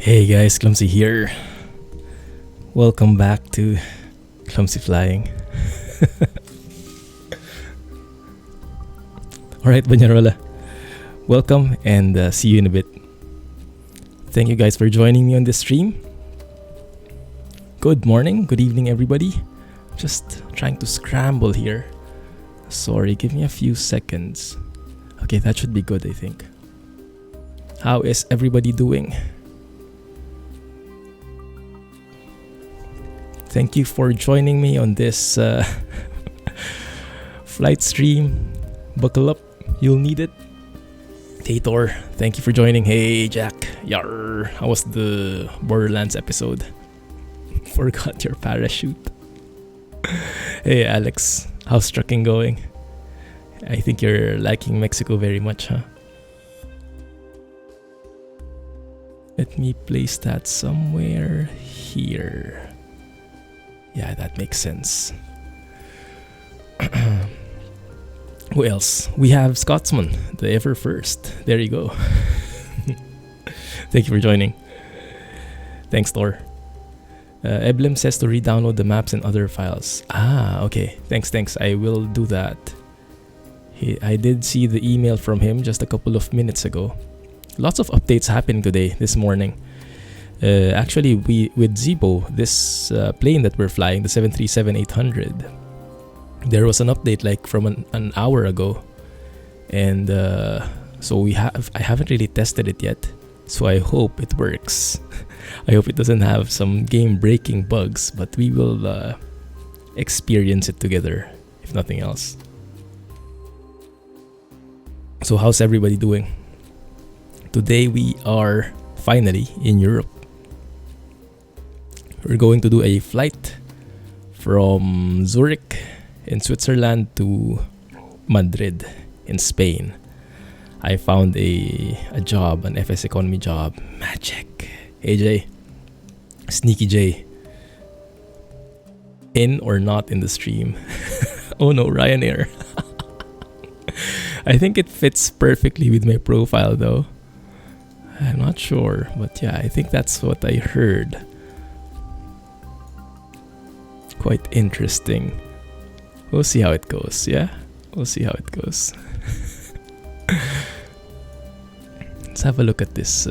Hey guys, Clumsy here. Welcome back to Clumsy Flying. Alright, Banyarola. Welcome and see you in a bit. Thank you guys for joining me on this stream. Good morning, good evening everybody. Just trying to scramble here. Sorry, give me a few seconds. Okay, that should be good, I think. How is everybody doing? Thank you for joining me on this flight stream. Buckle up, you'll need it. Hey Thor, thank you for joining. Hey Jack, yar. How was the Borderlands episode? Forgot your parachute. Hey Alex, how's trucking going? I think you're liking Mexico very much, huh? Let me place that somewhere here. Yeah, that makes sense. Who else? We have Scotsman, the ever first. There you go. Thank you for joining. Thanks, Thor. Eblem says to re-download the maps and other files. Ah, okay. Thanks. I will do that. I did see the email from him just a couple of minutes ago. Lots of updates happening today, this morning. Actually, with Zibo, this plane that we're flying, the 737-800, there was an update like from an hour ago, and so I haven't really tested it yet. So I hope it works. I hope it doesn't have some game-breaking bugs, but we will experience it together, if nothing else. So how's everybody doing? Today we are finally in Europe. We're going to do a flight from Zurich in Switzerland to Madrid in Spain. I found a job, an FS economy job. Magic. Hey Jay. Sneaky Jay. In or not in the stream? Oh no, Ryanair. I think it fits perfectly with my profile though. I'm not sure, but yeah, I think that's what I heard. Quite interesting. We'll see how it goes, yeah? We'll see how it goes. Let's have a look at this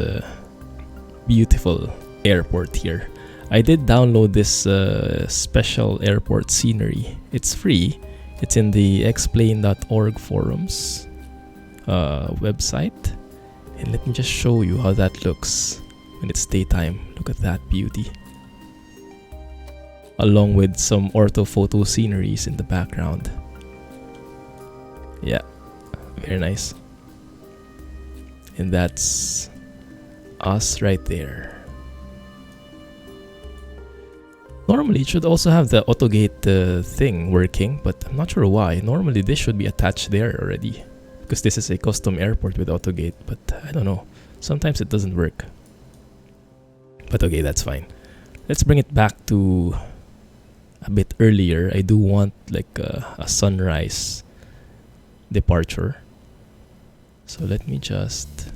beautiful airport here. I did download this special airport scenery. It's free. It's in the explain.org forums website. And let me just show you how that looks when it's daytime. Look at that beauty. Along with some orthophoto sceneries in the background. Yeah, very nice. And that's us right there. Normally it should also have the AutoGate thing working, but I'm not sure why. Normally this should be attached there already, because this is a custom airport with AutoGate, but I don't know. Sometimes it doesn't work. But okay, that's fine. Let's bring it back to a bit earlier. I do want like a sunrise departure. So let me just...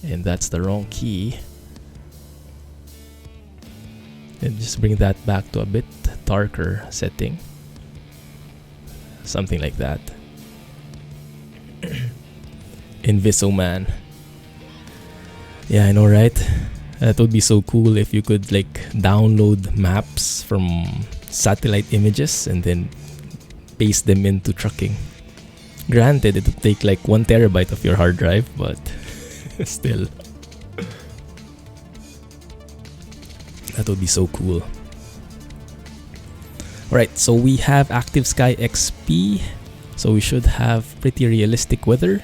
And that's the wrong key. And just bring that back to a bit darker setting. Something like that. Inviso man. Yeah, I know, right? That would be so cool if you could like download maps from satellite images and then paste them into trucking. Granted, it would take like 1 terabyte of your hard drive, but still. That would be so cool. Alright, so we have Active Sky XP. So we should have pretty realistic weather.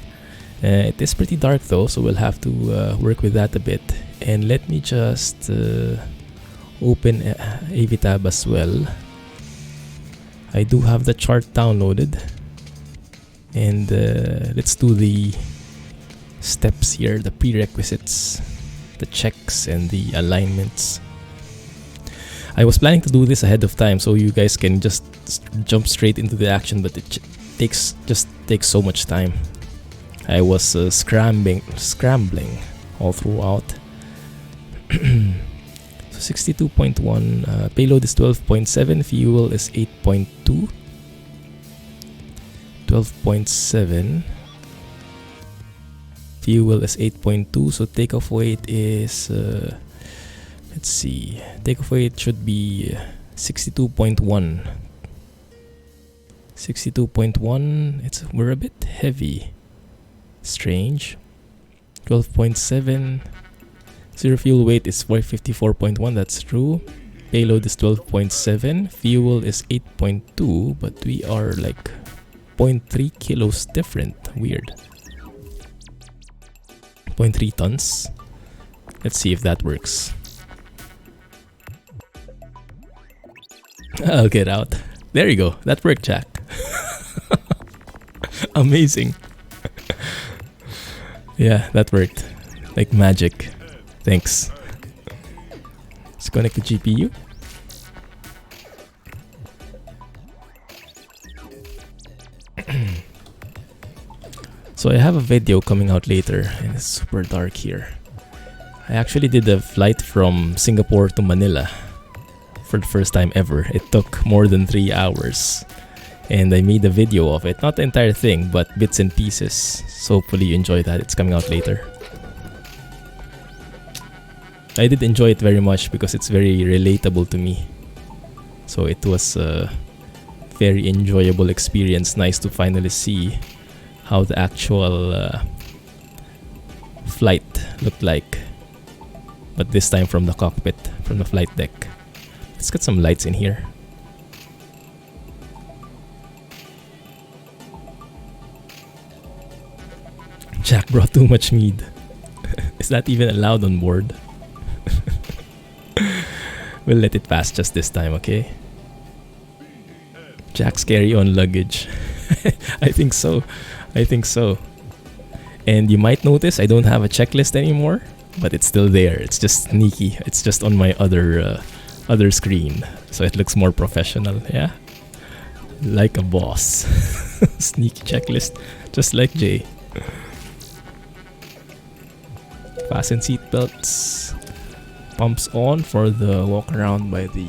It is pretty dark though, so we'll have to work with that a bit. And let me just open AVTab as well. I do have the chart downloaded. And let's do the steps here, the prerequisites, the checks and the alignments. I was planning to do this ahead of time so you guys can just jump straight into the action, but it takes so much time. I was scrambling all throughout. So 62.1, payload is 12.7, fuel is 8.2. 12.7, fuel is 8.2, so takeoff weight is, let's see, takeoff weight should be 62.1. 62.1, we're a bit heavy. Strange. 12.7, zero fuel weight is 54.1, that's true. Payload is 12.7, fuel is 8.2, but we are like 0.3 kilos different. Weird. 0.3 tons. Let's see if that works. I'll get out. There you go. That worked, Jack. Amazing. Yeah, that worked. Like magic. Thanks. Let's connect the GPU. So I have a video coming out later and it's super dark here. I actually did a flight from Singapore to Manila for the first time ever. It took more than 3 hours and I made a video of it. Not the entire thing, but bits and pieces. So hopefully you enjoy that. It's coming out later. I did enjoy it very much because it's very relatable to me. So it was a very enjoyable experience. Nice to finally see how the actual flight looked like, but this time from the cockpit, from the flight deck. Let's get some lights in here. Jack brought too much mead. Is that even allowed on board? We'll let it pass just this time, okay? Jack's carry on luggage. I think so. I think so. And you might notice I don't have a checklist anymore, but it's still there. It's just sneaky. It's just on my other screen, so it looks more professional. Yeah, like a boss. Sneaky checklist, just like Jay. Fasten seat belts. Pumps on for the walk around by the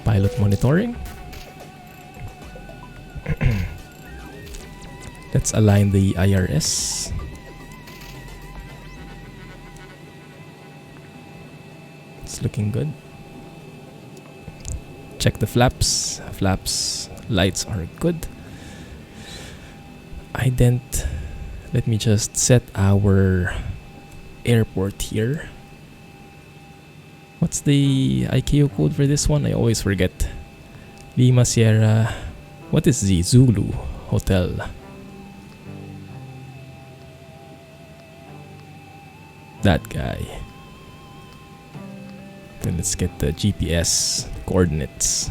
pilot monitoring. Let's align the IRS. It's looking good. Check the flaps. Flaps, lights are good. Ident. Let me just set our airport here. What's the ICAO code for this one? I always forget. Lima Sierra. What is the Zulu Hotel? That guy. Then let's get the GPS coordinates.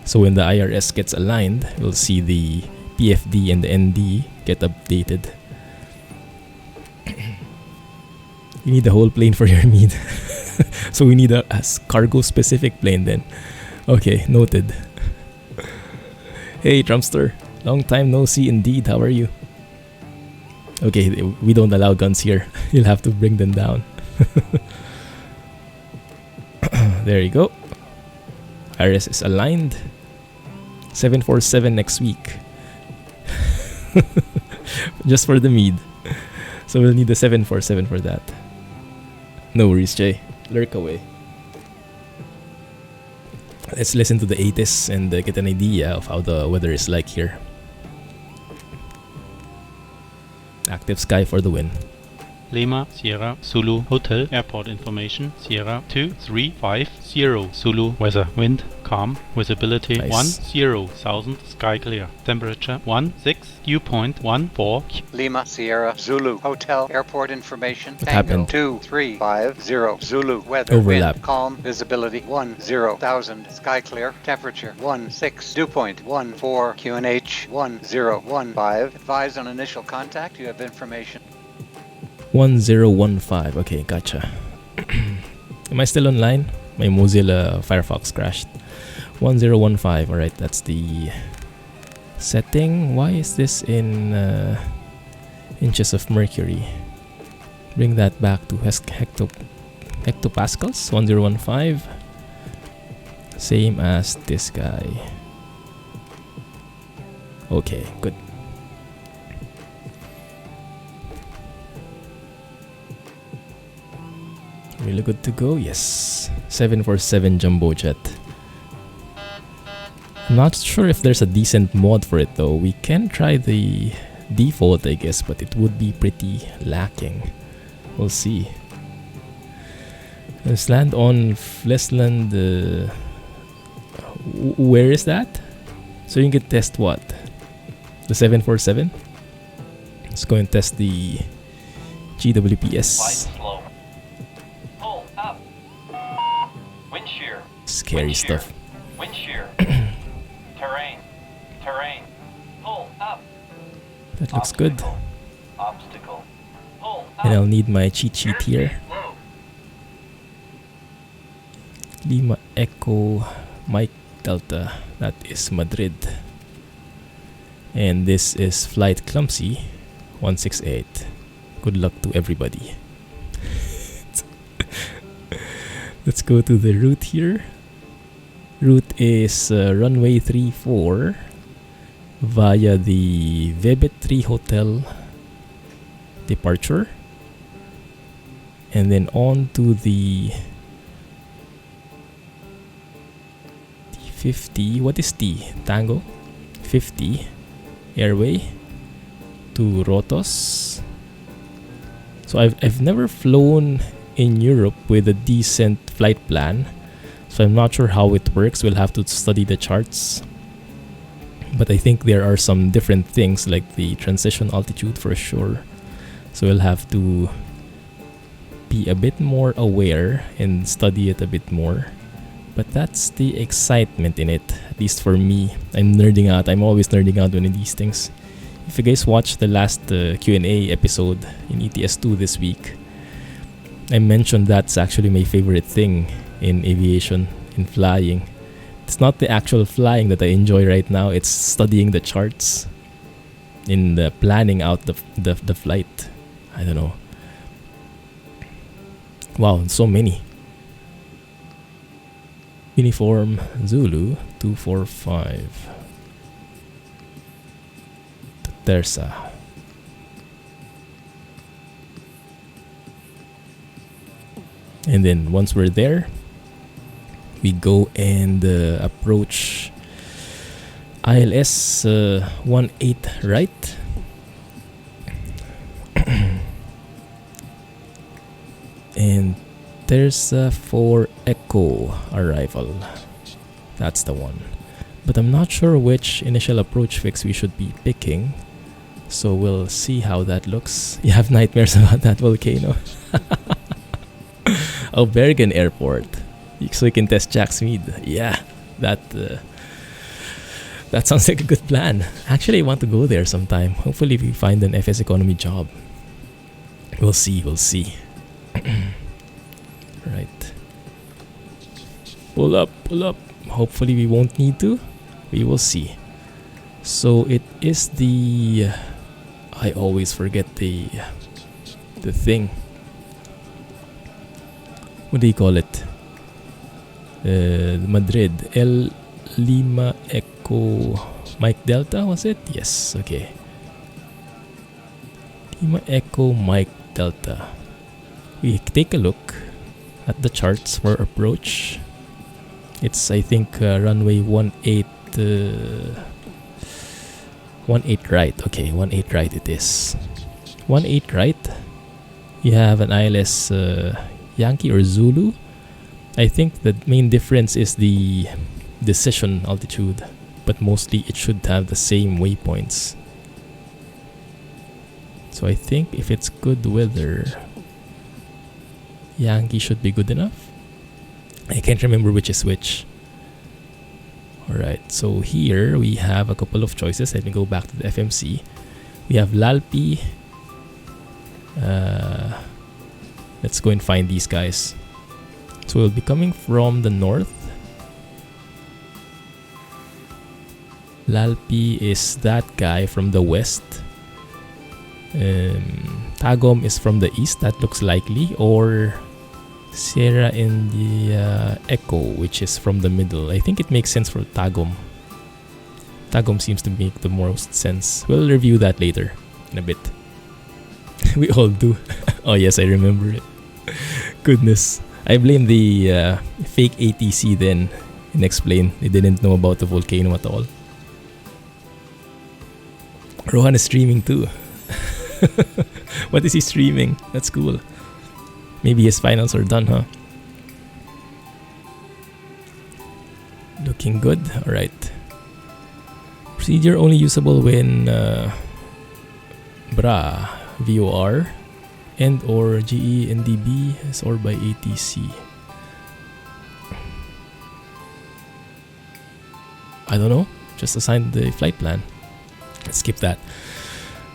So when the IRS gets aligned, we'll see the PFD and the ND get updated. You need the whole plane for your meat. So we need a cargo specific plane then. Okay, noted. Hey Trumpster, long time no see indeed. How are you? Okay, we don't allow guns here. You'll have to bring them down. There you go. IRS is aligned. 747 next week. Just for the mead. So we'll need the 747 for that. No worries, Jay. Lurk away. Let's listen to the ATIS and get an idea of how the weather is like here. Active sky for the win. Lima, Sierra, Zulu, Hotel, Airport Information, Sierra 2350, Zulu, weather, wind, calm, visibility Nice. 10,000, sky clear, temperature 16, dew point 14. Lima, Sierra, Zulu, Hotel, Airport Information, What Tango happened? 2350, Zulu, weather, Overlap. wind, calm, visibility 10,000, sky clear, temperature 16, dew point 14, QNH 1015, advise on initial contact, you have information. 1015. Okay, gotcha. Am I still online? My Mozilla Firefox crashed. 1015. Alright, that's the setting. Why is this in inches of mercury? Bring that back to hectopascals, 1015. Same as this guy. Okay, good. Really good to go. Yes, 747 jumbo jet. I'm not sure if there's a decent mod for it though. We can try the default, I guess, but it would be pretty lacking. We'll see. Let's land on Flesland. Where is that? So you can test what? The 747? Let's go and test the GWPS. Slow. Pull up. Wind shear. Scary Wind shear. stuff. Wind shear. Terrain. Terrain. Pull up. That looks good. Obstacle. Pull up. And I'll need my cheat sheet here. Low. Lima Echo Mike Delta. That is Madrid. And this is flight Clumsy 168. Good luck to everybody. Let's go to the route here. Route is runway 34 via the Vebet 3 Hotel departure. And then on to the T50. What is T? Tango? 50 airway to Rotos. So I've never flown in Europe with a decent flight plan, so I'm not sure how it works. We'll have to study the charts, but I think there are some different things like the transition altitude for sure, so we'll have to be a bit more aware and study it a bit more. But that's the excitement in it, at least for me. I'm nerding out. I'm always nerding out when in these things. If you guys watched the last Q&A episode in ETS2 this week, I mentioned that's actually my favorite thing in aviation, in flying. It's not the actual flying that I enjoy right now. It's studying the charts, in the planning out the flight. I don't know. Wow, so many. Uniform Zulu 245 to Tersa. And then once we're there, we go and approach ILS 18 right. And there's a 4 Echo arrival. That's the one. But I'm not sure which initial approach fix we should be picking. So we'll see how that looks. You have nightmares about that volcano. Oh, Bergen Airport. So you can test Jack Smead. Yeah, that sounds like a good plan. Actually, I want to go there sometime. Hopefully we find an FS economy job. We'll see. Right. Pull up. Hopefully we won't need to. We will see. So it is the... I always forget the thing. What do you call it? Madrid. El Lima Echo Mike Delta, was it? Yes, okay. Lima Echo Mike Delta. We take a look at the charts for approach. It's, I think, runway 18 right. Okay, 18 right it is. 18 right. You have an ILS Yankee or Zulu. I think the main difference is the decision altitude, but mostly it should have the same waypoints. So I think if it's good weather, Yankee should be good enough. I can't remember which is which. Alright, so here we have a couple of choices. Let me go back to the FMC. We have Lalpi. Let's go and find these guys. So we'll be coming from the north. Lalpi is that guy from the west. Tagum is from the east. That looks likely. Or Sierra India Echo, which is from the middle. I think it makes sense for Tagum. Tagum seems to make the most sense. We'll review that later in a bit. We all do. Oh yes, I remember it. Goodness. I blame the fake ATC then and explain. They didn't know about the volcano at all. Rohan is streaming too. What is he streaming? That's cool. Maybe his finals are done, huh? Looking good. Alright. Procedure only usable when VOR and or GE NDB is or by ATC. I don't know. Just assign the flight plan. Let's skip that.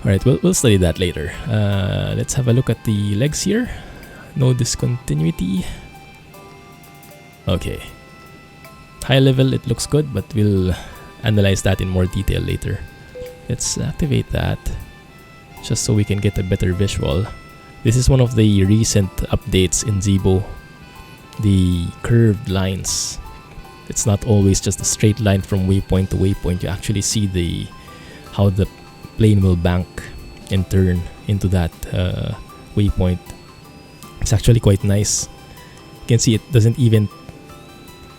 Alright, we'll study that later. Let's have a look at the legs here. No discontinuity. Okay. High level, it looks good, but we'll analyze that in more detail later. Let's activate that just so we can get a better visual. This is one of the recent updates in Zibo. The curved lines. It's not always just a straight line from waypoint to waypoint. You actually see how the plane will bank and turn into that waypoint. It's actually quite nice. You can see it doesn't even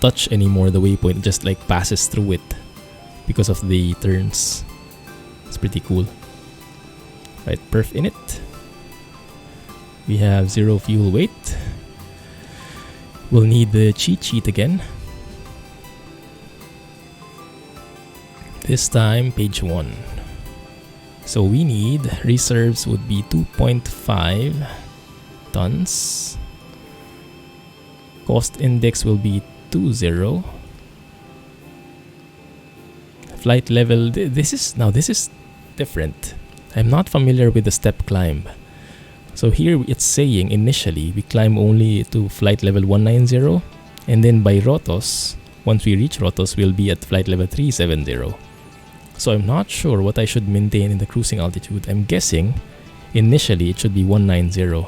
touch anymore the waypoint. It just like passes through it because of the turns. It's pretty cool. Right, perf in it. We have 0 fuel weight. We'll need the cheat sheet again. This time, page 1. So we need, reserves would be 2.5 tons. Cost index will be 20. Flight level, this is different. I'm not familiar with the step climb. So here it's saying initially we climb only to flight level 190, and then by Rotos, once we reach Rotos, we'll be at flight level 370. So I'm not sure what I should maintain in the cruising altitude. I'm guessing initially it should be 190.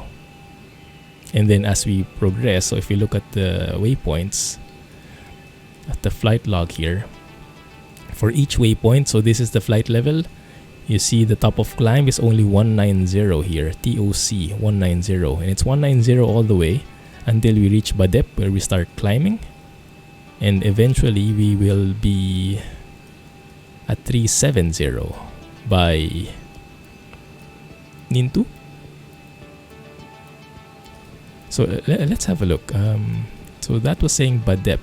And then as we progress, so if we look at the waypoints, at the flight log here, for each waypoint, so this is the flight level, you see the top of climb is only 190 here, TOC 190, and it's 190 all the way until we reach Badep, where we start climbing, and eventually we will be at 370 by Nintu. So let's have a look. So that was saying Badep.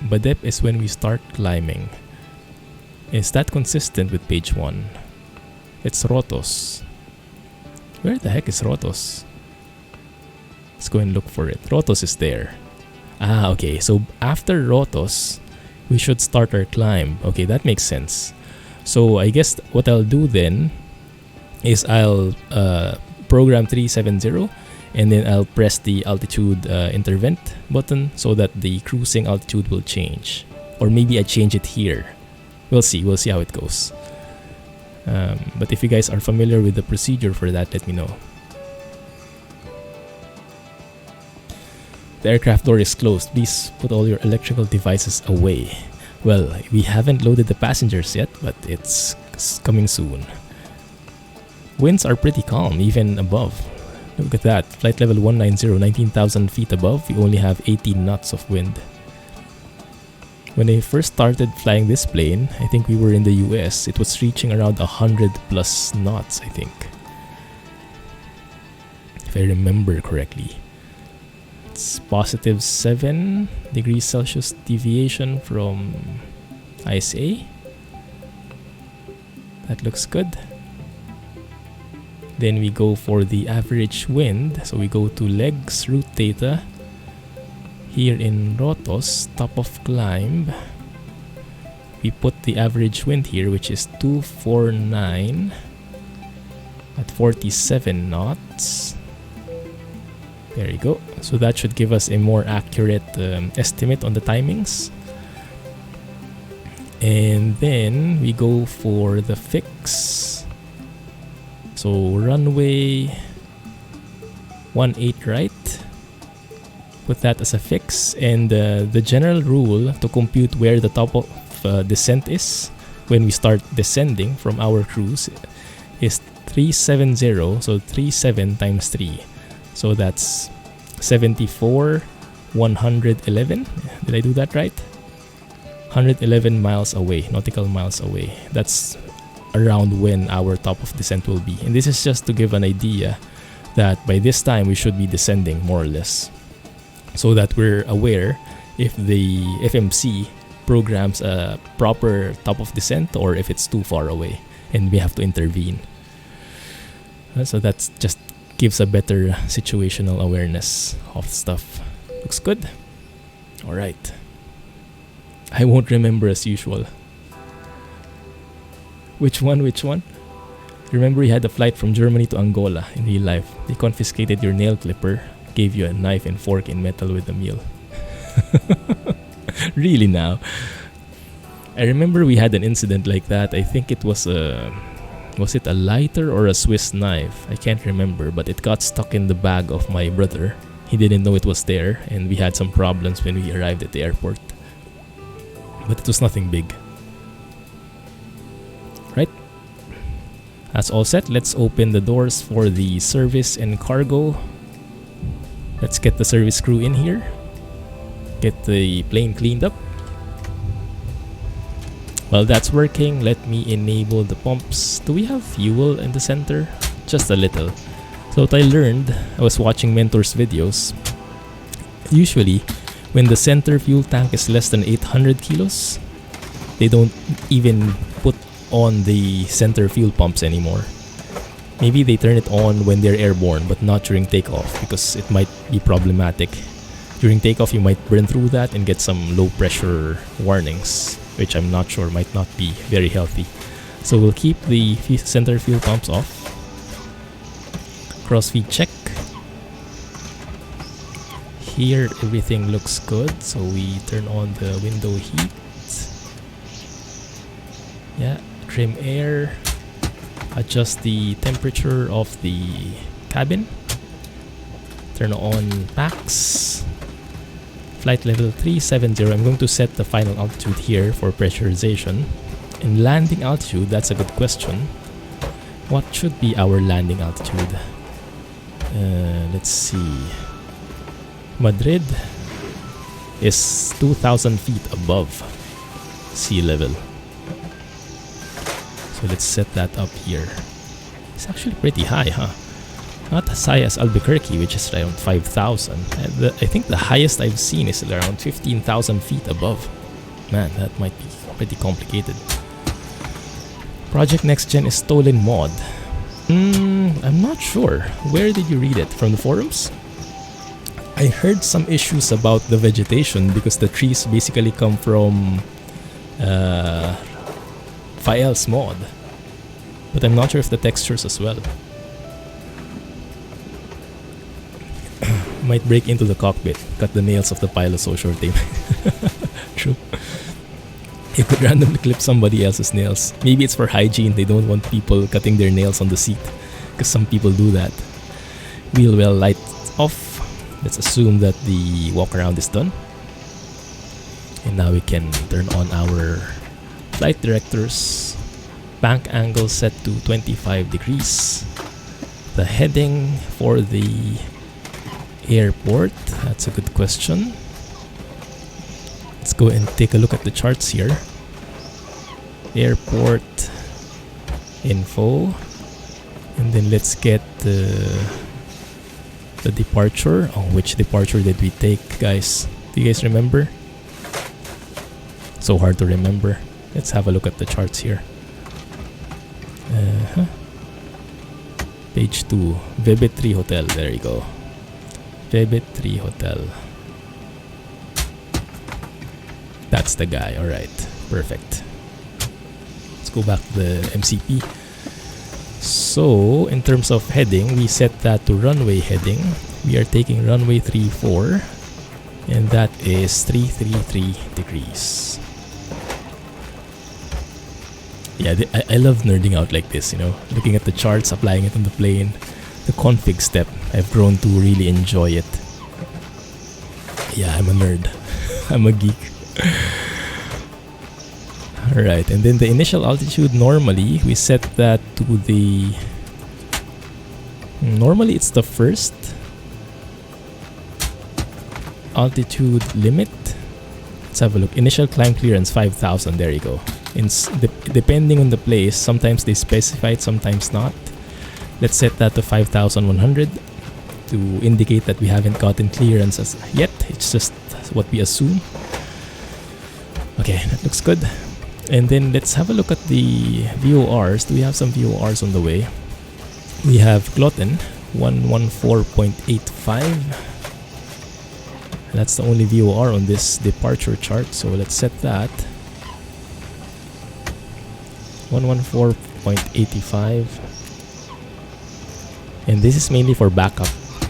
Badep is when we start climbing. Is that consistent with page 1? It's Rotos. Where the heck is Rotos? Let's go and look for it. Rotos is there. Ah, okay. So after Rotos, we should start our climb. Okay, that makes sense. So I guess what I'll do then is I'll program 370, and then I'll press the altitude intervent button so that the cruising altitude will change. Or maybe I change it here. We'll see how it goes. But if you guys are familiar with the procedure for that, let me know. The aircraft door is closed. Please put all your electrical devices away. Well, we haven't loaded the passengers yet, but it's coming soon. Winds are pretty calm, even above. Look at that. Flight level 190, 19,000 feet above. We only have 18 knots of wind. When I first started flying this plane, I think we were in the US, it was reaching around 100 plus knots, I think. If I remember correctly. It's positive 7 degrees Celsius deviation from ISA. That looks good. Then we go for the average wind. So we go to legs, route data. Here in Rotos, top of climb, we put the average wind here, which is 249 at 47 knots. There you go. So that should give us a more accurate estimate on the timings. And then we go for the fix. So runway 18 right. put that as a fix. And the general rule to compute where the top of descent is when we start descending from our cruise is 370. So 37 times 3. So that's 74, 111. Did I do that right? 111 miles away, nautical miles away. That's around when our top of descent will be. And this is just to give an idea that by this time we should be descending more or less, so that we're aware if the FMC programs a proper top of descent or if it's too far away and we have to intervene. So that's just gives a better situational awareness of stuff. Looks good. All right. I won't remember as usual. Which one? Remember you had a flight from Germany to Angola in real life. They confiscated your nail clipper, gave you a knife and fork in metal with a meal. Really now? I remember we had an incident like that. I think it was it a lighter or a Swiss knife? I can't remember, but it got stuck in the bag of my brother. He didn't know it was there, and we had some problems when we arrived at the airport. But it was nothing big. Right? That's all set. Let's open the doors for the service and cargo. Let's get the service crew in here. Get the plane cleaned up. While that's working, let me enable the pumps. Do we have fuel in the center? Just a little. So what I learned, I was watching mentors' videos. Usually, when the center fuel tank is less than 800 kilos, they don't even put on the center fuel pumps anymore. Maybe they turn it on when they're airborne, but not during takeoff because it might be problematic. During takeoff, you might burn through that and get some low pressure warnings, which I'm not sure might not be very healthy. So we'll keep the center fuel pumps off. Crossfeed check. Here everything looks good, so we turn on the window heat. Yeah, trim air. Adjust the temperature of the cabin. Turn on packs. Flight level 370. I'm going to set the final altitude here for pressurization. And landing altitude, that's a good question. What should be our landing altitude? Let's see. Madrid is 2,000 feet above sea level. So let's set that up here. It's actually pretty high, huh? Not as high as Albuquerque, which is around 5,000. I think the highest I've seen is around 15,000 feet above. Man, that might be pretty complicated. Project Next Gen is stolen mod. I'm not sure. Where did you read it? From the forums? I heard some issues about the vegetation because the trees basically come from Fael's mod. But I'm not sure if the textures as well. Might break into the cockpit, cut the nails of the pilot so short tape. True. You could randomly clip somebody else's nails. Maybe it's for hygiene. They don't want people cutting their nails on the seat, because some people do that. Wheel well light off. Let's assume that the walk around is done. And now we can turn on our flight directors. Bank angle set to 25 degrees. The heading for the airport, that's a good question. Let's go and take a look at the charts here. Airport info, and then let's get the departure. Oh, which departure did we take, guys? Do you guys remember? So hard to remember. Let's have a look at the charts here. Page 2, Vebet 3 Hotel. There you go. Vebet 3 Hotel. That's the guy. Alright, perfect. Let's go back to the MCP. So, in terms of heading, we set that to runway heading. We are taking runway 34, and that is 333 degrees. Yeah, I love nerding out like this, you know, looking at the charts, applying it on the plane. The config step, I've grown to really enjoy it. Yeah, I'm a nerd. I'm a geek. Alright, and then the initial altitude, normally we set that to the... Normally it's the first altitude limit. Let's have a look. Initial climb clearance 5,000. There you go. Depending on the place, sometimes they specify it, sometimes not. Let's set that to 5,100 to indicate that we haven't gotten clearance as yet. It's just what we assume. Okay, that looks good. And then let's have a look at the VORs. Do we have some VORs on the way? We have Glutton 114.85. That's the only VOR on this departure chart, so let's set that 114.85. And this is mainly for backup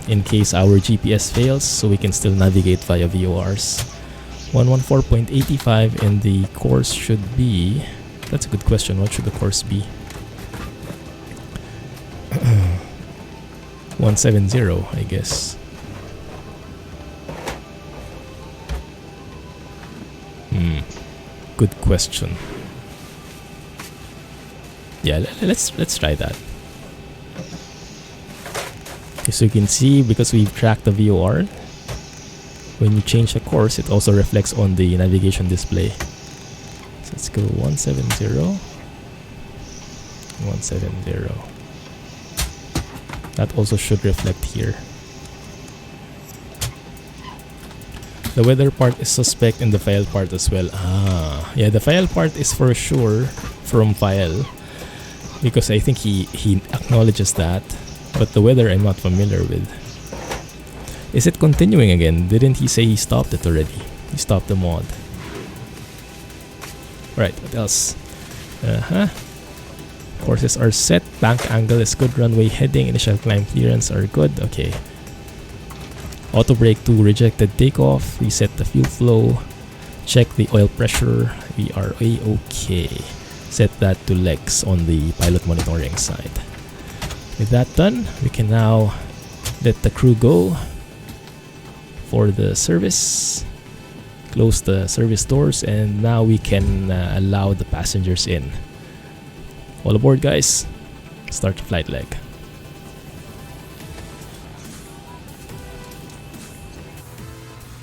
in case our GPS fails, so we can still navigate via VORs. 114.85, and the course should be... That's a good question. What should the course be? 170, I guess. Good question. Yeah, let's try that. Okay, so you can see, because we've tracked the VOR, when you change the course, it also reflects on the navigation display. So let's go 170. 170. That also should reflect here. The weather part is suspect in the file part as well. Ah, yeah, the file part is for sure from file, because I think he acknowledges that, but the weather I'm not familiar with. Is it continuing again? Didn't he say he stopped it already? He stopped the mod. Right, what else? Courses are set, bank angle is good, runway heading, initial climb clearance are good. Okay. Auto brake to rejected takeoff, reset the fuel flow, check the oil pressure, we are A-okay. Set that to legs on the pilot monitoring side. With that done, we can now let the crew go for the service, close the service doors, and now we can allow the passengers in. All aboard, guys. Start the flight leg.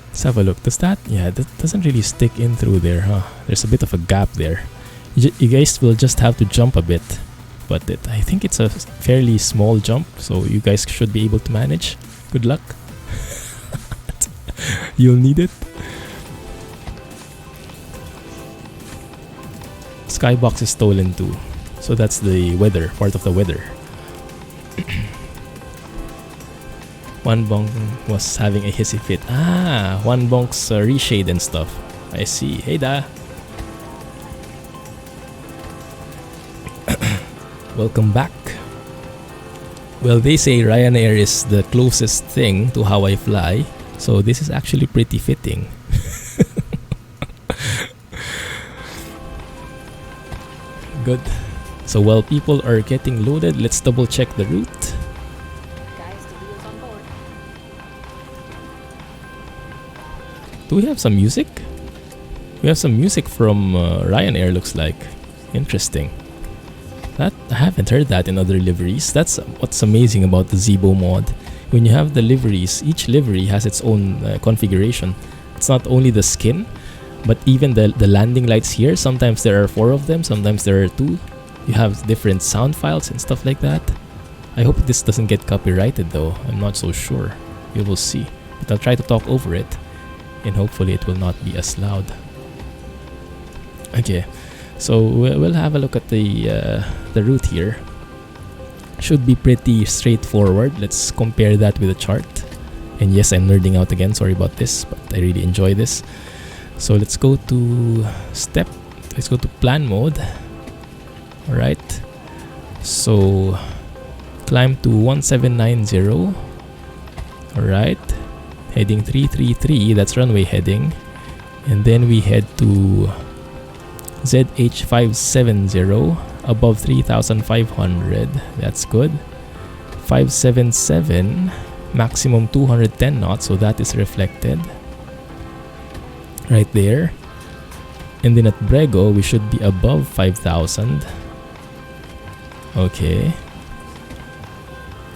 Let's have a look. Does that? Yeah, that doesn't really stick in through there, huh? There's a bit of a gap there. You guys will just have to jump a bit, but I think it's a fairly small jump, so you guys should be able to manage. Good luck. You'll need it. Skybox is stolen too, so that's the weather, part of the weather. One bonk was having a hissy fit. Ah, one bonk's reshade and stuff. I see. Hey da. Welcome back. Well, they say Ryanair is the closest thing to how I fly, so this is actually pretty fitting. Good. So while people are getting loaded, let's double check the route. Do we have some music? We have some music from Ryanair, looks like. Interesting. That I haven't heard that in other liveries. That's what's amazing about the Zibo mod. When you have the liveries, each livery has its own configuration. It's not only the skin, but even the landing lights here. Sometimes there are 4 of them, sometimes there are 2. You have different sound files and stuff like that. I hope this doesn't get copyrighted though. I'm not so sure. We will see. But I'll try to talk over it, and hopefully it will not be as loud. Okay, so we'll have a look at the route here. Should be pretty straightforward. Let's compare that with the chart. And yes, I'm nerding out again, sorry about this, but I really enjoy this. So let's go to let's go to plan mode. Alright, so climb to 1790. Alright, heading 333, that's runway heading. And then we head to ZH570 above 3,500. That's good. 577, maximum 210 knots, so that is reflected. right there. And then at Brego, we should be above 5,000. Okay.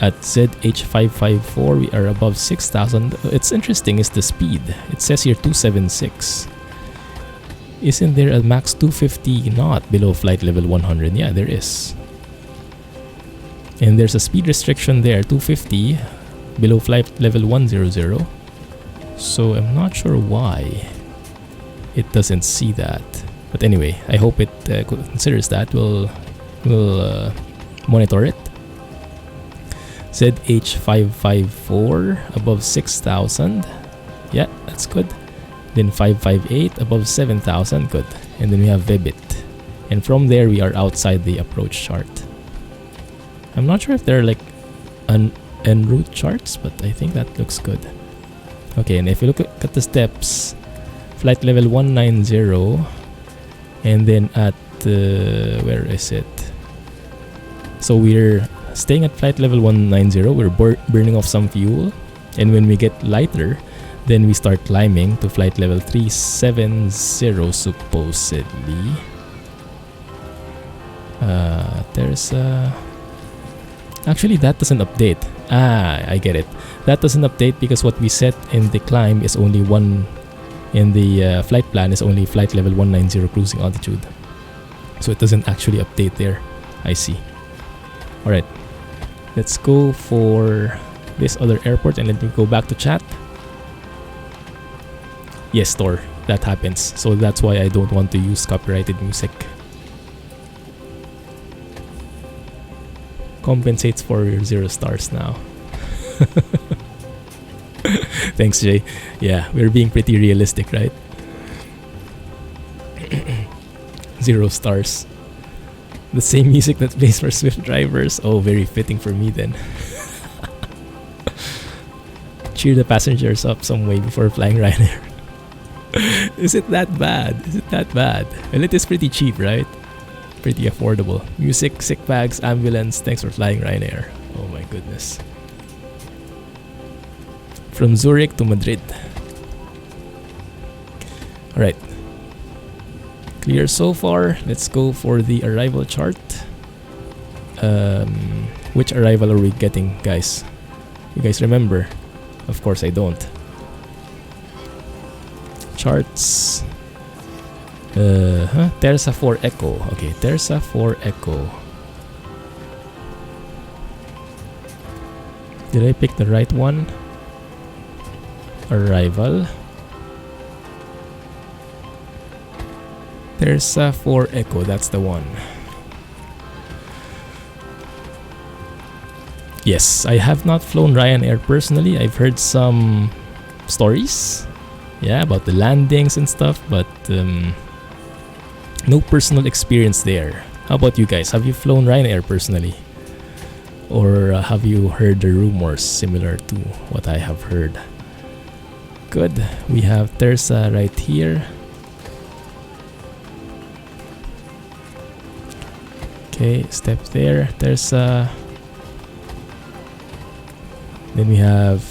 At ZH554, we are above 6,000. It's interesting is the speed. It says here 276. Isn't there a max 250 knot below flight level 100? Yeah, there is. And there's a speed restriction there, 250 below flight level 100. So I'm not sure why it doesn't see that. But anyway, I hope it considers that. We'll monitor it. ZH554 above 6,000. Yeah, that's good. Then 558 above 7,000. Good. And then we have Vebit. And from there, we are outside the approach chart. I'm not sure if they're like en route charts, but I think that looks good. Okay, and if you look at the steps, flight level 190, and then at where is it? So we're staying at flight level 190. We're burning off some fuel, and when we get lighter, then we start climbing to flight level 370 supposedly. There's actually that doesn't update. I get it. That doesn't update because what we set in the climb is only one. In the flight plan is only flight level 190 cruising altitude. So it doesn't actually update there. I see. Alright. Let's go for this other airport and let me go back to chat. Yes, Thor. That happens. So that's why I don't want to use copyrighted music. Compensates for your 0 stars now. Thanks, Jay. Yeah, we're being pretty realistic, right? 0 stars. The same music that plays for Swift drivers. Oh, very fitting for me then. Cheer the passengers up some way before flying Ryanair. Is it that bad? Is it that bad? Well, it is pretty cheap, right? Pretty affordable. Music, sick bags, ambulance. Thanks for flying Ryanair. Oh my goodness. From Zurich to Madrid. Alright. Clear so far. Let's go for the arrival chart. Which arrival are we getting, guys? You guys remember? Of course I don't. Charts. Terza 4 Echo. Okay, Terza 4 Echo. Did I pick the right one? Arrival. Terza 4 Echo, that's the one. Yes, I have not flown Ryanair personally. I've heard some stories, yeah, about the landings and stuff, but no personal experience there. How about you guys? Have you flown Ryanair personally? Or have you heard the rumors similar to what I have heard? Good. We have Terza right here. Okay, step there. Terza. Then we have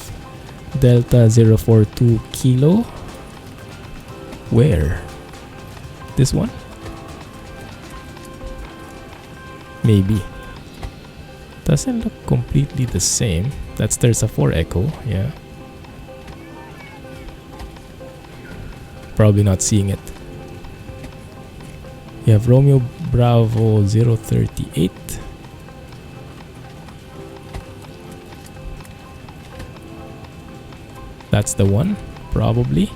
Delta 042 Kilo. Where? This one? Maybe. Doesn't look completely the same. That's Terza 4 Echo, yeah. Probably not seeing it. You have Romeo Bravo 038. That's the one, probably.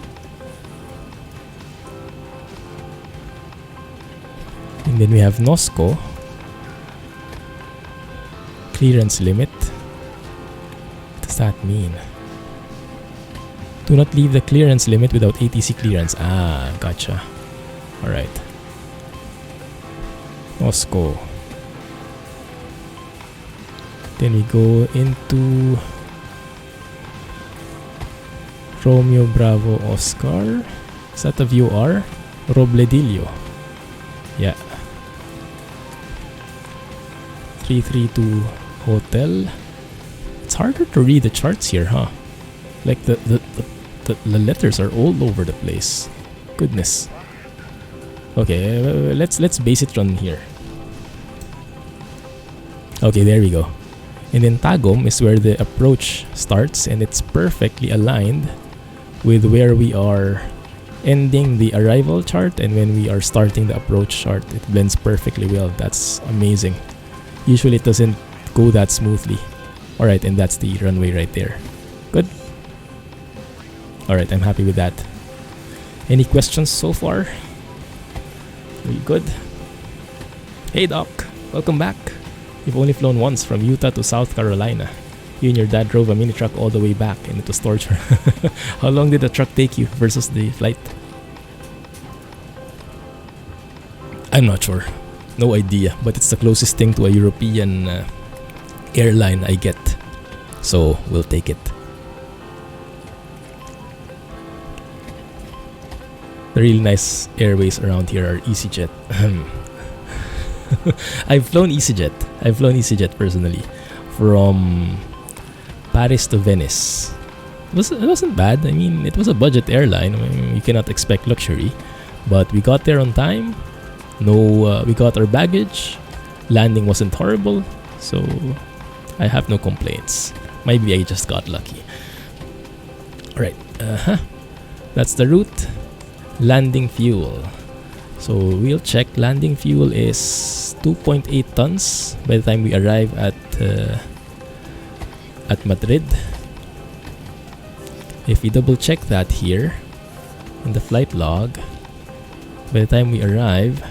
And then we have Nosco. Clearance limit. What does that mean? Do not leave the clearance limit without ATC clearance. Ah, gotcha. Alright. Nosco. Then we go into Romeo Bravo Oscar. Is that the VOR? Robledillo. Yeah. 332 Hotel. It's harder to read the charts here, huh? Like the letters are all over the place. Goodness. Okay, let's base it on here. Okay, there we go. And then Tagum is where the approach starts, and it's perfectly aligned with where we are ending the arrival chart and when we are starting the approach chart. It blends perfectly well. That's amazing. Usually it doesn't go that smoothly. Alright, and that's the runway right there. Good. Alright, I'm happy with that. Any questions so far? Are you good? Hey Doc, welcome back. You've only flown once from Utah to South Carolina. You and your dad drove a mini truck all the way back and it was torture. How long did the truck take you versus the flight? I'm not sure. No idea, but it's the closest thing to a European airline I get. So we'll take it. The really nice airways around here are EasyJet. I've flown EasyJet personally from Paris to Venice. It wasn't bad. I mean, it was a budget airline. I mean, you cannot expect luxury, but we got there on time. We got our baggage. Landing wasn't horrible, so I have no complaints. Maybe I just got lucky. Alright, that's the route. Landing fuel. So we'll check. Landing fuel is 2.8 tons by the time we arrive at Madrid. If we double check that here in the flight log, by the time we arrive,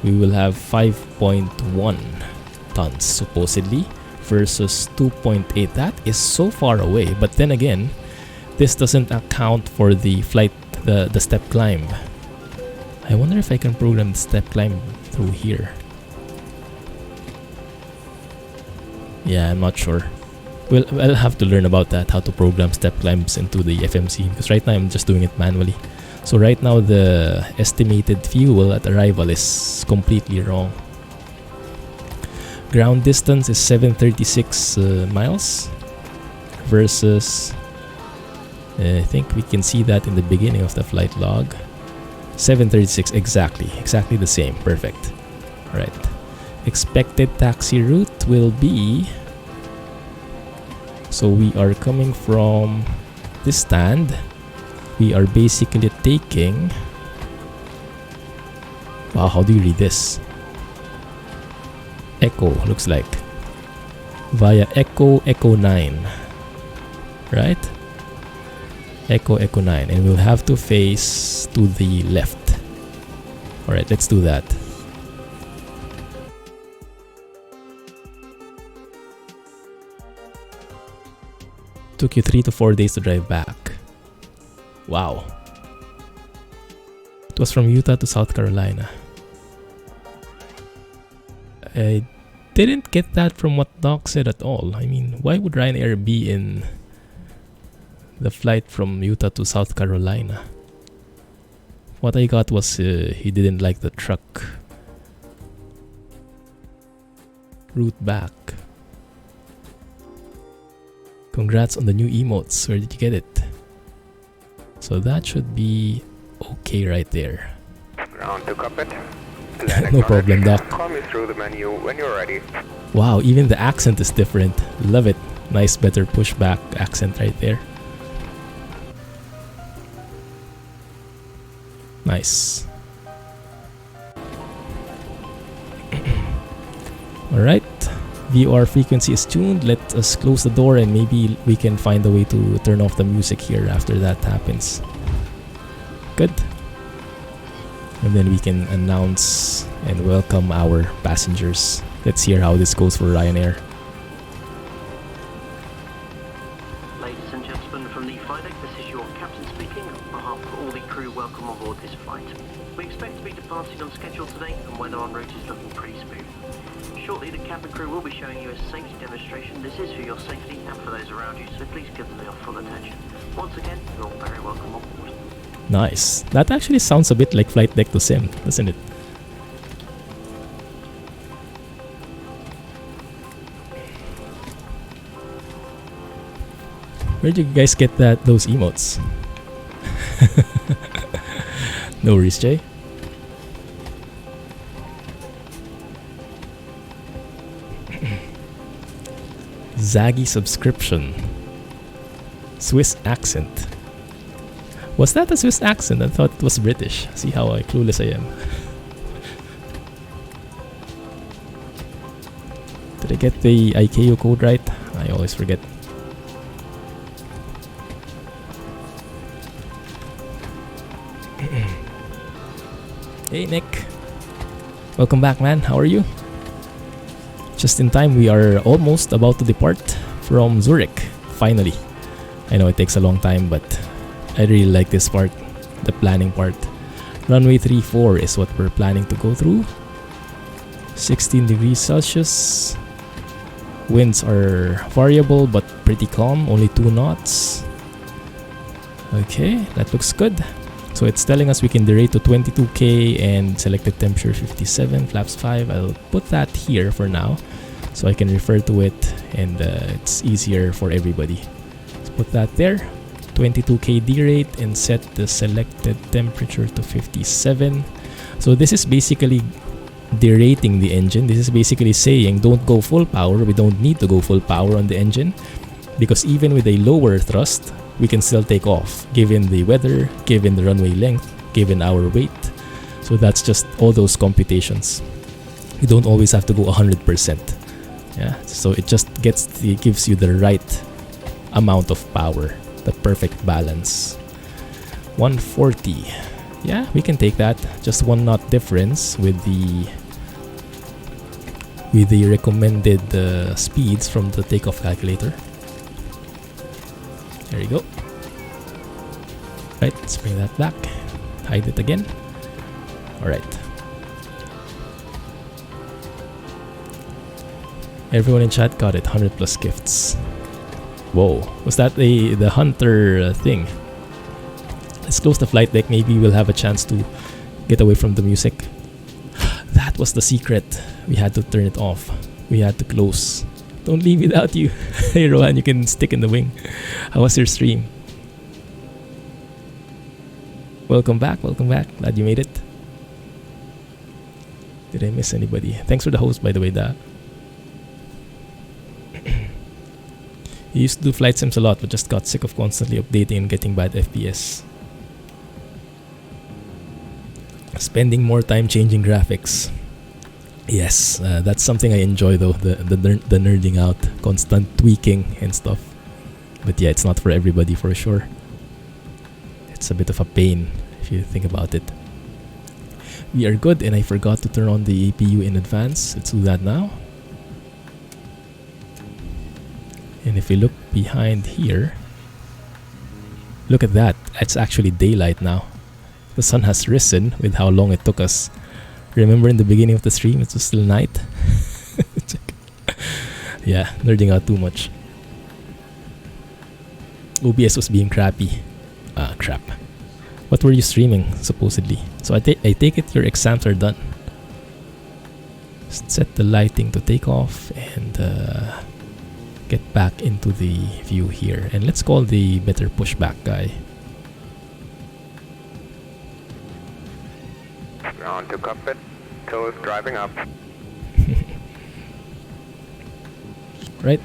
we will have 5.1 tons supposedly versus 2.8. That is so far away. But then again, this doesn't account for the flight, the step climb. I wonder if I can program the step climb through here. Yeah, I'm not sure. Well, I'll have to learn about that, how to program step climbs into the FMC, because right now I'm just doing it manually. So right now the estimated fuel at arrival is completely wrong. Ground distance is 736 miles versus I think we can see that in the beginning of the flight log. 736, exactly the same. Perfect. Alright. Expected taxi route will be, so we are coming from this stand. We are basically taking, wow, how do you read this? Echo, looks like. Via Echo 9. Right? Echo 9. And we'll have to face to the left. Alright, let's do that. Took you 3 to 4 days to drive back. Wow. It was from Utah to South Carolina. I didn't get that from what Doc said at all. I mean, why would Ryanair be in the flight from Utah to South Carolina? What I got was he didn't like the truck route back. Congrats on the new emotes. Where did you get it? So that should be okay right there. Ground to cockpit. No problem, Doc. Call me through the menu when you're ready. Wow, even the accent is different. Love it. Nice, better pushback accent right there. Nice. Alright. VOR frequency is tuned. Let us close the door and maybe we can find a way to turn off the music here after that happens. Good. And then we can announce and welcome our passengers. Let's hear how this goes for Ryanair. Ladies and gentlemen from the flight deck, this is your captain speaking. On behalf of all the crew, welcome on board this flight. We expect to be departing on schedule today and weather en route is looking pretty smooth. Shortly, the cabin crew will be showing you a safety demonstration. This is for your safety and for those around you, so please give them your full attention. Once again, you're very welcome on board. Nice. That actually sounds a bit like Flight Deck to Sim, doesn't it? Where'd you guys get those emotes? No worries, Jay. Zaggy subscription. Swiss accent. Was that a Swiss accent? I thought it was British. See how clueless I am. Did I get the IKO code right? I always forget. Hey Nick. Welcome back, man. How are you? Just in time, we are almost about to depart from Zurich. Finally. I know it takes a long time, but I really like this part, the planning part. Runway 34 is what we're planning to go through. 16 degrees Celsius. Winds are variable but pretty calm, only 2 knots. Okay, that looks good. So it's telling us we can derate to 22k and selected temperature 57, flaps 5. I'll put that here for now so I can refer to it and it's easier for everybody. Let's put that there. 22k derate and set the selected temperature to 57. So this is basically derating the engine. This is basically saying don't go full power. We don't need to go full power on the engine because even with a lower thrust, we can still take off given the weather, given the runway length, given our weight. So that's just all those computations. You don't always have to go 100%. Yeah, so it just gives you the right amount of power, the perfect balance. 140. Yeah, we can take that. Just 1 knot difference with the recommended speeds from the takeoff calculator. There you go. Right, let's bring that back. Hide it again. Alright. Everyone in chat got it. 100 plus gifts. Whoa. Was that the hunter thing? Let's close the flight deck. Maybe we'll have a chance to get away from the music. That was the secret. We had to turn it off. We had to close. Don't leave without you. Hey Rohan, you can stick in the wing. How was your stream? Welcome back, welcome back. Glad you made it. Did I miss anybody? Thanks for the host, by the way, Da. He used to do flight sims a lot, but just got sick of constantly updating and getting bad FPS. Spending more time changing graphics. Yes, that's something I enjoy though, the nerding out, constant tweaking and stuff. But yeah, it's not for everybody for sure. It's a bit of a pain if you think about it. We are good and I forgot to turn on the APU in advance. Let's do that now. And if we look behind here, look at that. It's actually daylight now. The sun has risen with how long it took us. Remember in the beginning of the stream, it was still night. Yeah, nerding out too much. OBS was being crappy. Crap. What were you streaming, supposedly? So I take it your exams are done. Just set the lighting to take off and get back into the view here. And let's call the better pushback guy. Ground to cockpit. Toes driving up. Right.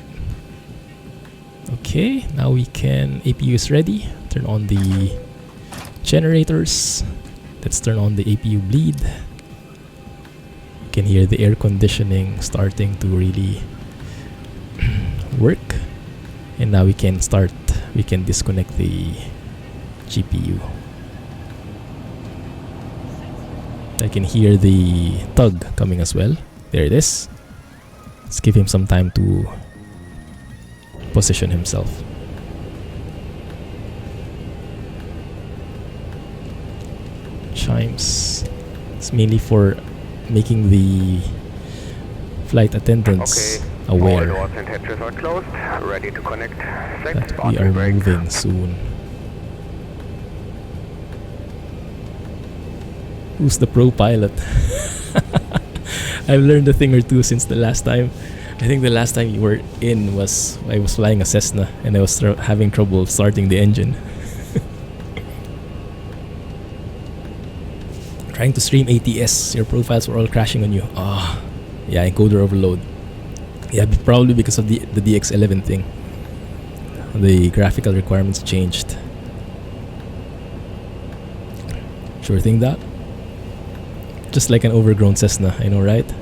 Okay, now we can... APU is ready. Turn on the generators. Let's turn on the APU bleed. You can hear the air conditioning starting to really work. And now we can disconnect the GPU. I can hear the tug coming as well. There it is. Let's give him some time to position himself. Chimes. It's mainly for making the flight attendants aware All doors and hatches are closed. Ready to connect. that we are moving soon. Who's the pro pilot? I've learned a thing or two since the last time. I think the last time you were in was I was flying a Cessna and I was having trouble starting the engine. Trying to stream ATS, your profiles were all crashing on you. Ah, yeah, encoder overload. Yeah, probably because of the DX11 thing. The graphical requirements changed. Sure thing that. Just like an overgrown Cessna, I know, right?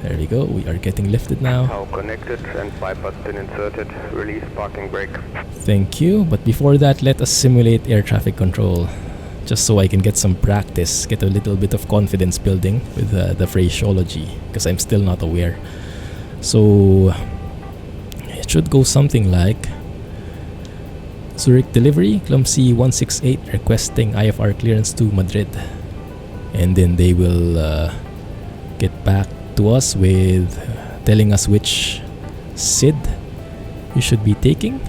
There we go, we are getting lifted now. Now connected and bypass pin inserted. Release parking brake. Thank you, but before that, let us simulate air traffic control. Just so I can get some practice, get a little bit of confidence building with the phraseology, because I'm still not aware. So, it should go something like Zurich delivery, Clumsy 168 requesting IFR clearance to Madrid. And then they will get back to us with telling us which SID we should be taking.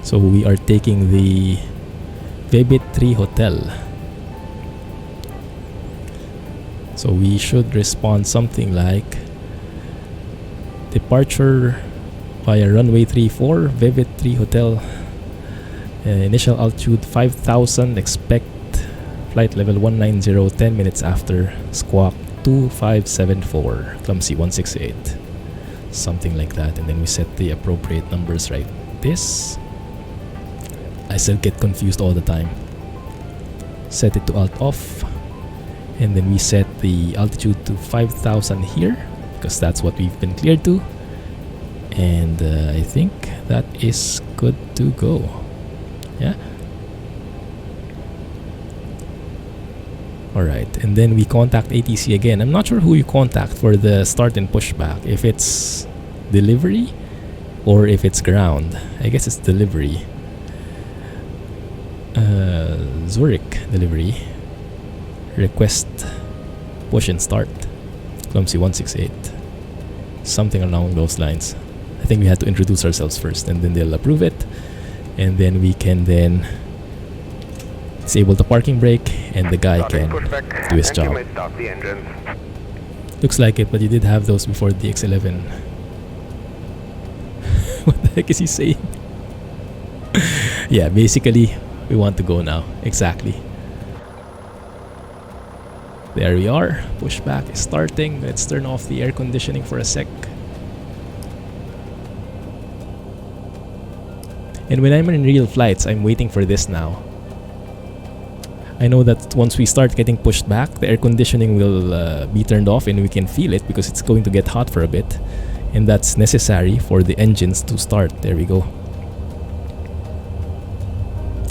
So we are taking the Vebit 3 Hotel. So we should respond something like departure via runway 34, Vebit 3 Hotel, initial altitude 5,000, expect flight level 190, 10 minutes after, squawk 2574, Clumsy 168, something like that. And then we set the appropriate numbers right. This, I still get confused all the time. Set it to alt off, and then we set the altitude to 5,000 here, because that's what we've been cleared to. And I think that is good to go. Yeah. Alright, and then we contact ATC again. I'm not sure who you contact for the start and pushback. If it's delivery or if it's ground. I guess it's delivery. Zurich delivery. Request push and start. Clumsy 168. Something along those lines. I think we had to introduce ourselves first, and then they'll approve it. And then we can then disable the parking brake, and the guy can do his job. Looks like it, but you did have those before the X11. What the heck is he saying? Yeah, basically, we want to go now. Exactly. There we are. Pushback is starting. Let's turn off the air conditioning for a sec. And when I'm in real flights, I'm waiting for this now. I know that once we start getting pushed back, the air conditioning will be turned off and we can feel it because it's going to get hot for a bit. And that's necessary for the engines to start. There we go.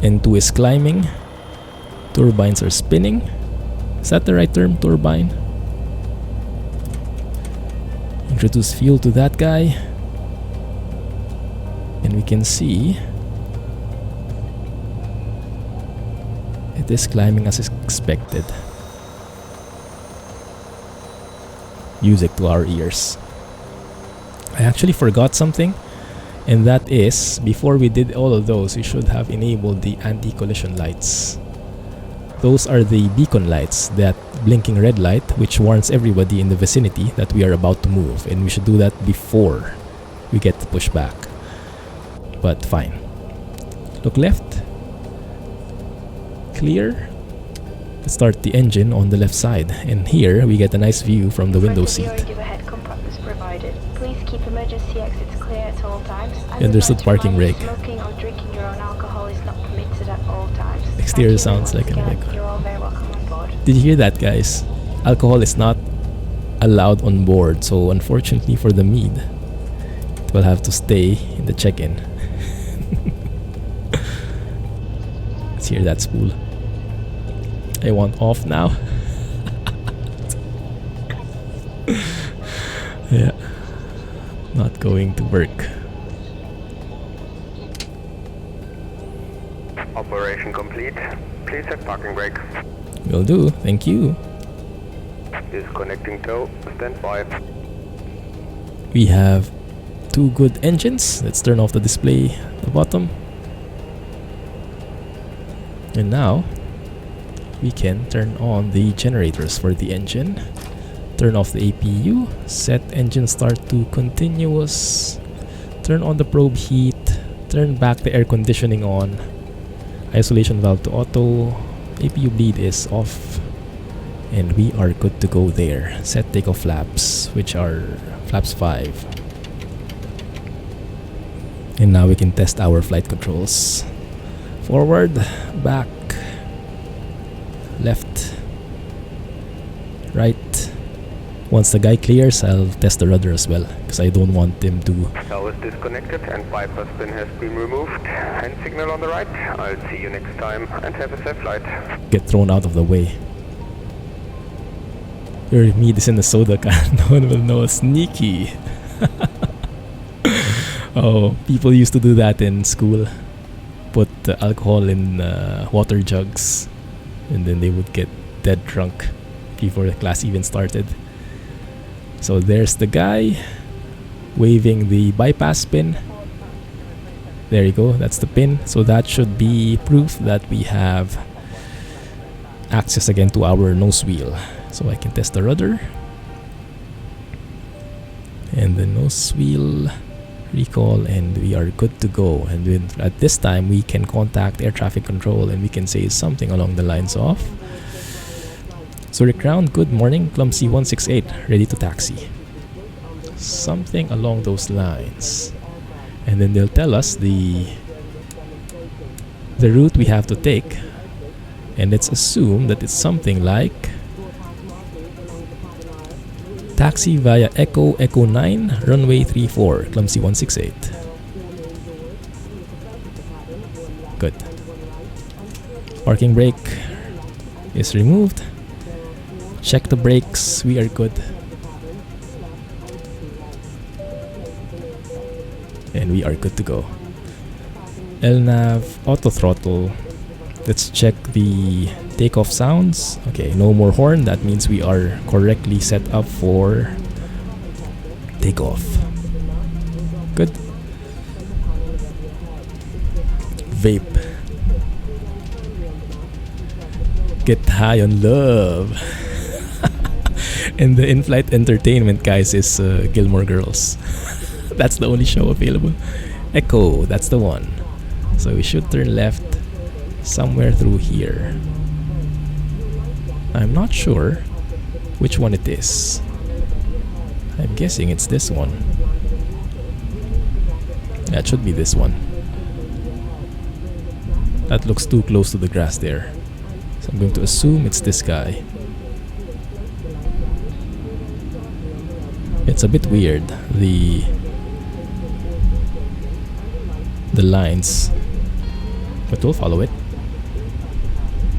N2 is climbing. Turbines are spinning. Is that the right term? Turbine? Introduce fuel to that guy. And we can see it is climbing as expected. Music to our ears. I actually forgot something, and that is, before we did all of those, we should have enabled the anti-collision lights. Those are the beacon lights, that blinking red light which warns everybody in the vicinity that we are about to move, and we should do that before we get pushed back. But fine. Look left. Clear. Let's start the engine on the left side, and here we get a nice view from the window seat. Please keep emergency exits clear at all times. And there's the parking brake. Smoking or drinking your own alcohol is not permitted at all times. Exterior sounds like an echo. You're all very welcome on board. Did you hear that, guys? Alcohol is not allowed on board, so unfortunately for the mead, it will have to stay in the check-in. Let's hear that spool. I want off now. Yeah, not going to work. Operation complete. Please set parking brake. Will do, thank you. Disconnecting tow. Stand by. We have two good engines. Let's turn off the display at the bottom. And now we can turn on the generators for the engine. Turn off the APU, set engine start to continuous, turn on the probe heat, turn back the air conditioning on, isolation valve to auto, APU bleed is off, And we are good to go there. Set takeoff flaps, which are flaps 5. And now we can test our flight controls. Forward, back, left, right. Once the guy clears, I'll test the rudder as well, because I don't want him to... Tow is disconnected and bypass pin has been removed. Hand signal on the right. I'll see you next time and have a safe flight. get thrown out of the way. Your meat is in the soda can. No one will know. Sneaky. Oh, people used to do that in school. Put alcohol in water jugs, and then they would get dead drunk before the class even started. So there's the guy waving the bypass pin. There you go, that's the pin. So that should be proof that we have access again to our nose wheel. So I can test the rudder. And the nose wheel recall, and we are good to go. And at this time we can contact air traffic control and we can say something along the lines of Zurich ground, good morning, Clumsy 168, ready to taxi. Something along those lines. And then they'll tell us the route we have to take. And let's assume that it's something like taxi via Echo 9, runway 34, Clumsy 168. Good. Parking brake is removed. Check the brakes, we are good. And we are good to go. LNAV, auto throttle. Let's check the takeoff sounds. Okay, no more horn. That means we are correctly set up for takeoff. Good. Vape. Get high on love. And the in-flight entertainment, guys, is Gilmore Girls. That's the only show available. Echo, that's the one. So we should turn left somewhere through here. I'm not sure which one it is. I'm guessing it's this one. Yeah, it should be this one. That looks too close to the grass there. So I'm going to assume it's this guy. It's a bit weird, the lines, but we'll follow it.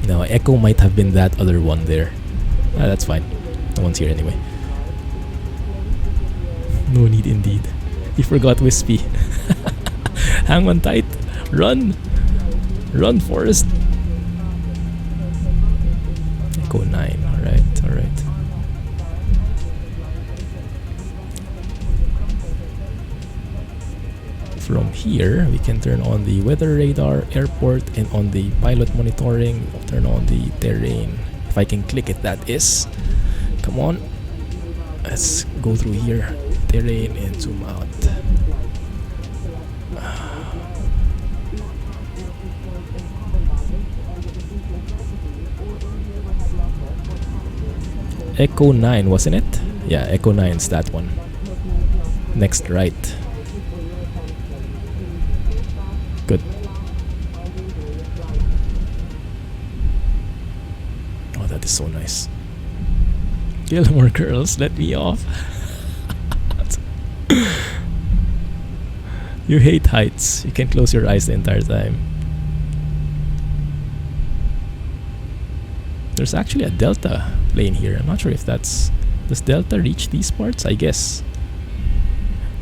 Now, Echo might have been that other one there. That's fine. No one's here anyway. No need indeed. He forgot Wispy. Hang on tight. Run! Run, Forrest! Echo 9. Alright, alright. From here, we can turn on the weather radar, airport, and on the pilot monitoring, turn on the terrain. If I can click it, that is. Come on. Let's go through here. Terrain and zoom out. Echo 9, wasn't it? Yeah, Echo 9's that one. Next right. Good. Oh, that is so nice. Gilmore Girls, let me off. You hate heights. You can close your eyes the entire time. There's actually a Delta plane here. I'm not sure if that's... Does Delta reach these parts? I guess.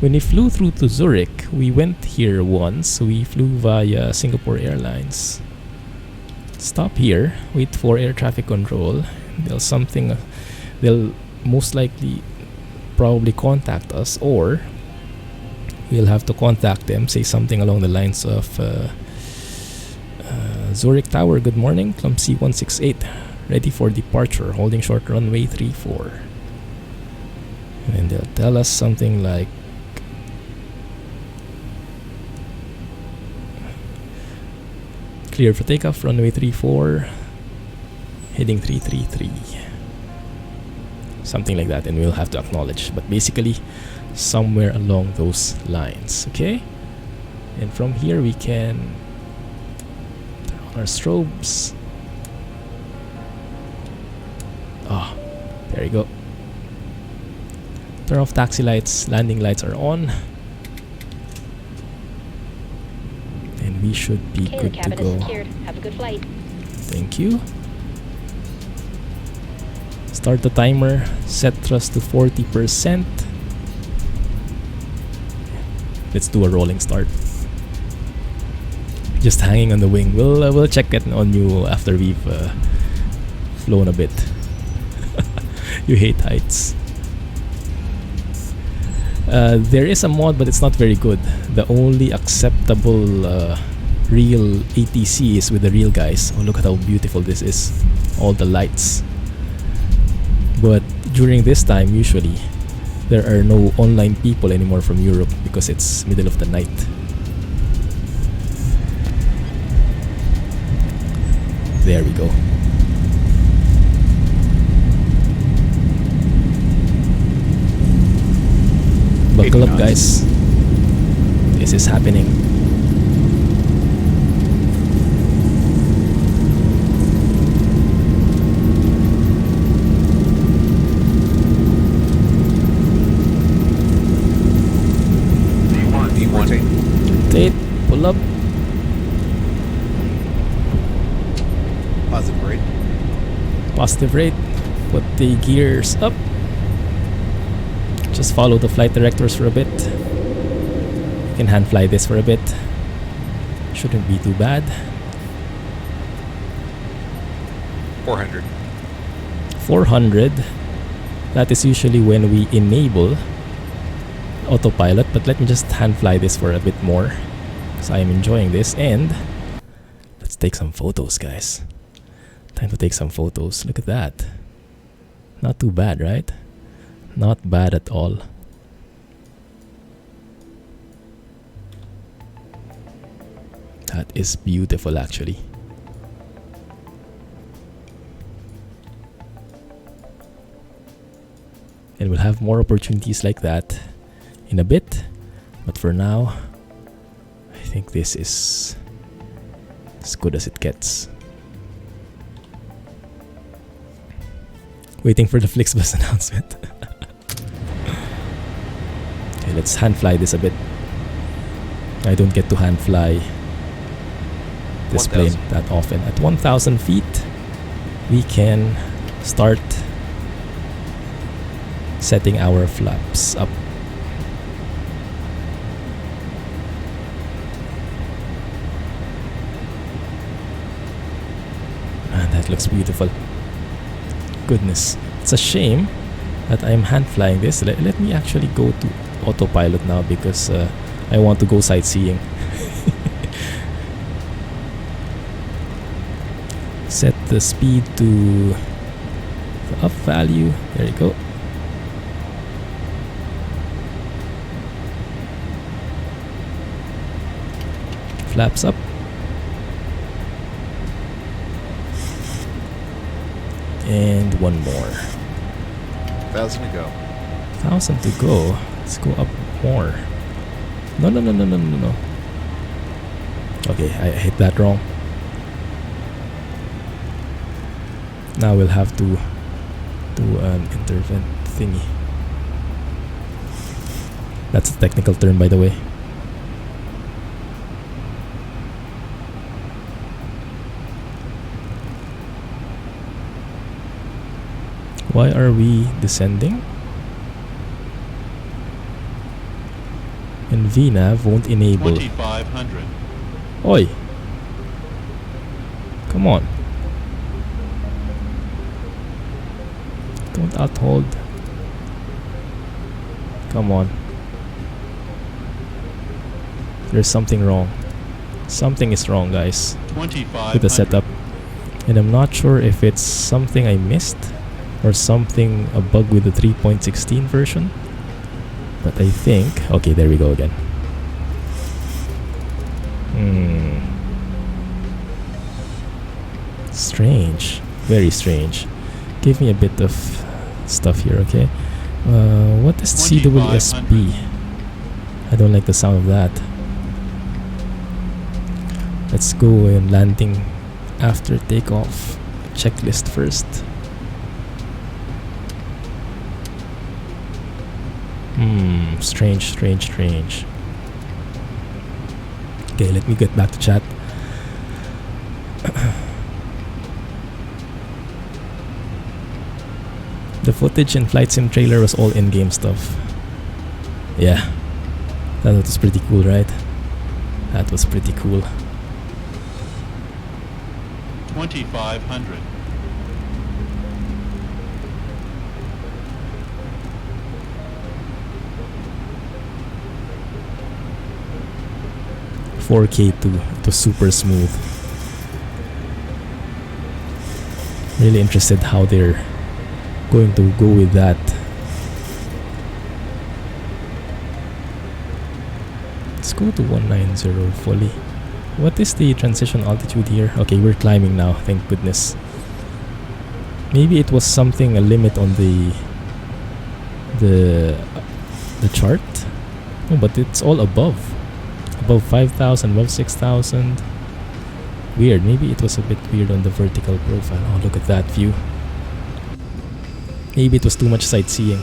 When we flew through to Zurich, we went here once. We flew via Singapore Airlines. Stop here, wait for air traffic control. They'll most likely probably contact us, or we'll have to contact them, say something along the lines of Zurich Tower, good morning, Clumsy 168, ready for departure, holding short runway 34. And they'll tell us something like, clear for takeoff, runway 34, heading 333. something like that, and we'll have to acknowledge. But basically, somewhere along those lines, okay? And from here we can turn on our strobes. Ah, there you go. Turn off taxi lights, landing lights are on. And we should be good to go. Secured. Have a good flight. Thank you. Start the timer, set thrust to 40%. Let's do a rolling start. Just hanging on the wing. We'll check it on you after we've flown a bit. You hate heights. There is a mod, but it's not very good. The only acceptable real ATC is with the real guys. Oh, look at how beautiful this is. All the lights. But during this time, usually, there are no online people anymore from Europe because it's middle of the night. There we go. Buckle up, guys. This is happening. Rotate, pull up. Positive rate. Positive rate. Put the gears up. Just follow the flight directors for a bit. You can hand fly this for a bit. Shouldn't be too bad. 400. 400. That is usually when we enable autopilot, but let me just hand fly this for a bit more because I am enjoying this. And let's take some photos, guys. Time to take some photos. Look at that. Not too bad, right? Not bad at all. That is beautiful, actually. And we'll have more opportunities like that in a bit. But for now, I think this is as good as it gets. Waiting for the Flixbus announcement. Okay, let's hand fly this a bit. I don't get to hand fly this plane that often. At 1,000 feet, we can start setting our flaps up. Man, that looks beautiful. Goodness, it's a shame that I'm hand flying this. Let me actually go to autopilot now because I want to go sightseeing. Set the speed to the up value. There you go. Flaps up. And one more. 1,000 to go. 1,000 to go. Let's go up more. No. Okay, I hit that wrong. Now we'll have to do an intervent thingy. That's a technical term, by the way. Why are we descending? And VNAV won't enable. 2500. Oi! Come on. Don't outhold. Come on. There's something wrong. Something is wrong, guys, with the setup. And I'm not sure if it's something I missed or something, a bug with the 3.16 version. But I think... Okay, there we go again. Strange. Very strange. Give me a bit of stuff here, okay? What is CWSB? I don't like the sound of that. Let's go in landing after takeoff. Checklist first. Strange. Okay, let me get back to chat. The footage in Flight Sim trailer was all in-game stuff. Yeah, that was pretty cool, right? That was pretty cool. 2500. $4K too. It was super smooth. Really interested how they're going to go with that. Let's go to 190 fully. What is the transition altitude here? Okay, we're climbing now, thank goodness. Maybe it was something, a limit on the chart. Oh, but it's all above 5,000, above 6,000. Weird, maybe it was a bit weird on the vertical profile. Oh, look at that view. Maybe it was too much sightseeing.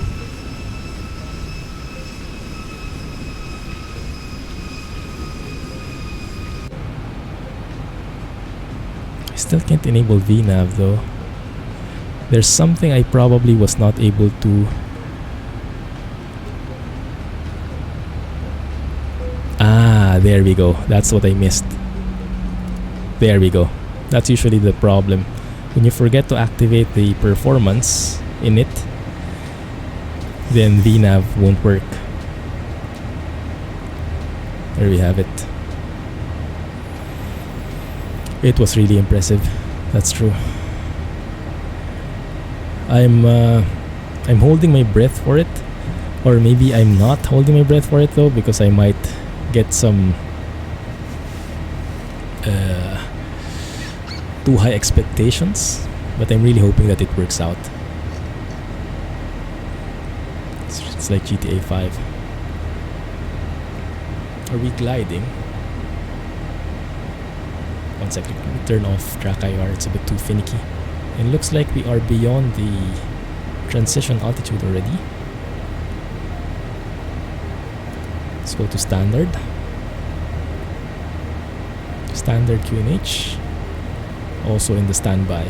I still can't enable VNav though. There's something I probably was not able to. Ah, there we go. That's what I missed. There we go. That's usually the problem. When you forget to activate the performance in it, then VNav won't work. There we have it. It was really impressive. That's true. I'm holding my breath for it, or maybe I'm not holding my breath for it though, because I might get some too high expectations, but I'm really hoping that it works out. It's like GTA 5. Are we gliding? One second, let me turn off track IR, it's a bit too finicky. It looks like we are beyond the transition altitude already. Let's go to standard. Standard QNH. Also in the standby.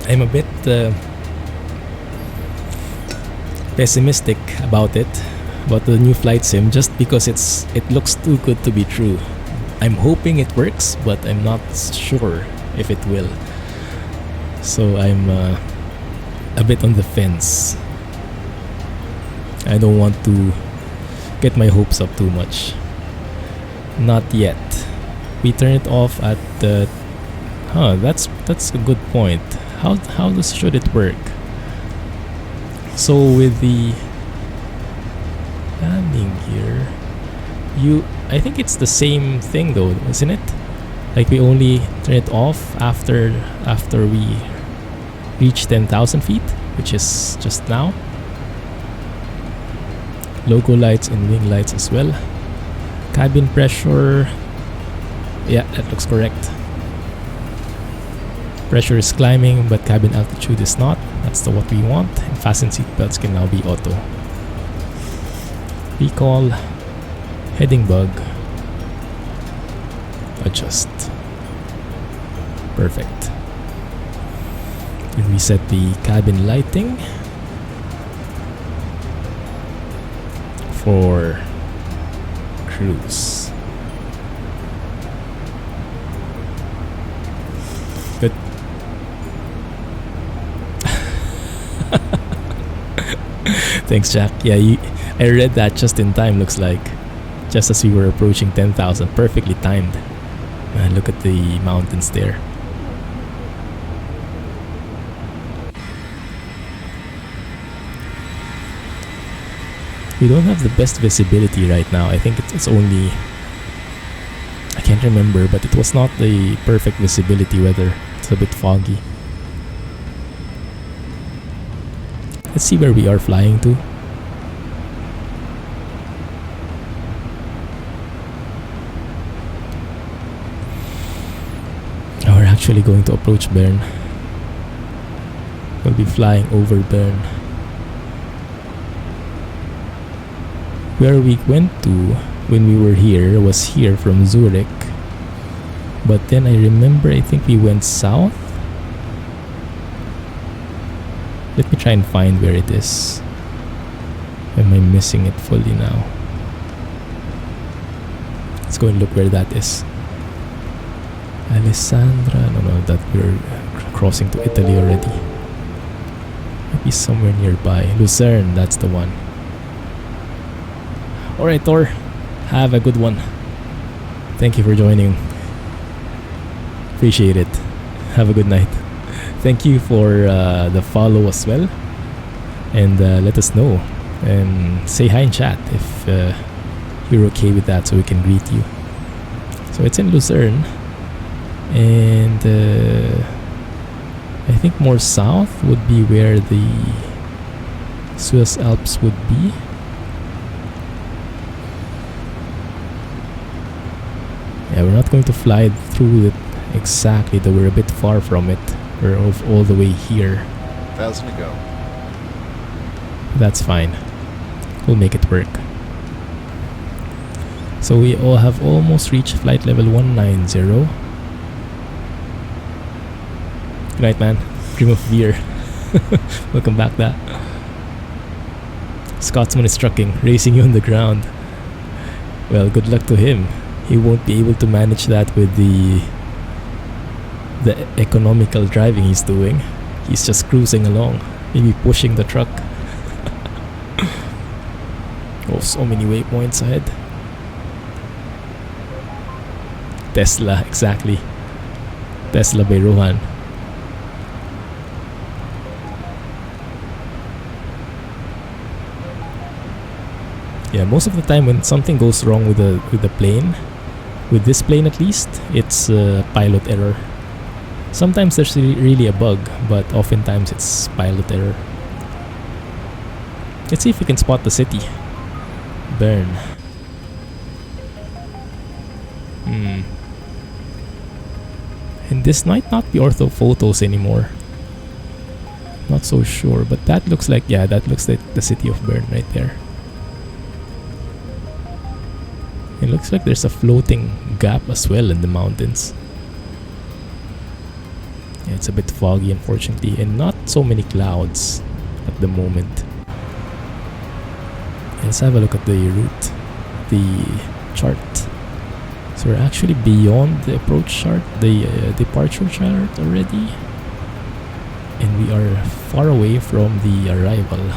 I'm a bit pessimistic about it, about the new flight sim, just because it looks too good to be true. I'm hoping it works, but I'm not sure if it will. So I'm a bit on the fence. I don't want to get my hopes up too much. Not yet. We turn it off at the. That's a good point. How should it work? So with the landing gear, I think it's the same thing though, isn't it? Like we only turn it off after we reach 10,000 feet, which is just now. Logo lights and wing lights as well. Cabin pressure, yeah, that looks correct. Pressure is climbing, but cabin altitude is not. That's what we want. And fasten seatbelts can now be auto. Recall, heading bug, adjust. Perfect. And we set the cabin lighting for cruise. Good. Thanks, Jack. Yeah, I read that just in time, looks like. Just as we were approaching 10,000. Perfectly timed. Look at the mountains there. We don't have the best visibility right now. I think it's only... I can't remember, but it was not the perfect visibility weather. It's a bit foggy. Let's see where we are flying to. We're actually going to approach Bern. We'll be flying over Bern. Where we went to when we were here was here from Zurich. But then I remember, I think we went south. Let me try and find where it is. Am I missing it fully now? Let's go and look where that is. Alessandra, no, that we're crossing to Italy already. Maybe somewhere nearby. Lucerne, that's the one. Alright, Thor, have a good one. Thank you for joining. Appreciate it. Have a good night. Thank you for the follow as well. And let us know. And say hi in chat if you're okay with that so we can greet you. So it's in Lucerne. And I think more south would be where the Swiss Alps would be. Yeah, we're not going to fly through it exactly, though we're a bit far from it. We're all the way here. 1,000 to go. That's fine. We'll make it work. So we all have almost reached flight level 190. Good night, man. Dream of beer. Welcome back, that. Scotsman is trucking, racing you on the ground. Well, good luck to him. He won't be able to manage that with the economical driving he's doing. He's just cruising along, maybe pushing the truck. Oh, so many waypoints ahead. Tesla, exactly. Tesla by Rohan. Yeah, most of the time when something goes wrong with the plane, with this plane at least, it's pilot error. Sometimes there's really a bug, but oftentimes it's pilot error. Let's see if we can spot the city. Bern. And this might not be ortho photos anymore. Not so sure, but that looks like, yeah, that looks like the city of Bern right there. It looks like there's a floating gap as well in the mountains. Yeah, it's a bit foggy, unfortunately, and not so many clouds at the moment. Let's have a look at the route, the chart. So we're actually beyond the approach chart, the departure chart already. And we are far away from the arrival.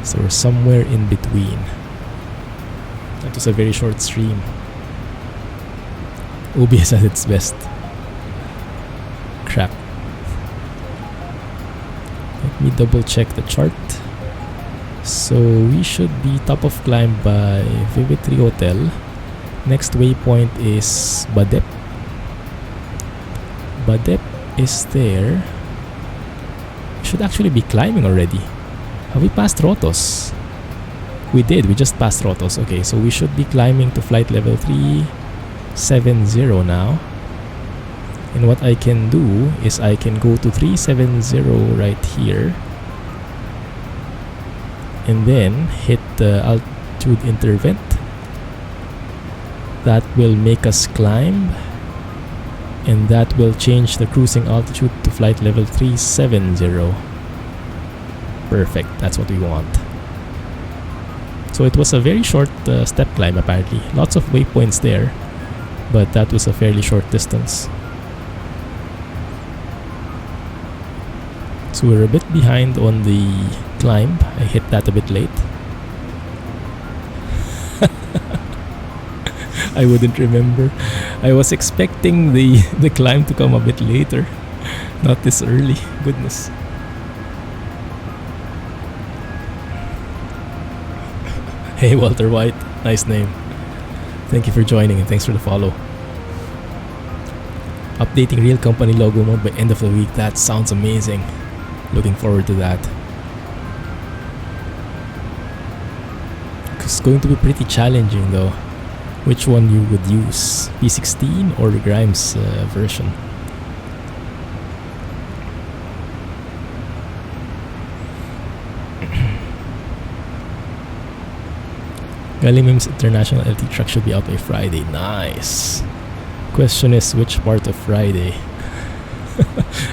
So we're somewhere in between. That was a very short stream. OBS at its best. Crap. Let me double check the chart. So we should be top of climb by Vivitri Hotel. Next waypoint is Badep. Badep is there. We should actually be climbing already. Have we passed Rotos? We did, we just passed Rotos. Okay, so we should be climbing to flight level 370 now. And what I can do is I can go to 370 right here. And then hit the altitude intervent. That will make us climb. And that will change the cruising altitude to flight level 370. Perfect, that's what we want. So it was a very short step climb apparently. Lots of waypoints there, but that was a fairly short distance. So we're a bit behind on the climb. I hit that a bit late. I wouldn't remember. I was expecting the climb to come a bit later, not this early. Goodness. Hey, Walter White. Nice name. Thank you for joining and thanks for the follow. Updating real company logo mode by end of the week. That sounds amazing. Looking forward to that. It's going to be pretty challenging though. Which one you would use? P16 or the Grimes version? Galimim's International LT truck should be out by Friday. Nice. Question is which part of Friday?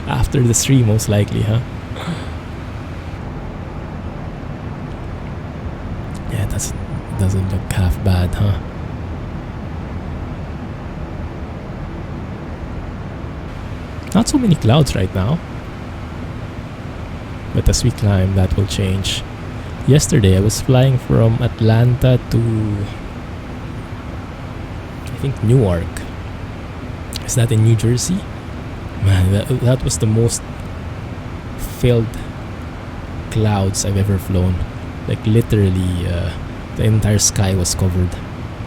After the stream most likely, huh? Yeah, doesn't look half bad, huh? Not so many clouds right now. But as we climb, that will change. Yesterday, I was flying from Atlanta to, I think, Newark. Is that in New Jersey? Man, that was the most filled clouds I've ever flown. Like literally, the entire sky was covered.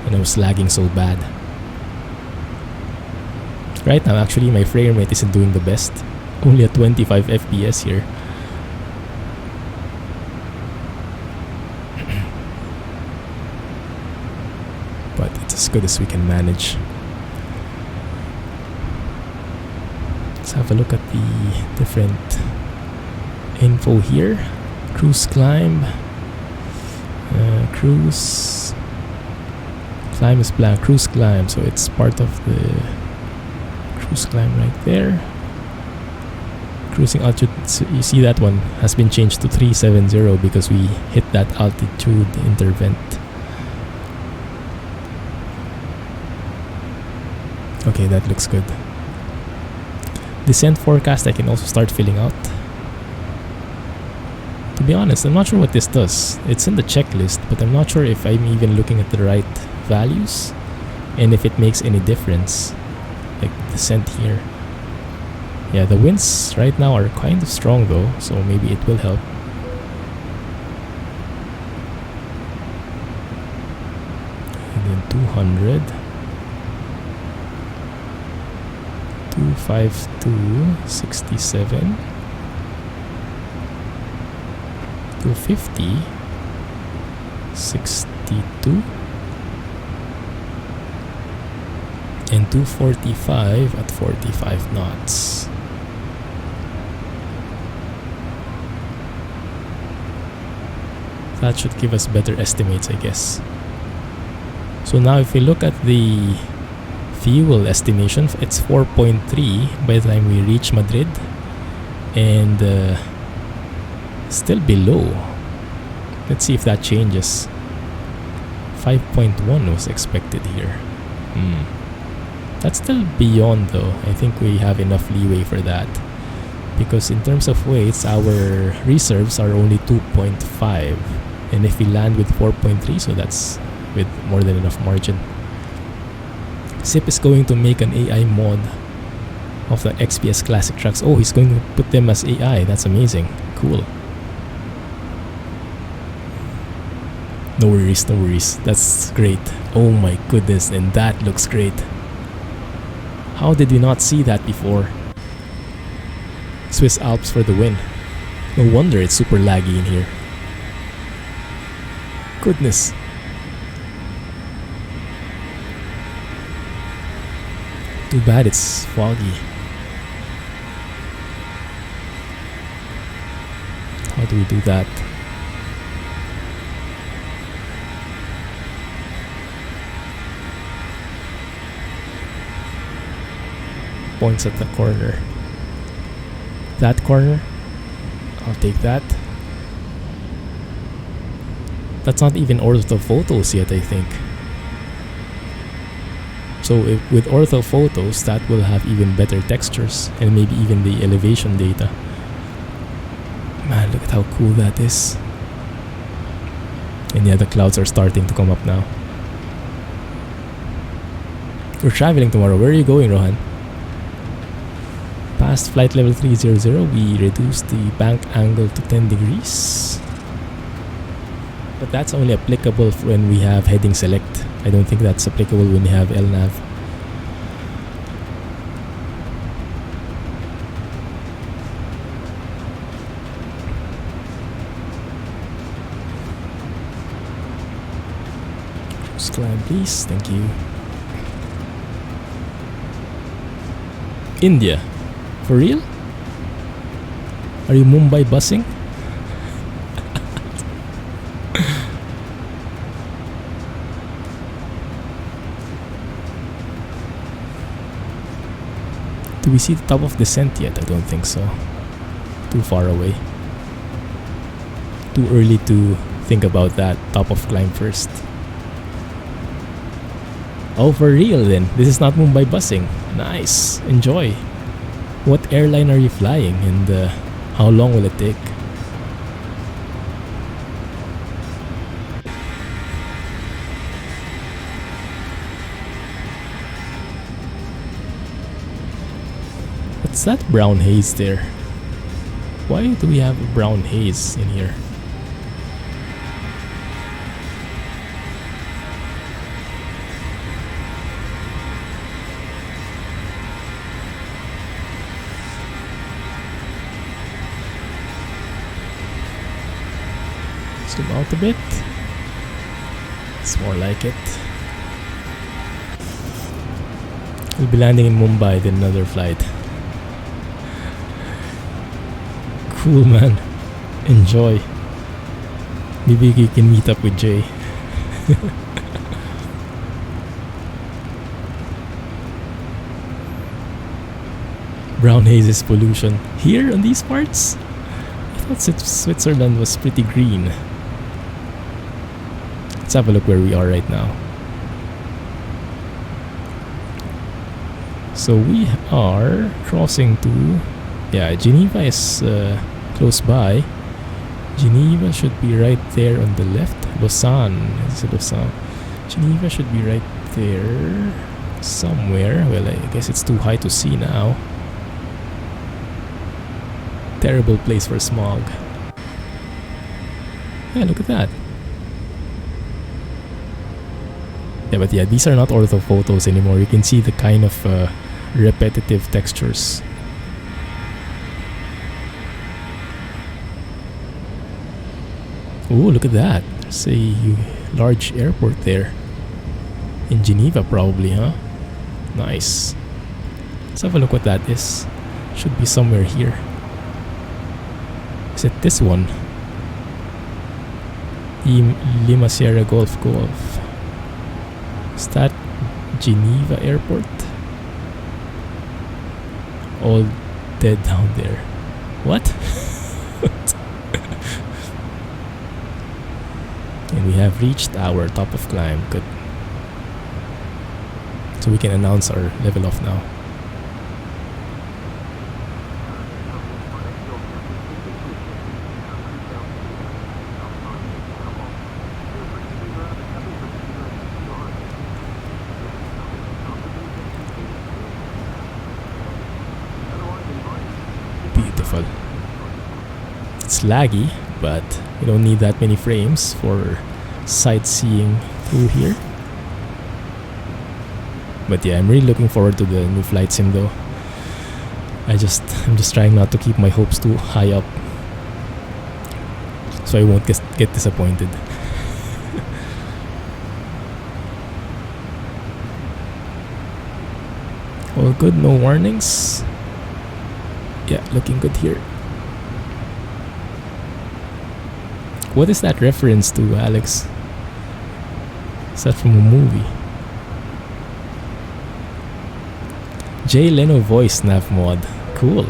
And I was lagging so bad. Right now, actually, my frame rate isn't doing the best. Only at 25 FPS here. But it's as good as we can manage. Let's have a look at the different info here. Cruise climb. Cruise. Climb is blank. Cruise climb. So it's part of the cruise climb right there. Cruising altitude. So you see that one has been changed to 370 because we hit that altitude intervent. Okay, that looks good. Descent forecast I can also start filling out. To be honest, I'm not sure what this does. It's in the checklist, but I'm not sure if I'm even looking at the right values and if it makes any difference. Like descent here. Yeah, the winds right now are kind of strong though, so maybe it will help. And then 200. 252, 67, 250, 62, and 245 at 45 knots. That should give us better estimates, I guess. So now if we look at the fuel estimation, it's 4.3 by the time we reach Madrid, and still below. Let's see if that changes. 5.1 was expected here. That's still beyond though. I think we have enough leeway for that, because in terms of weights, our reserves are only 2.5, and if we land with 4.3, so that's with more than enough margin. Zip is going to make an AI mod of the XPS classic trucks. Oh, he's going to put them as AI. That's amazing. Cool. No worries, no worries. That's great. Oh my goodness, and that looks great. How did we not see that before? Swiss Alps for the win. No wonder it's super laggy in here. Goodness. Too bad it's foggy. How do we do that? Points at the corner. That corner? I'll take that. That's not even ortho photos yet, I think. So with ortho photos, that will have even better textures and maybe even the elevation data. Man, look at how cool that is. And yeah, the clouds are starting to come up now. We're traveling tomorrow. Where are you going, Rohan? Past flight level 300, we reduced the bank angle to 10 degrees. But that's only applicable when we have heading select. I don't think that's applicable when we have LNAV. Cruise climb, please. Thank you. India. For real? Are you Mumbai busing? Do we see the top of descent yet? I don't think so. Too far away. Too early to think about that top of climb first. Oh, for real then? This is not Mumbai busing. Nice. Enjoy. What airline are you flying and how long will it take? What's that brown haze there? Why do we have a brown haze in here? Zoom out a bit. It's more like it. We'll be landing in Mumbai, then another flight. Cool, man. Enjoy. Maybe you can meet up with Jay. Brown haze is pollution. Here on these parts? I thought Switzerland was pretty green. Let's have a look where we are right now. So we are crossing to... Yeah, Geneva is close by. Geneva should be right there on the left. Lausanne. Is it Lausanne? Geneva should be right there somewhere. Well, I guess it's too high to see now. Terrible place for smog. Yeah, look at that. Yeah, but yeah, these are not ortho photos anymore. You can see the kind of repetitive textures. Oh, look at that. There's a large airport there. In Geneva probably, huh? Nice. Let's have a look what that is. Should be somewhere here. Is it this one? Lima Sierra Golf Golf. Is that Geneva Airport? All dead down there. What? And we have reached our top of climb. Good. So we can announce our level off now. Beautiful. It's laggy, but you don't need that many frames for sightseeing through here. But yeah, I'm really looking forward to the new flight sim though. I'm just trying not to keep my hopes too high up, so I won't get disappointed. All good, no warnings. Yeah, looking good here. What is that reference to, Alex? Is that from a movie? Jay Leno voice nav mod. Cool.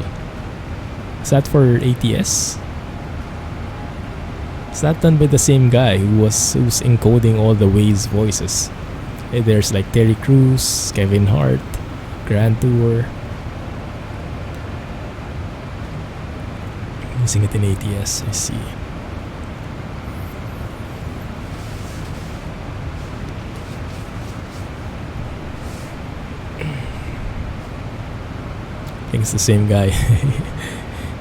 Is that for ATS? Is that done by the same guy who's encoding all the Waze voices? There's like Terry Crews, Kevin Hart, Grand Tour. Using it in ATS, I see. I think it's the same guy.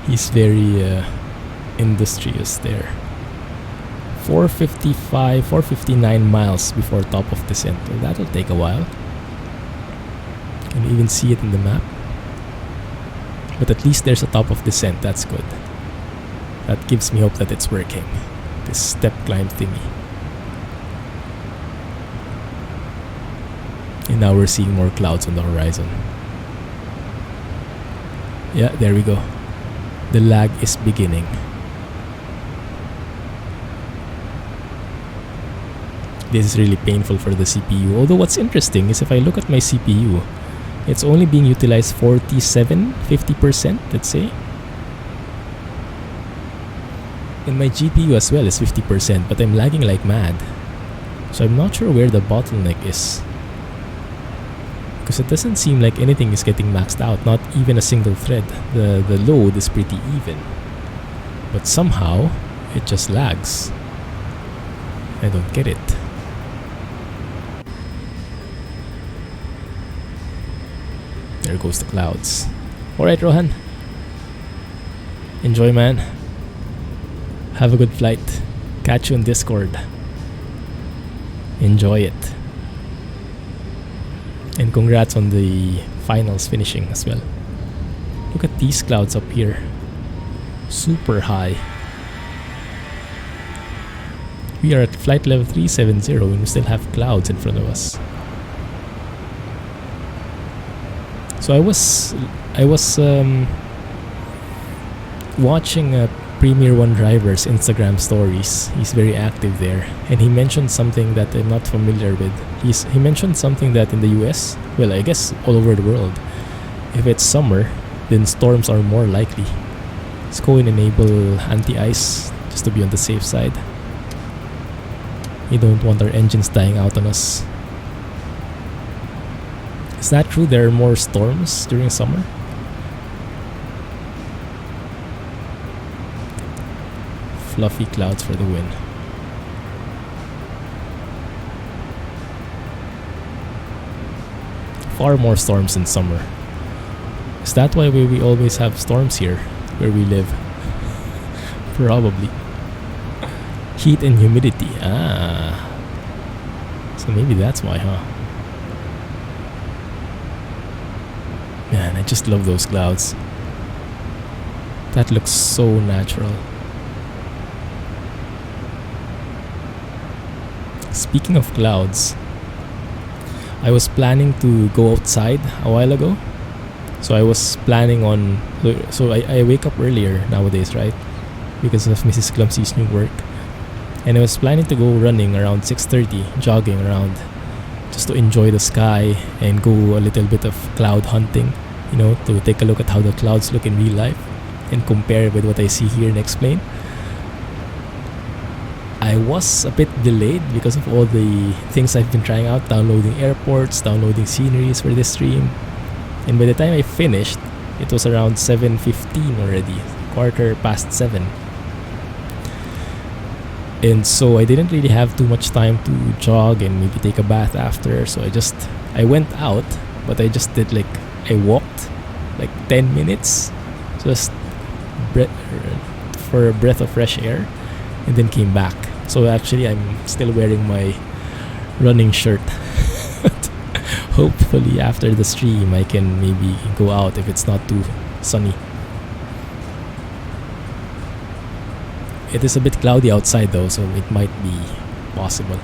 He's very industrious there. 455, 459 miles before top of descent. Well, that'll take a while. Can you even see it in the map? But at least there's a top of descent. That's good. That gives me hope that it's working. This step climb thingy. And now we're seeing more clouds on the horizon. Yeah, there we go. The lag is beginning. This is really painful for the CPU. Although what's interesting is if I look at my CPU, it's only being utilized 50%, let's say. And my GPU as well is 50%, but I'm lagging like mad. So I'm not sure where the bottleneck is. Because it doesn't seem like anything is getting maxed out, not even a single thread. The load is pretty even. But somehow, it just lags. I don't get it. There goes the clouds. Alright, Rohan. Enjoy, man. Have a good flight. Catch you in Discord. Enjoy it. And congrats on the finals finishing as well. Look at these clouds up here. Super high. We are at flight level 370 and we still have clouds in front of us. So I was watching Premier One Driver's Instagram stories. He's very active there, and he mentioned something that I'm not familiar with. He mentioned something that in the US, well, I guess all over the world, if it's summer, then storms are more likely. Let's go and enable anti-ice just to be on the safe side. We don't want our engines dying out on us. Is that true? There are more storms during summer? Fluffy clouds for the win. Far more storms in summer. Is that why we always have storms here where we live? Probably. Heat and humidity. Ah. So maybe that's why, huh? Man, I just love those clouds. That looks so natural. Speaking of clouds, I was planning to go outside a while ago. So I was planning on... So I wake up earlier nowadays, right? Because of Mrs. Clumsy's new work. And I was planning to go running around 6:30, jogging around, just to enjoy the sky and go a little bit of cloud hunting, you know, to take a look at how the clouds look in real life and compare with what I see here and explain. I was a bit delayed because of all the things I've been trying out, downloading airports, downloading sceneries for this stream. And by the time I finished, it was around 7:15 already, 7:15. And so I didn't really have too much time to jog and maybe take a bath after. So I went out, but I just did I walked 10 minutes just for a breath of fresh air and then came back. So actually I'm still wearing my running shirt. Hopefully after the stream I can maybe go out if it's not too sunny. It is a bit cloudy outside though, so it might be possible.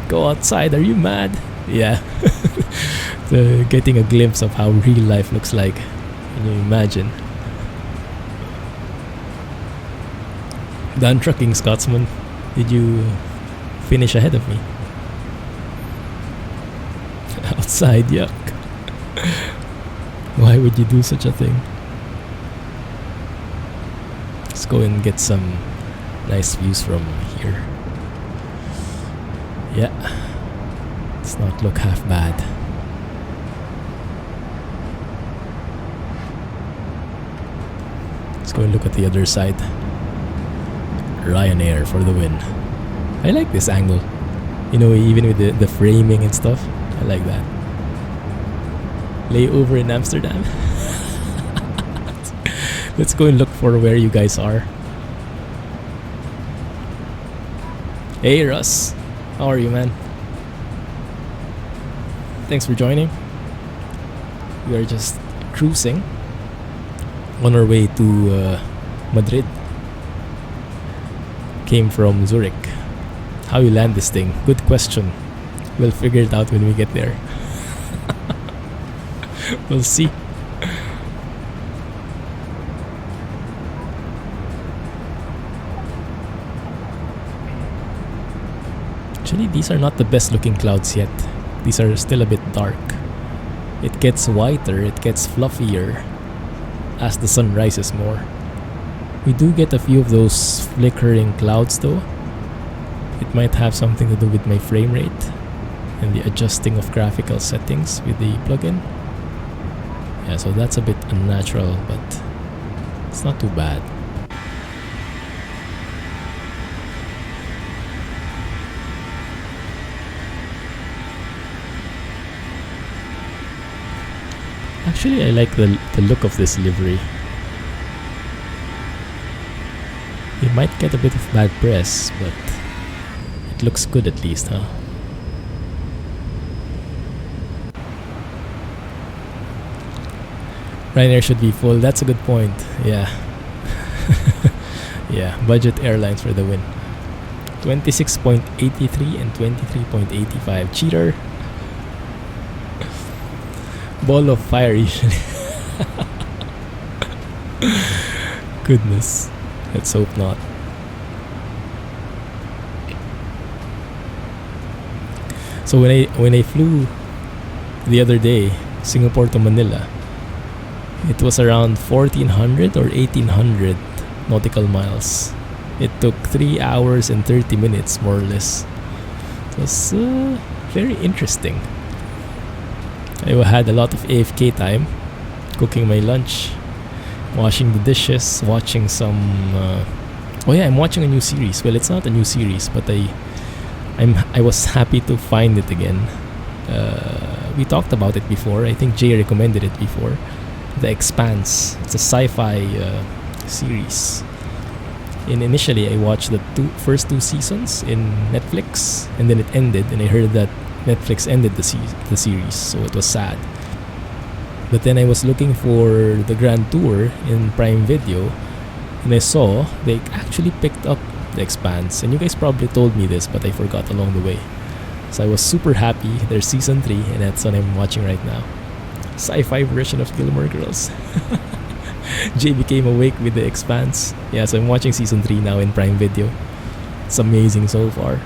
Go outside, are you mad? Yeah. Getting a glimpse of how real life looks like. Can you imagine? Done trucking, Scotsman. Did you finish ahead of me? Outside, yuck. Why would you do such a thing? Let's go and get some nice views from here. Yeah. Does not look half bad. Let's go and look at the other side. Ryanair for the win. I like this angle. You know, even with the framing and stuff. I like that. Layover in Amsterdam. Let's go and look for where you guys are. Hey Russ, how are you, man? Thanks for joining. We are just cruising on our way to Madrid. Came from Zurich. How you land this thing? Good question. We'll figure it out when we get there. We'll see. Actually, these are not the best looking clouds yet. These are still a bit dark. It gets whiter, it gets fluffier as the sun rises more. We do get a few of those flickering clouds though. It might have something to do with my frame rate and the adjusting of graphical settings with the plugin. Yeah, so that's a bit unnatural, but it's not too bad. Actually, I like the look of this livery. It might get a bit of bad press, but it looks good at least, huh? Ryanair should be full. That's a good point. Yeah. Yeah, budget airlines for the win. 26.83 and 23.85. Cheater. Ball of fire usually. Goodness. Let's hope not. So when I flew the other day, Singapore to Manila, it was around 1400 or 1800 nautical miles. It took 3 hours and 30 minutes more or less. It was very interesting. I had a lot of AFK time, cooking my lunch, washing the dishes, watching some oh yeah, I'm watching a new series. Well, it's not a new series, but I was happy to find it again. We talked about it before. I think Jay recommended it before. The Expanse. It's a sci-fi series. And initially I watched the first two seasons in Netflix, and then it ended, and I heard that Netflix ended the series, so it was sad. But then I was looking for the Grand Tour in Prime Video, and I saw they actually picked up The Expanse. And you guys probably told me this, but I forgot along the way. So I was super happy. There's season 3, and that's what I'm watching right now. Sci-fi version of Gilmore Girls. Jay became awake with The Expanse. Yeah, so I'm watching season 3 now in Prime Video. It's amazing so far.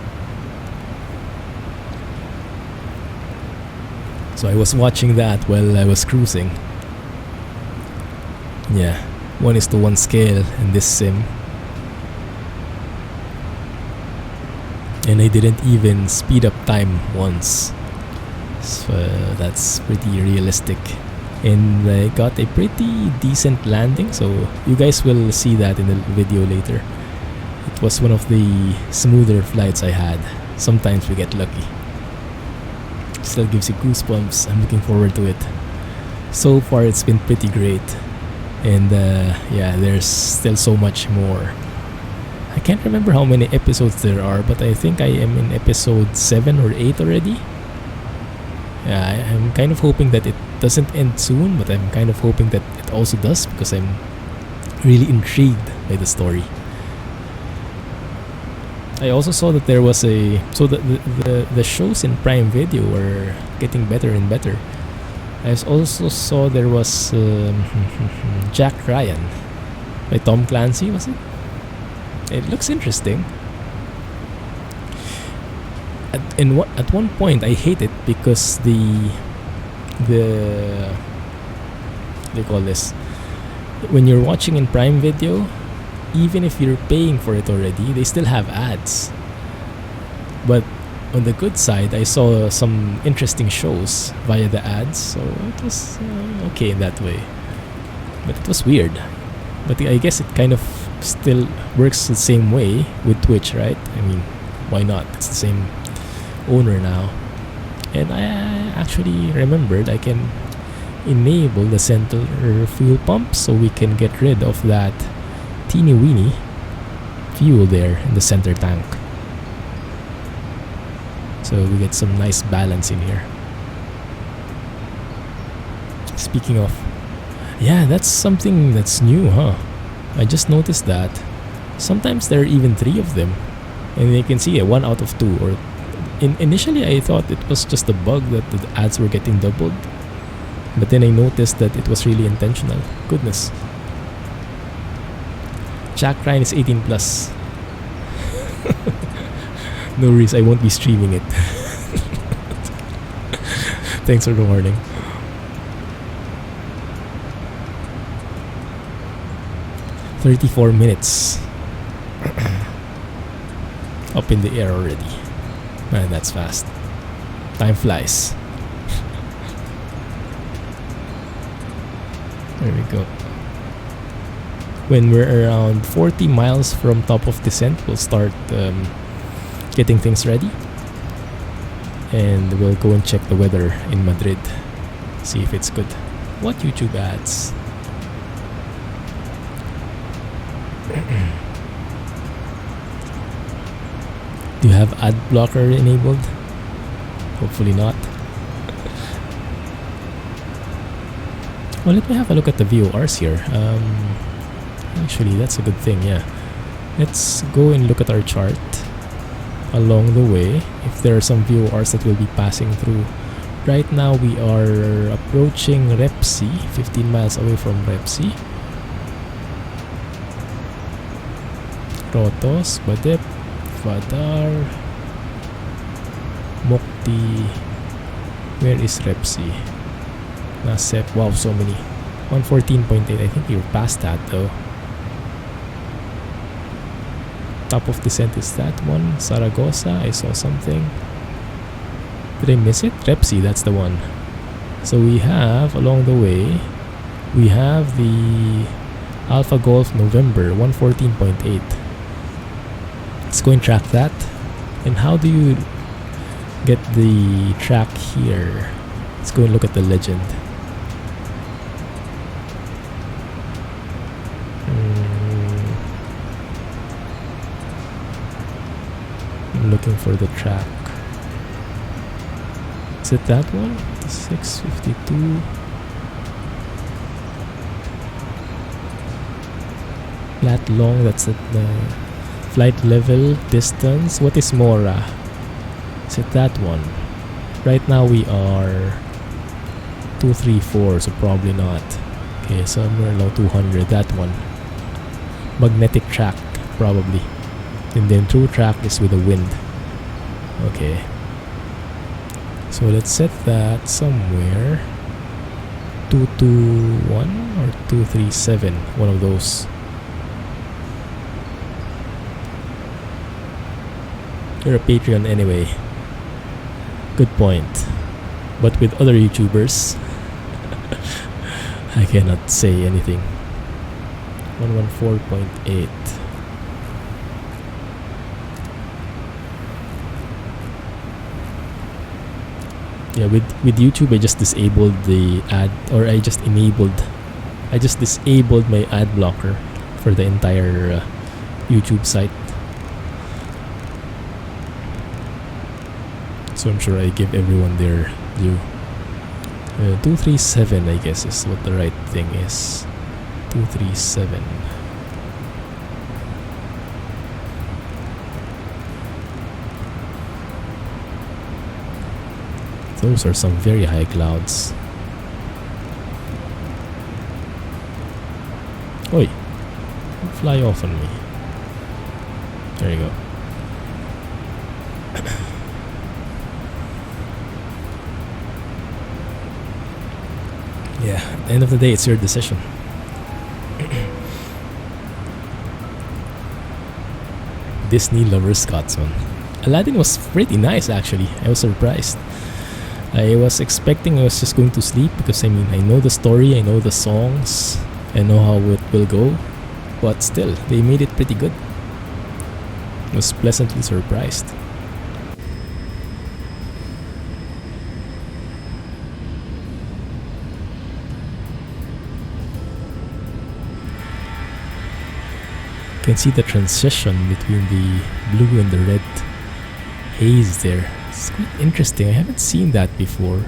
So I was watching that while I was cruising. Yeah, 1:1 scale in this sim. And I didn't even speed up time once. So that's pretty realistic. And I got a pretty decent landing, so you guys will see that in the video later. It was one of the smoother flights I had. Sometimes we get lucky. Still gives you goosebumps. I'm looking forward to it. So far it's been pretty great. And yeah, there's still so much more. I can't remember how many episodes there are, but I think I am in episode 7 or 8 already. Yeah, I'm kind of hoping that it doesn't end soon, but I'm kind of hoping that it also does, because I'm really intrigued by the story. I also saw that there was the shows in Prime Video were getting better and better. I also saw there was Jack Ryan by Tom Clancy, was it? It looks interesting. At one point I hate it because the what do you call this? When you're watching in Prime Video, even if you're paying for it already, they still have ads. But on the good side, I saw some interesting shows via the ads, so it was okay in that way. But it was weird. But I guess it kind of still works the same way with Twitch, right? I mean, why not? It's the same owner now. And I actually remembered I can enable the center fuel pump, so we can get rid of that teeny weeny fuel there in the center tank. So we get some nice balance in here. Speaking of, yeah, that's something that's new, huh? I just noticed that sometimes there are even 3 of them, and you can see a 1 out of 2. Or initially I thought it was just a bug that the ads were getting doubled, but then I noticed that it was really intentional. Goodness. Jack Ryan is 18 plus. No worries, I won't be streaming it. Thanks for the warning. $34 up in the air already. Man, that's fast. Time flies. There we go. When we're around 40 miles from top of descent, we'll start getting things ready. And we'll go and check the weather in Madrid. See if it's good. What YouTube ads? Do you have ad blocker enabled? Hopefully not. Well, let me have a look at the VORs here. Actually, that's a good thing, yeah. Let's go and look at our chart along the way. If there are some VORs that will be passing through. Right now, we are approaching Repsi, 15 miles away from Repsi. Rotos, Badep, Vadar, Mokti. Where is Repsi? Nasep. Wow, so many. 114.8. I think you're past that though. Top of descent is that one. Zaragoza. I saw something. Did I miss it? Repsi, that's the one. So we have along the way, we have the Alpha Golf November 114.8. Let's go and track that. And how do you get the track here? Let's go and look at the legend. I'm looking for the track. Is it that one? 652. Flat long, that's at the flight level, distance. What is Mora? Is it that one? Right now we are 234, so probably not. Okay, somewhere low 200, that one. Magnetic track, probably. And then true track is with the wind. Okay. So let's set that somewhere 221 or 237, one of those. You're a Patreon anyway. Good point. But with other YouTubers, I cannot say anything. 114.8. Yeah, with YouTube I just disabled the ad, or I just disabled my ad blocker for the entire YouTube site. So I'm sure I give everyone their due. 237 I guess is what the right thing is. 237. Those are some very high clouds. Oi! Don't fly off on me. There you go. Yeah, at the end of the day, it's your decision. Disney Lover Scotsman. Aladdin was pretty nice actually. I was surprised. I was expecting I was just going to sleep because I mean I know the story, I know the songs, I know how it will go, but still they made it pretty good. I was pleasantly surprised. You can see the transition between the blue and the red haze there. It's quite interesting. I haven't seen that before.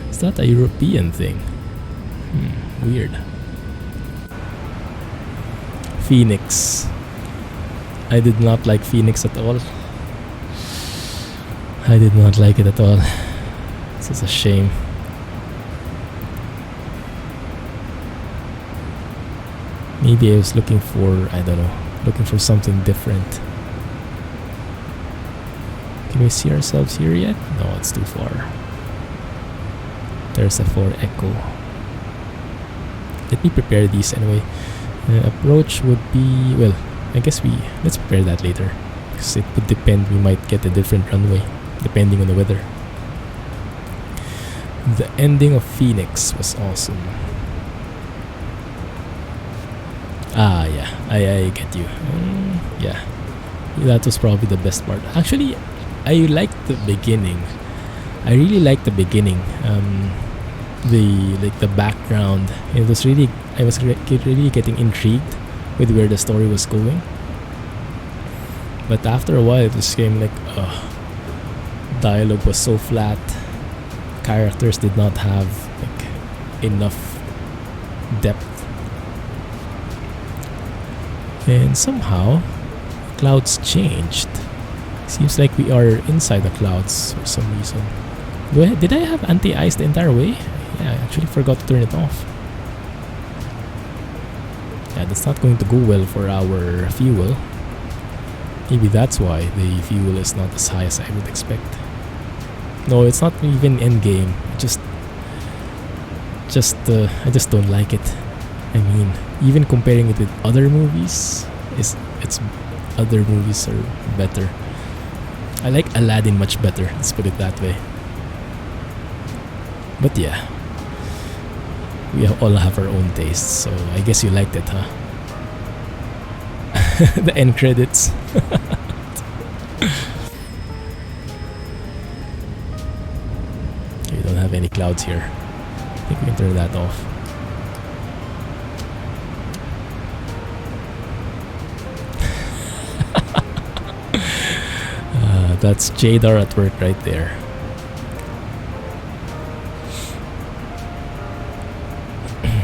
Is that a European thing? Weird. Phoenix. I did not like Phoenix at all. I did not like it at all. This is a shame. Maybe I was looking for, I don't know, looking for something different. Can we see ourselves here yet? No, it's too far. There's a 4 echo. Let me prepare these anyway. Approach would be, well, I guess let's prepare that later. Because it would depend, we might get a different runway depending on the weather. The ending of Phoenix was awesome. Ah, yeah, I get you. Yeah, that was probably the best part. Actually, I liked the beginning. I really liked the beginning. The background. It was really, I was really getting intrigued with where the story was going. But after a while, it just came like, dialogue was so flat. Characters did not have like enough depth. And somehow, clouds changed. Seems like we are inside the clouds for some reason. Did I have anti-ice the entire way? Yeah, I actually forgot to turn it off. Yeah, that's not going to go well for our fuel. Maybe that's why the fuel is not as high as I would expect. No, it's not even endgame. I just don't like it. I mean, even comparing it with other movies, other movies are better. I like Aladdin much better, let's put it that way. But yeah, we all have our own tastes, so I guess you liked it, huh? The end credits. We don't have any clouds here. I think we can turn that off. That's Jadar at work right there.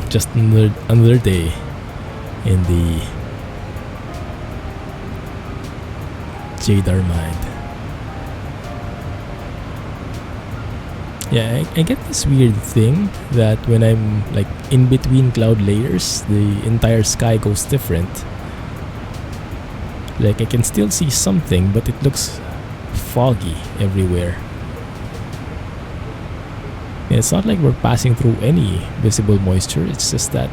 Just another day in the Jadar mind. Yeah, I get this weird thing that when I'm like in between cloud layers, the entire sky goes different. Like I can still see something, but it looks foggy everywhere. And it's not like we're passing through any visible moisture, it's just that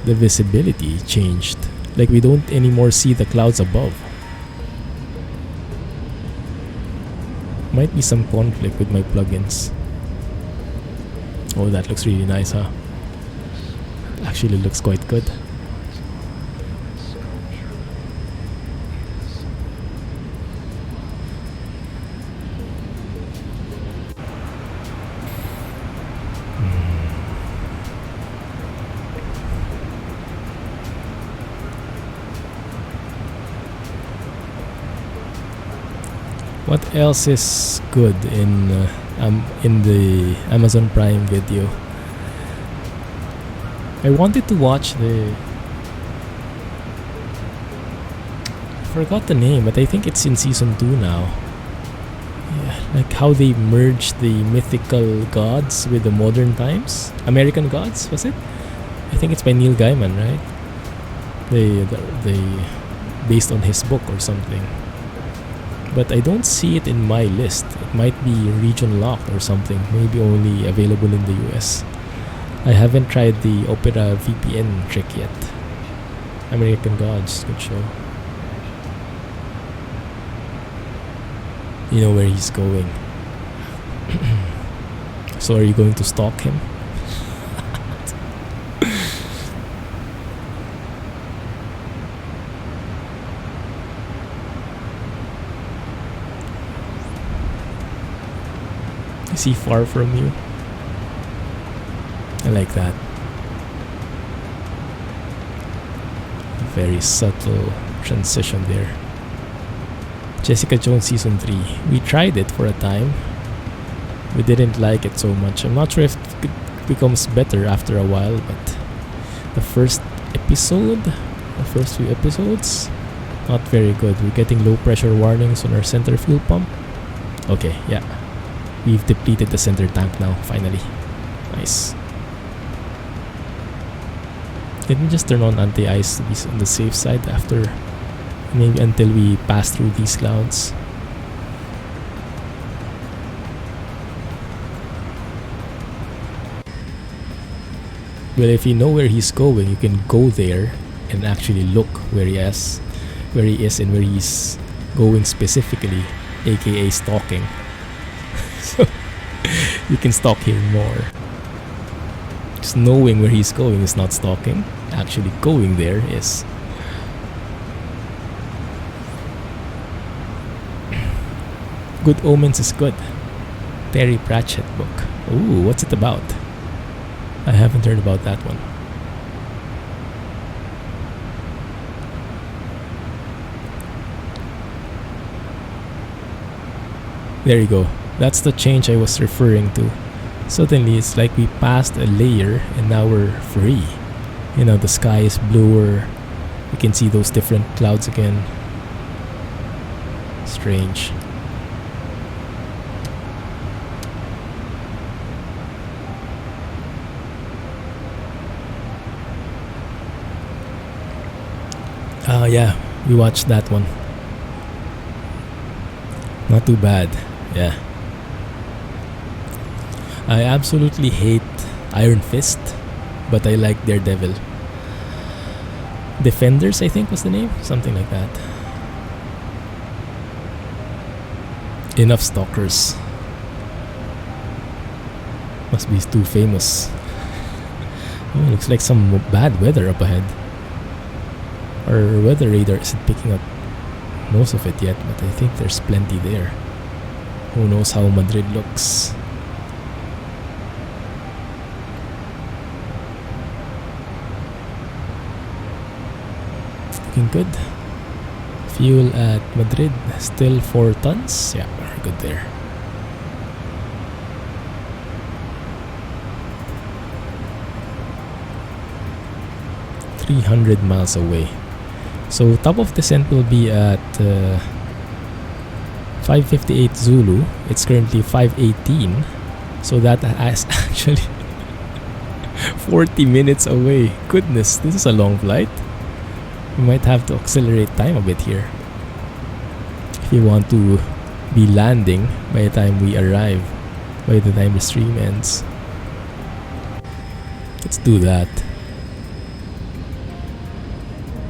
the visibility changed. Like we don't anymore see the clouds above. Might be some conflict with my plugins. Oh, that looks really nice, huh? Actually looks quite good. What else is good in the Amazon Prime Video? I wanted to watch I forgot the name, but I think it's in season 2 now. Yeah, like how they merged the mythical gods with the modern times. American Gods, was it? I think it's by Neil Gaiman, right? They based on his book or something. But I don't see it in my list. It might be region locked or something. Maybe only available in the US. I haven't tried the Opera VPN trick yet. American Gods, good show. You know where he's going. So are you going to stalk him? Is he far from you? I like that. Very subtle transition there. Jessica Jones Season 3. We tried it for a time. We didn't like it so much. I'm not sure if it becomes better after a while, but the first few episodes, not very good. We're getting low pressure warnings on our center fuel pump. Okay, yeah. We've depleted the center tank now, finally. Nice. Let me just turn on anti-ice to be on the safe side after, maybe until we pass through these clouds. Well, if you know where he's going, you can go there and actually look where he is and where he's going specifically, aka stalking. So you can stalk him more. Just knowing where he's going is not stalking. Actually going there is. Good Omens is good. Terry Pratchett book. Ooh, what's it about? I haven't heard about that one. There you go. That's the change I was referring to. Suddenly it's like we passed a layer and now we're free. You know, the sky is bluer. You can see those different clouds again. Strange. Yeah, we watched that one. Not too bad, yeah. I absolutely hate Iron Fist, but I like Daredevil. Defenders, I think was the name? Something like that. Enough stalkers. Must be too famous. Oh, looks like some bad weather up ahead. Our weather radar isn't picking up most of it yet, but I think there's plenty there. Who knows how Madrid looks. Looking good. Fuel at Madrid still 4 tons. Yeah, we're good there. .300 miles away. So top of descent will be at 5:58 Zulu. It's currently 5:18. So that is actually 40 minutes away. Goodness, this is a long flight. We might have to accelerate time a bit here if you want to be landing by the time we arrive, by the time the stream ends. Let's do that.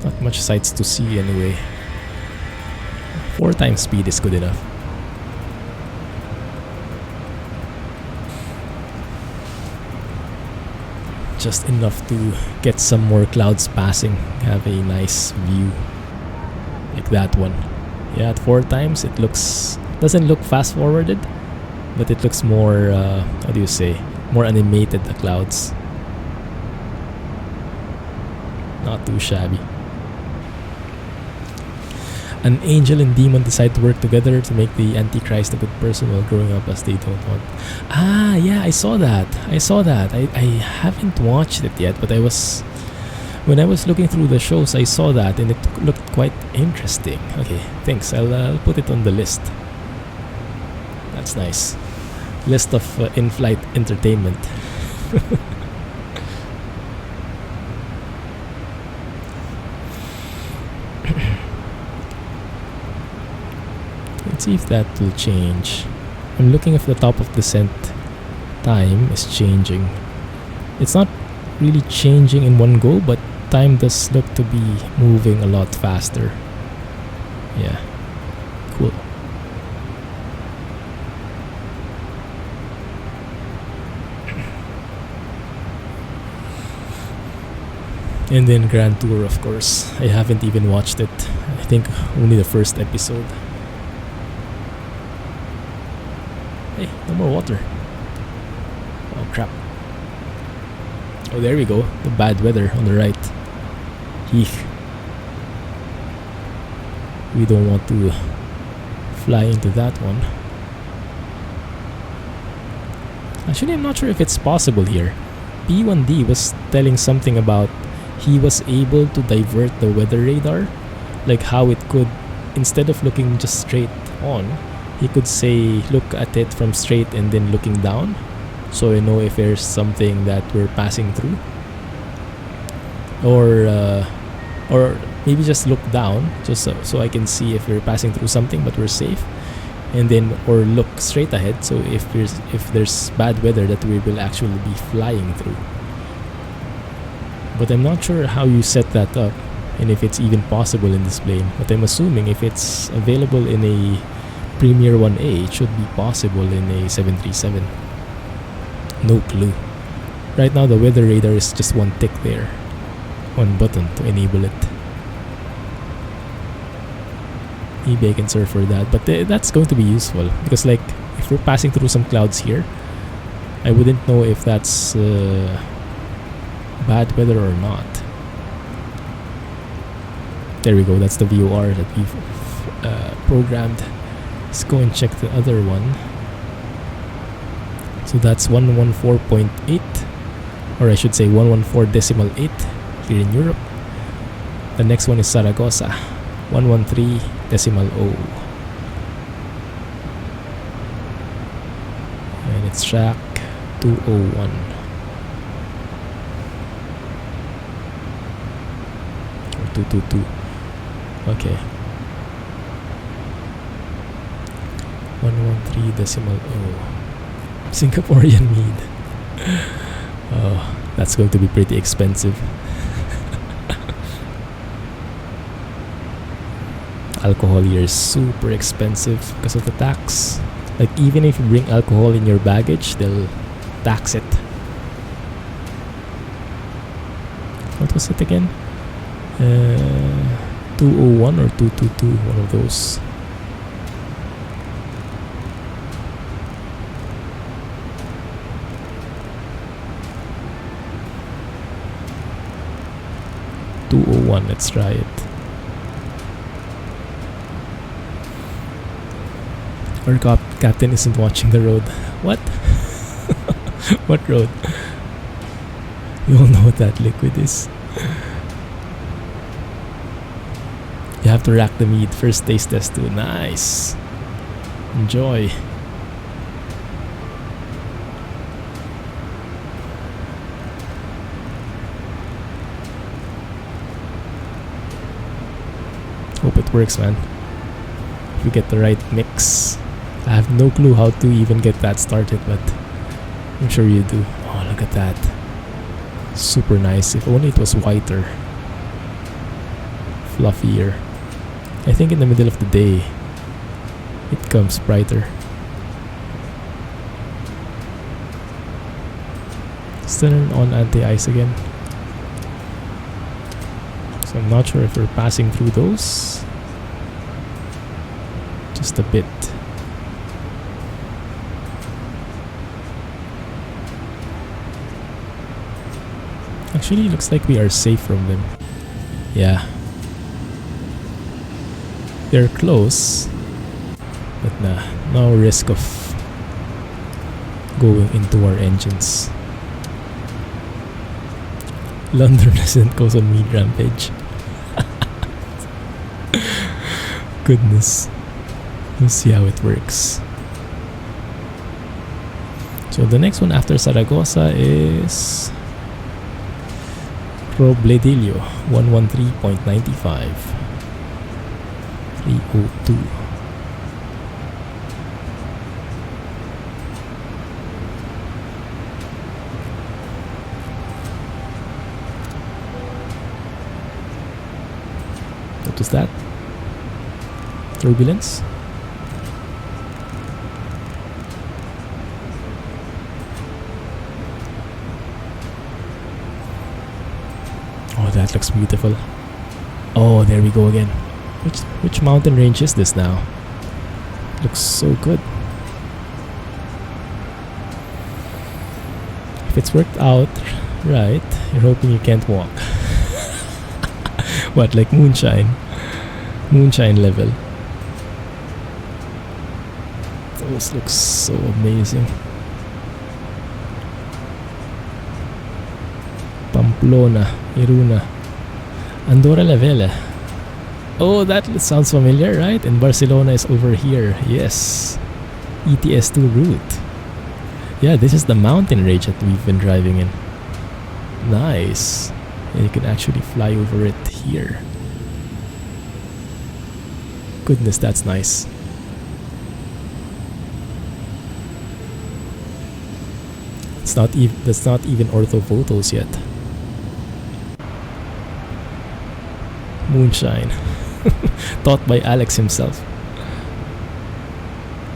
Not much sights to see anyway. 4 times speed is good enough. Just enough to get some more clouds passing. Have a nice view. Like that one. Yeah, at 4 times it doesn't look fast forwarded, but it looks more, how do you say, more animated, the clouds. Not too shabby. An angel and demon decide to work together to make the Antichrist a good person while growing up as they don't want. Ah, yeah, I saw that. I haven't watched it yet, but when I was looking through the shows, I saw that and it looked quite interesting. Okay, thanks. I'll put it on the list. That's nice. List of in-flight entertainment. Let's see if that will change. I'm looking if the top of descent time is changing. It's not really changing in one go, but time does look to be moving a lot faster. Yeah, cool. And then Grand Tour, of course. I haven't even watched it. I think only the first episode. Hey, no more water. Oh crap. Oh, there we go. The bad weather on the right. Eek. We don't want to fly into that one. Actually, I'm not sure if it's possible here. P1D was telling something about he was able to divert the weather radar, like how it could, instead of looking just straight on, he could say look at it from straight and then looking down, so I know if there's something that we're passing through, or maybe just look down just so I can see if we're passing through something but we're safe, and then or look straight ahead, so if there's bad weather that we will actually be flying through. But I'm not sure how you set that up and if it's even possible in this plane, but I'm assuming if it's available in a Premier 1A, it should be possible in a 737. No clue. Right now the weather radar is just one tick there, one button to enable it. Maybe I can search for that, but that's going to be useful because, like, if we're passing through some clouds here, I wouldn't know if that's bad weather or not. There we go, that's the VOR that we've programmed. Let's go and check the other one. So that's 114.8, or I should say 114.8 here in Europe. The next one is Zaragoza, 113.0. And it's track 201. Or 222. Okay. 113.0. Singaporean mead. Oh, that's going to be pretty expensive. Alcohol here is super expensive because of the tax. Like, even if you bring alcohol in your baggage, they'll tax it. What was it again? 201 or 222, one of those. Let's try it. Our captain isn't watching the road. What? What road? You all know what that liquid is. You have to rack the mead. First taste test too. Nice. Enjoy. Hope it works, man. If we get the right mix. I have no clue how to even get that started, but I'm sure you do. Oh, look at that. Super nice. If only it was whiter. Fluffier. I think in the middle of the day it comes brighter. Let's turn on anti-ice again. So I'm not sure if we're passing through those. Just a bit. Actually, looks like we are safe from them. Yeah. They're close, but nah, no risk of going into our engines. London resident goes on meat rampage. Goodness. Let's see how it works. So the next one after Zaragoza is Robledillo, 113.95. 302. What was that? Turbulence? Oh, that looks beautiful. Oh, there we go again. Which mountain range is this now? Looks so good. If it's worked out right, you're hoping you can't walk. What, like moonshine? Moonshine level. coast looks so amazing. Pamplona, Iruna, Andorra la Vella. Oh, that sounds familiar, right? And Barcelona is over here. Yes. ETS2 route. Yeah, this is the mountain range that we've been driving in. Nice. And you can actually fly over it here. Goodness, that's nice. That's not even ortho photos yet. Moonshine. Taught by Alex himself.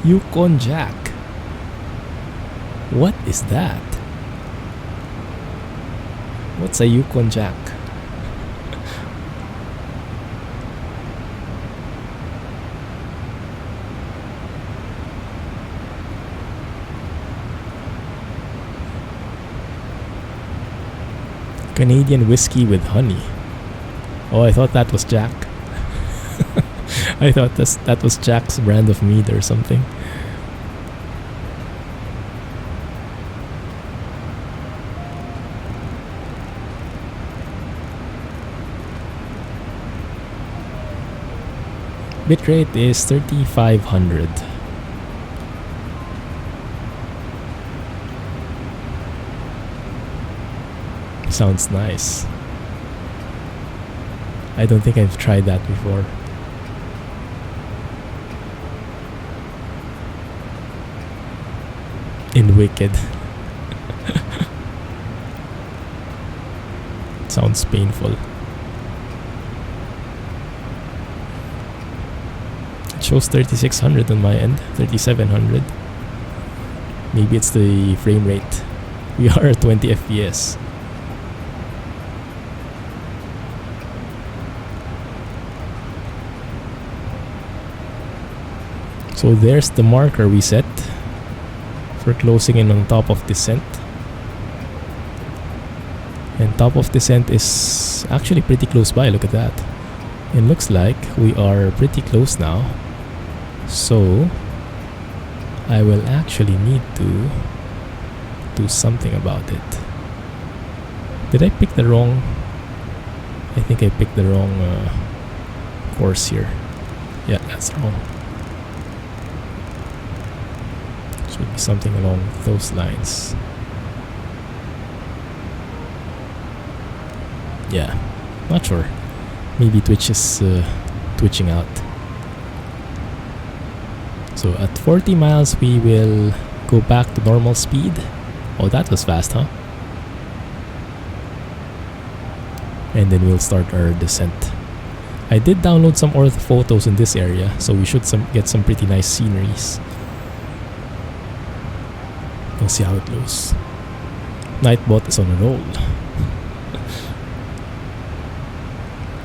Yukon Jack. What is that? What's a Yukon Jack? Canadian whiskey with honey. Oh, I thought that was Jack. I thought that was Jack's brand of mead or something. Bitrate is 3500. Sounds nice. I don't think I've tried that before. In Wicked. Sounds painful. It shows 3600 on my end, 3700. Maybe it's the frame rate. We are at 20 FPS. So there's the marker we set for closing in on top of descent. And top of descent is actually pretty close by, look at that. It looks like we are pretty close now. So I will actually need to do something about it. Did I pick the wrong? I think I picked the wrong course here. Yeah, that's wrong. Should be something along those lines. Yeah, not sure. Maybe Twitch is twitching out. So at 40 miles we will go back to normal speed. Oh, that was fast, huh? And then we'll start our descent. I did download some ortho photos in this area, so we should get some pretty nice sceneries. We'll see how it goes. Nightbot is on a roll.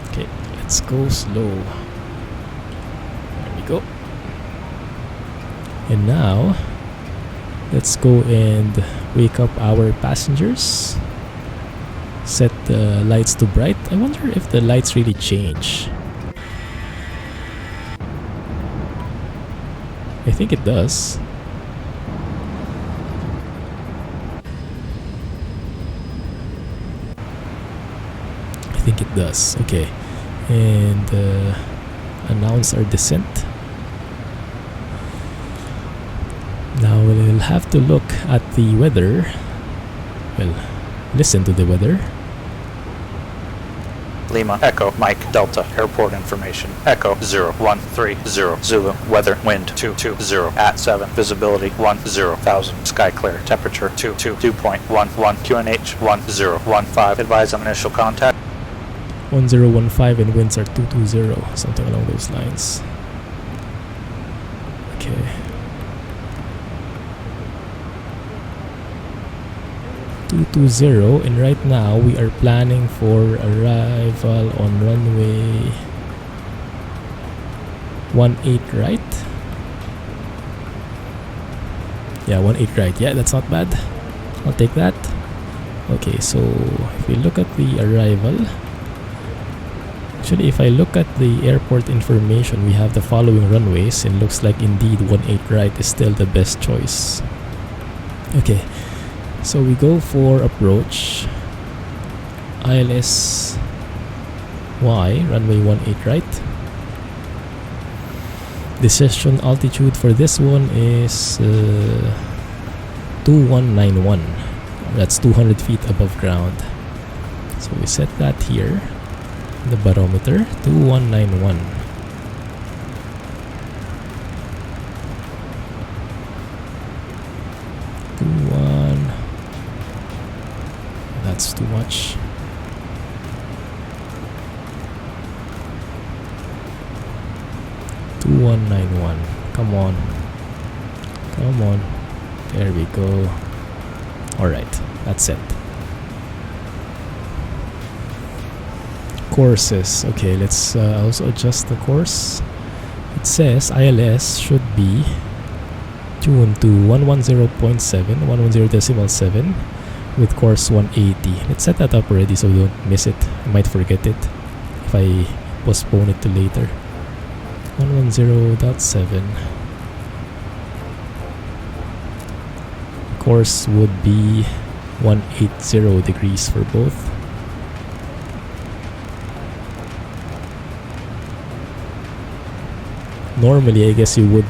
Okay, let's go slow. There we go. And now, let's go and wake up our passengers. Set the lights to bright. I wonder if the lights really change. I think it does. I think it does. Okay. And announce our descent. Now we'll have to look at the weather. Well, listen to the weather. Lima, Echo, Mike, Delta, airport information. Echo 0130, Zulu, weather, wind 220 at 7, visibility 10,000, sky clear, temperature 2.11, QNH 1015, advise on initial contact. 1015 and winds are 220, something along those lines. Okay. And right now we are planning for arrival on runway 18, right? Yeah, 18, right. Yeah, that's not bad. I'll take that. Okay, so if we look at the arrival, Actually, if I look at the airport information, we have the following runways, and looks like indeed 18 right is still the best choice. Okay, so we go for approach. ILS Y, runway 18 right. Decision altitude for this one is 2191. That's 200 feet above ground. So we set that here. The barometer 2191. That's too much. Come on. Come on. There we go. Alright, that's it. Courses. Okay, let's also adjust the course. It says ILS should be tuned to 110.7, 110.7 with course 180. Let's set that up already so we don't miss it. I might forget it if I postpone it to later. 110.7. Course would be 180 degrees for both. Normally, I guess you would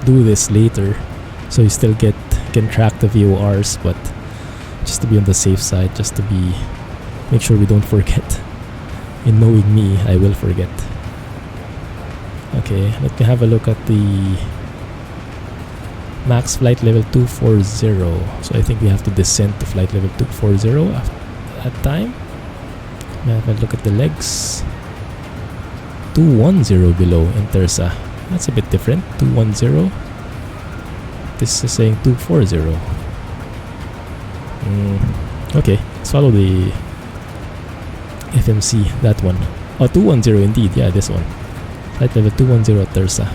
do this later, so you still can track the VORs, but just to be on the safe side, just to make sure we don't forget. And knowing me, I will forget. Okay, let me have a look at the max flight level 240. So I think we have to descend to flight level 240 after that time. Let me have a look at the legs. 210 below in Terza. That's a bit different. 210. This is saying 240. Okay, let's follow the FMC, that one. Oh, 210 indeed. Yeah, this one. Flight level 210 at Terza.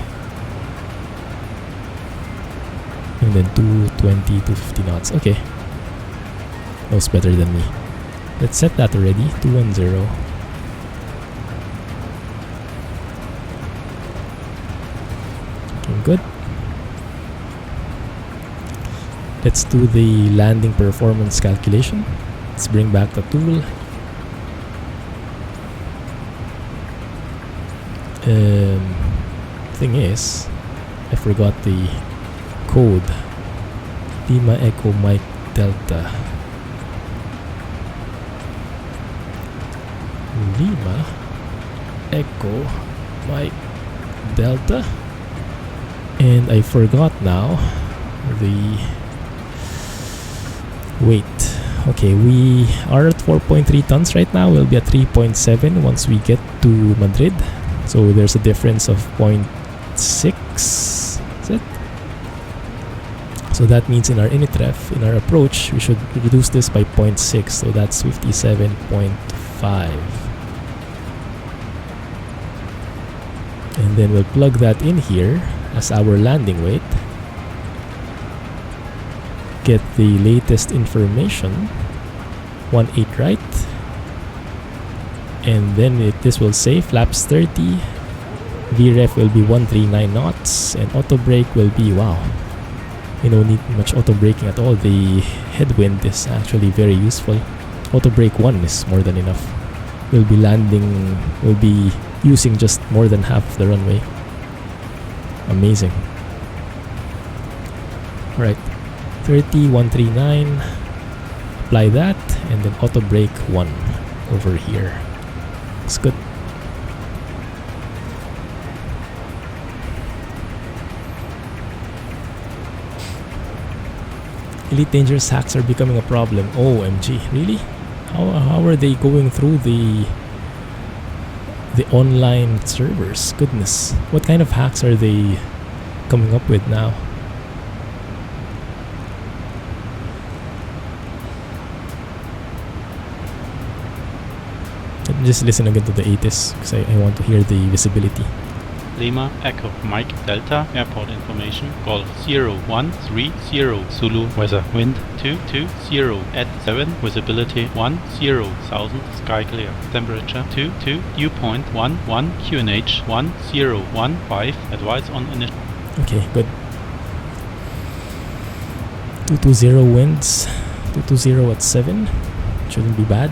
And then 220, 250 knots. Okay. Knows better than me. Let's set that already. 210. Looking good. Let's do the landing performance calculation. Let's bring back the tool. Thing is, I forgot the code. Lima Echo Mike Delta. Lima Echo Mike Delta. And I forgot now the weight. Okay, we are at 4.3 tons right now. We'll be at 3.7 once we get to Madrid. So there's a difference of 0.6. Is it? So that means in our initref, in our approach, we should reduce this by 0.6. So that's 57.5. And then we'll plug that in here as our landing weight. Get the latest information. 18 right. And then this will say flaps 30. VREF will be 139 knots. And auto brake will be, wow, you don't need much auto braking at all. The headwind is actually very useful. Auto brake 1 is more than enough. We'll be using just more than half the runway. Amazing. Alright, 30, 139. Apply that, and then auto brake 1 over here. Looks good. Elite Dangerous hacks are becoming a problem. OMG, really? How are they going through the online servers? Goodness, what kind of hacks are they coming up with now? Let me just listen again to the ATIS because I want to hear the visibility. Lima Echo Mike Delta Airport information Golf 0130 Zulu weather wind 220 at 7 visibility 10,000 sky clear temperature 22 dew point 11 QNH 1015 advice on initial. Okay, good. 220 winds, 220 at 7. Shouldn't be bad.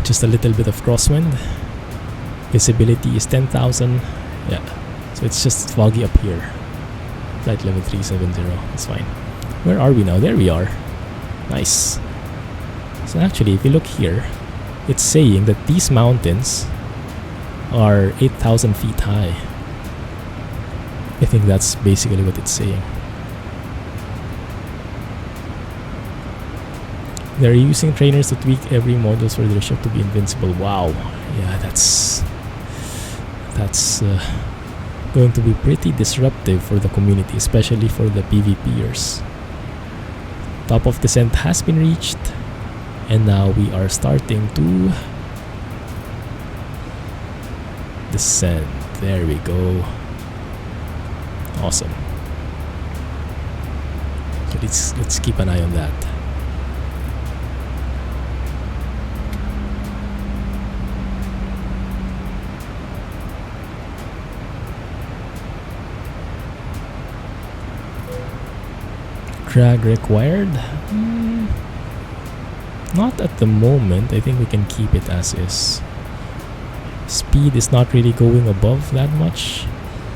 Just a little bit of crosswind. Visibility is 10,000. Yeah, so it's just foggy up here. Flight level 370. It's fine. Where are we now? There we are. Nice. So actually, if you look here, it's saying that these mountains are 8,000 feet high. I think that's basically what it's saying. They're using trainers to tweak every module for their ship to be invincible. Wow. Yeah, that's going to be pretty disruptive for the community, especially for the PvPers. Top of descent has been reached, and now we are starting to descend. There we go. Awesome. So let's keep an eye on that. Drag required? Not at the moment. I think we can keep it as is. Speed is not really going above that much.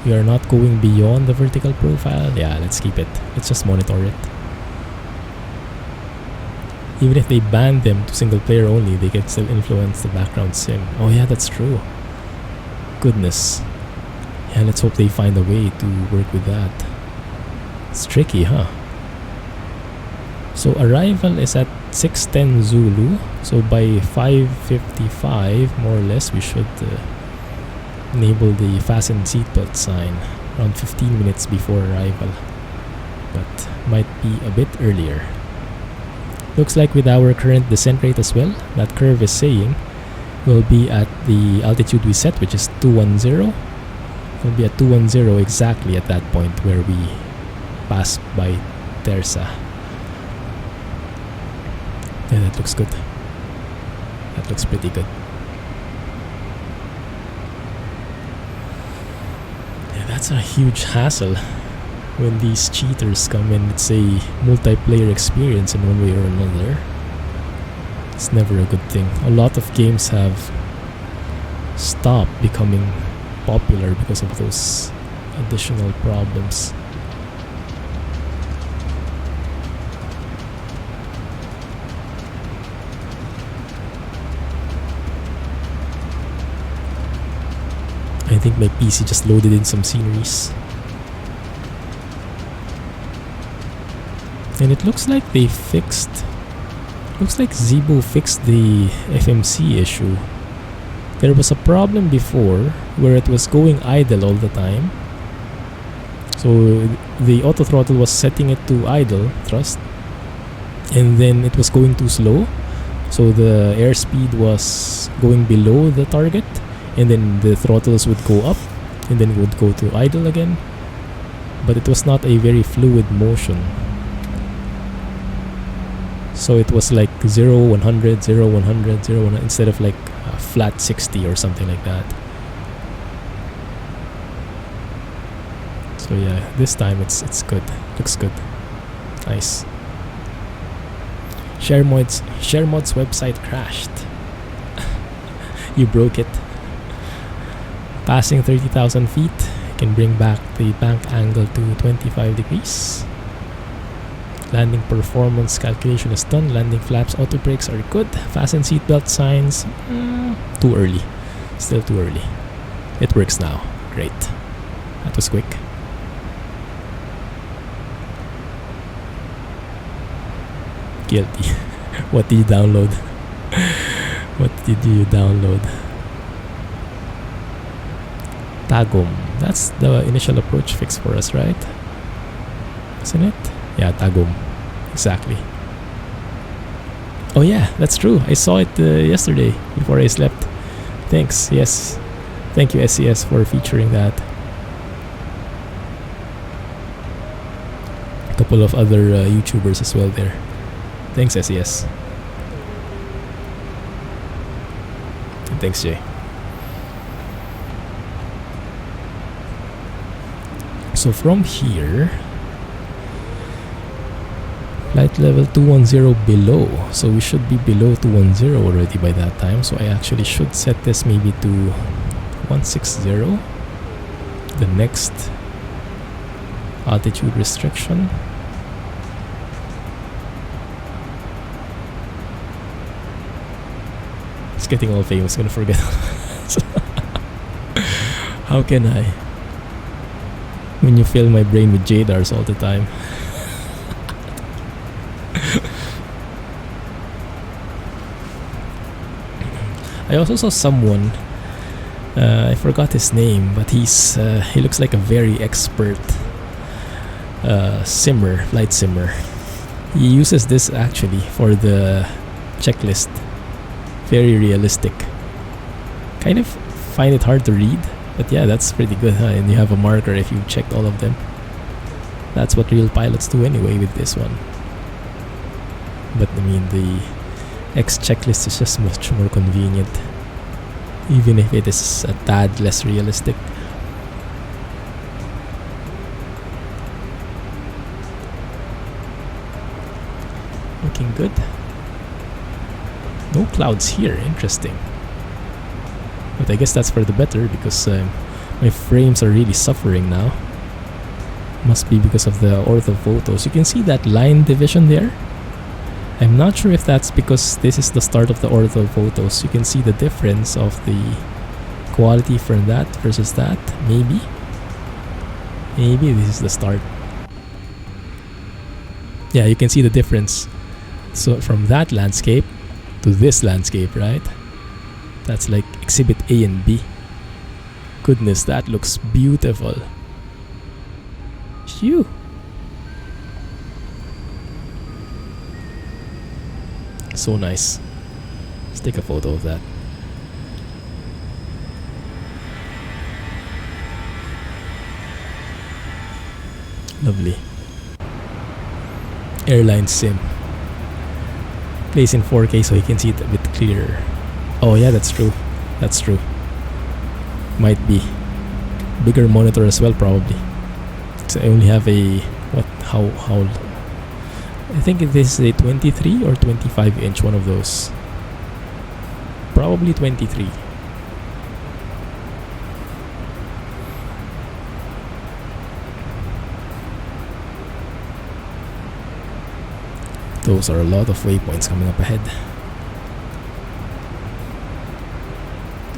We are not going beyond the vertical profile. Yeah, let's keep it. Let's just monitor it. Even if they ban them to single player only, they can still influence the background sim. Oh yeah, that's true. Goodness. Yeah, let's hope they find a way to work with that. It's tricky, huh? So arrival is at 6:10 Zulu. So by 5:55, more or less, we should enable the fasten seatbelt sign around 15 minutes before arrival. But might be a bit earlier. Looks like with our current descent rate as well, that curve is saying we'll be at the altitude we set, which is 210. We'll be at 210 exactly at that point where we pass by Terza. Yeah, that looks good. That looks pretty good. Yeah, that's a huge hassle when these cheaters come and it's a multiplayer experience in one way or another. It's never a good thing. A lot of games have stopped becoming popular because of those additional problems. I think my PC just loaded in some sceneries. And it looks like they fixed... Looks like Zibo fixed the FMC issue. There was a problem before where it was going idle all the time. So the auto throttle was setting it to idle thrust, and then it was going too slow. So the airspeed was going below the target, and then the throttles would go up and then would go to idle again. But it was not a very fluid motion. So it was like 0, 100, 0, 100, 0, 100 instead of like a flat 60 or something like that. So yeah, this time it's good. Looks good. Nice. ShareMod's website crashed. You broke it. Passing 30,000 feet can bring back the bank angle to 25 degrees. Landing performance calculation is done. Landing flaps, auto brakes are good. Fasten seatbelt signs. Too early. Still too early. It works now. Great. That was quick. Guilty. What did you download? What did you download? Tagum. That's the initial approach fix for us, right? Isn't it? Yeah, Tagum. Exactly. Oh yeah, that's true. I saw it yesterday before I slept. Thanks. Yes. Thank you, SCS, for featuring that. couple of other YouTubers as well there. Thanks, SES. And thanks, Jay. So from here, flight level 210 below, so we should be below 210 already by that time. So I actually should set this maybe to 160, the next altitude restriction. It's getting all famous, gonna forget. How can I? When you fill my brain with JDARs all the time. I also saw someone, I forgot his name, but he looks like a very expert flight simmer. He uses this actually for the checklist. Very realistic. Kind of find it hard to read, but yeah, that's pretty good, huh? And you have a marker if you checked all of them. That's what real pilots do anyway with this one. But I mean, the X checklist is just much more convenient, even if it is a tad less realistic. Looking good. No clouds here, interesting. But I guess that's for the better, because my frames are really suffering now. Must be because of the ortho photos. You can see that line division there. I'm not sure if that's because this is the start of the ortho photos. You can see the difference of the quality from that versus that. Maybe this is the start. Yeah, you can see the difference. So from that landscape to this landscape, right? That's like exhibit A and B. Goodness, that looks beautiful. Phew. So nice. Let's take a photo of that. Lovely. Airline sim. Plays in 4K so you can see it a bit clearer. Oh yeah, that's true. That's true. Might be. Bigger monitor as well, probably. So I only have a... how I think this is a 23 or 25 inch, one of those. Probably 23. Those are a lot of waypoints coming up ahead.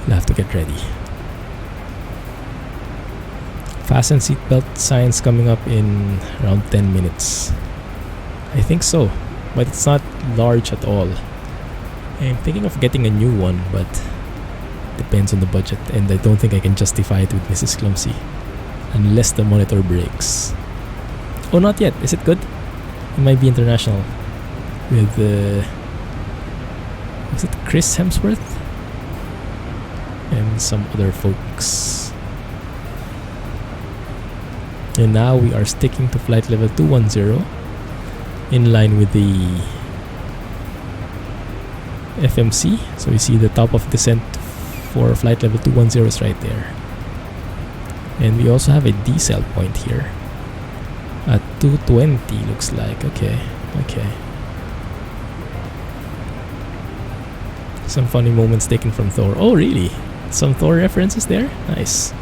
I'll have to get ready. Fasten seatbelt signs coming up in around 10 minutes. I think so, but it's not large at all. I'm thinking of getting a new one, but depends on the budget, and I don't think I can justify it with Mrs. Clumsy unless the monitor breaks. Oh, not yet. Is it good? It might be international with was it Chris Hemsworth and some other folks. And now we are sticking to flight level 210, in line with the FMC. So we see the top of descent for flight level 210 is right there. And we also have a decel point here at 220, looks like. Okay. Some funny moments taken from Thor. Oh really? Some Thor references there? Nice.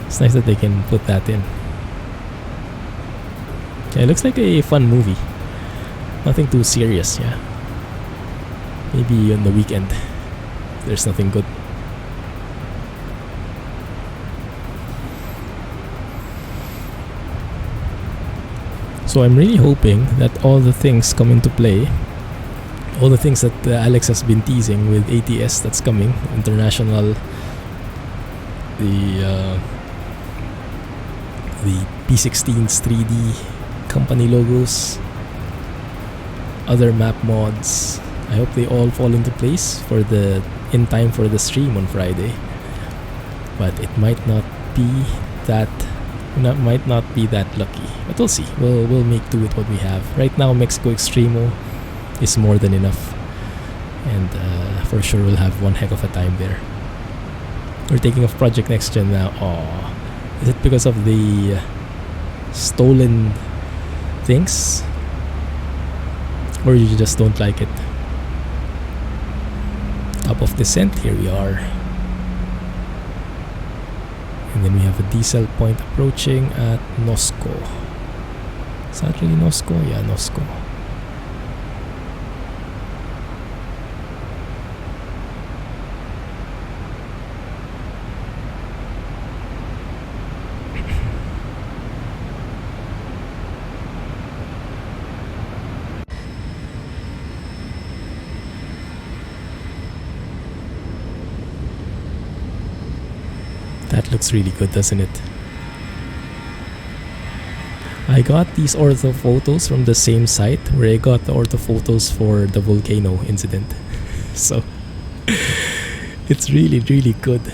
It's nice that they can put that in. Yeah, it looks like a fun movie. Nothing too serious, yeah. Maybe on the weekend there's nothing good. So I'm really hoping that all the things come into play. All the things that Alex has been teasing with ATS that's coming. International, the P16's 3D company logos, other map mods. I hope they all fall into place in time for the stream on Friday. But it might not be that Might not be that lucky, but we'll see. We'll make do with what we have. Right now, Mexico Extremo is more than enough, and for sure we'll have one heck of a time there. We're taking off Project Next Gen now. Aww. Is it because of the stolen things? Or you just don't like it? Top of descent, here we are. And then we have a diesel point approaching at Nosco. Is that really Nosco? Yeah, Nosco. That looks really good, doesn't it? I got these ortho photos from the same site where I got the ortho photos for the volcano incident. So it's really, really good.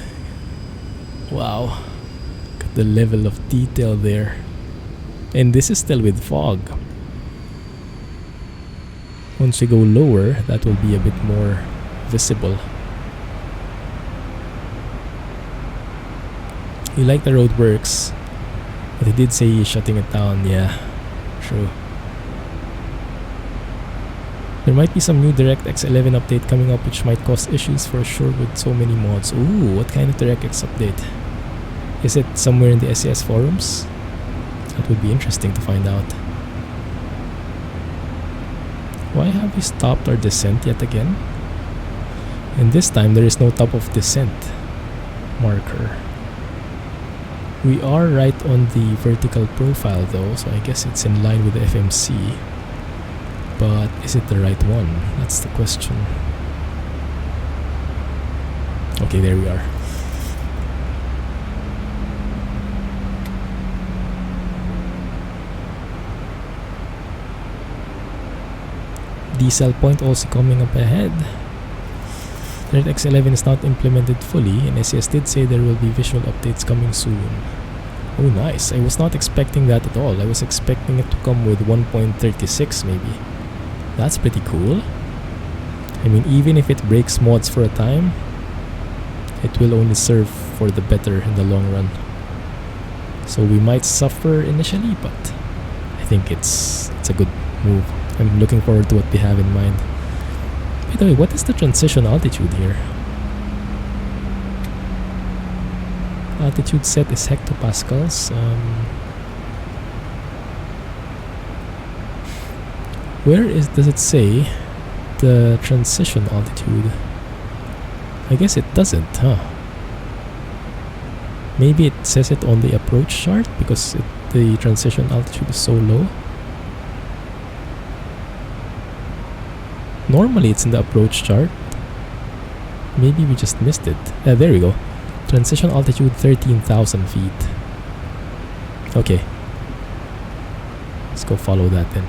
Wow. Look at the level of detail there. And this is still with fog. Once we go lower, that will be a bit more visible. You like the road works, but he did say he's shutting it down. Yeah, true. There might be some new DirectX 11 update coming up which might cause issues for sure with so many mods. Ooh, what kind of DirectX update? Is it somewhere in the SES forums? That would be interesting to find out. Why have we stopped our descent yet again? And this time there is no top of descent marker. We are right on the vertical profile though, so I guess it's in line with the FMC. But is it the right one? That's the question. Okay, there we are. Diesel point also coming up ahead. DirectX 11 is not implemented fully, and SES did say there will be visual updates coming soon. Oh nice, I was not expecting that at all. I was expecting it to come with 1.36 maybe. That's pretty cool. I mean, even if it breaks mods for a time, it will only serve for the better in the long run. So we might suffer initially, but I think it's a good move. I'm looking forward to what they have in mind. By the way, what is the transition altitude here? Altitude set is hectopascals. Where does it say the transition altitude? I guess it doesn't, huh? Maybe it says it on the approach chart because the transition altitude is so low. Normally it's in the approach chart. Maybe we just missed it. There we go. Transition altitude 13,000 feet. Okay. Let's go follow that then.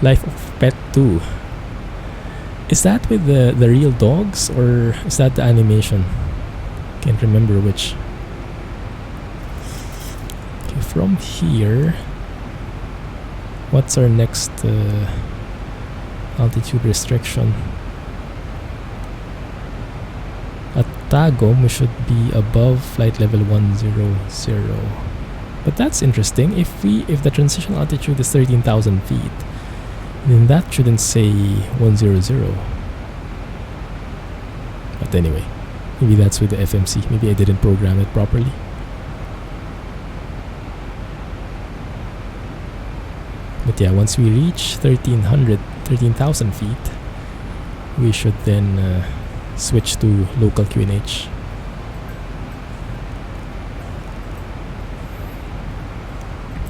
Life of Pet 2. Is that with the real dogs or is that the animation? Can't remember which. Okay, from here, what's our next altitude restriction? At Tagum, we should be above flight level 100. But that's interesting. If the transition altitude is 13,000 feet, then that shouldn't say 100. But anyway. Maybe that's with the FMC. Maybe I didn't program it properly. But yeah, once we reach 13,000 feet, we should then switch to local QNH.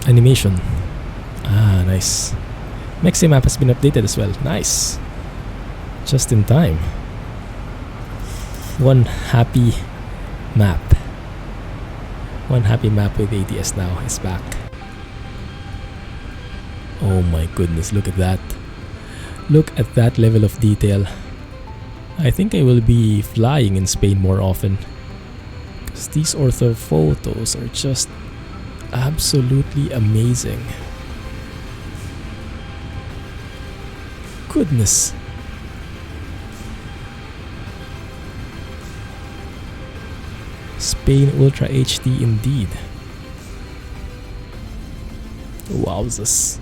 Animation. Ah, nice. Mexi map has been updated as well. Nice. Just in time. One happy map. One happy map with ATS now is back. Oh my goodness, look at that. Look at that level of detail. I think I will be flying in Spain more often. Because these ortho photos are just absolutely amazing. Goodness. Spain Ultra HD indeed. Wowzers.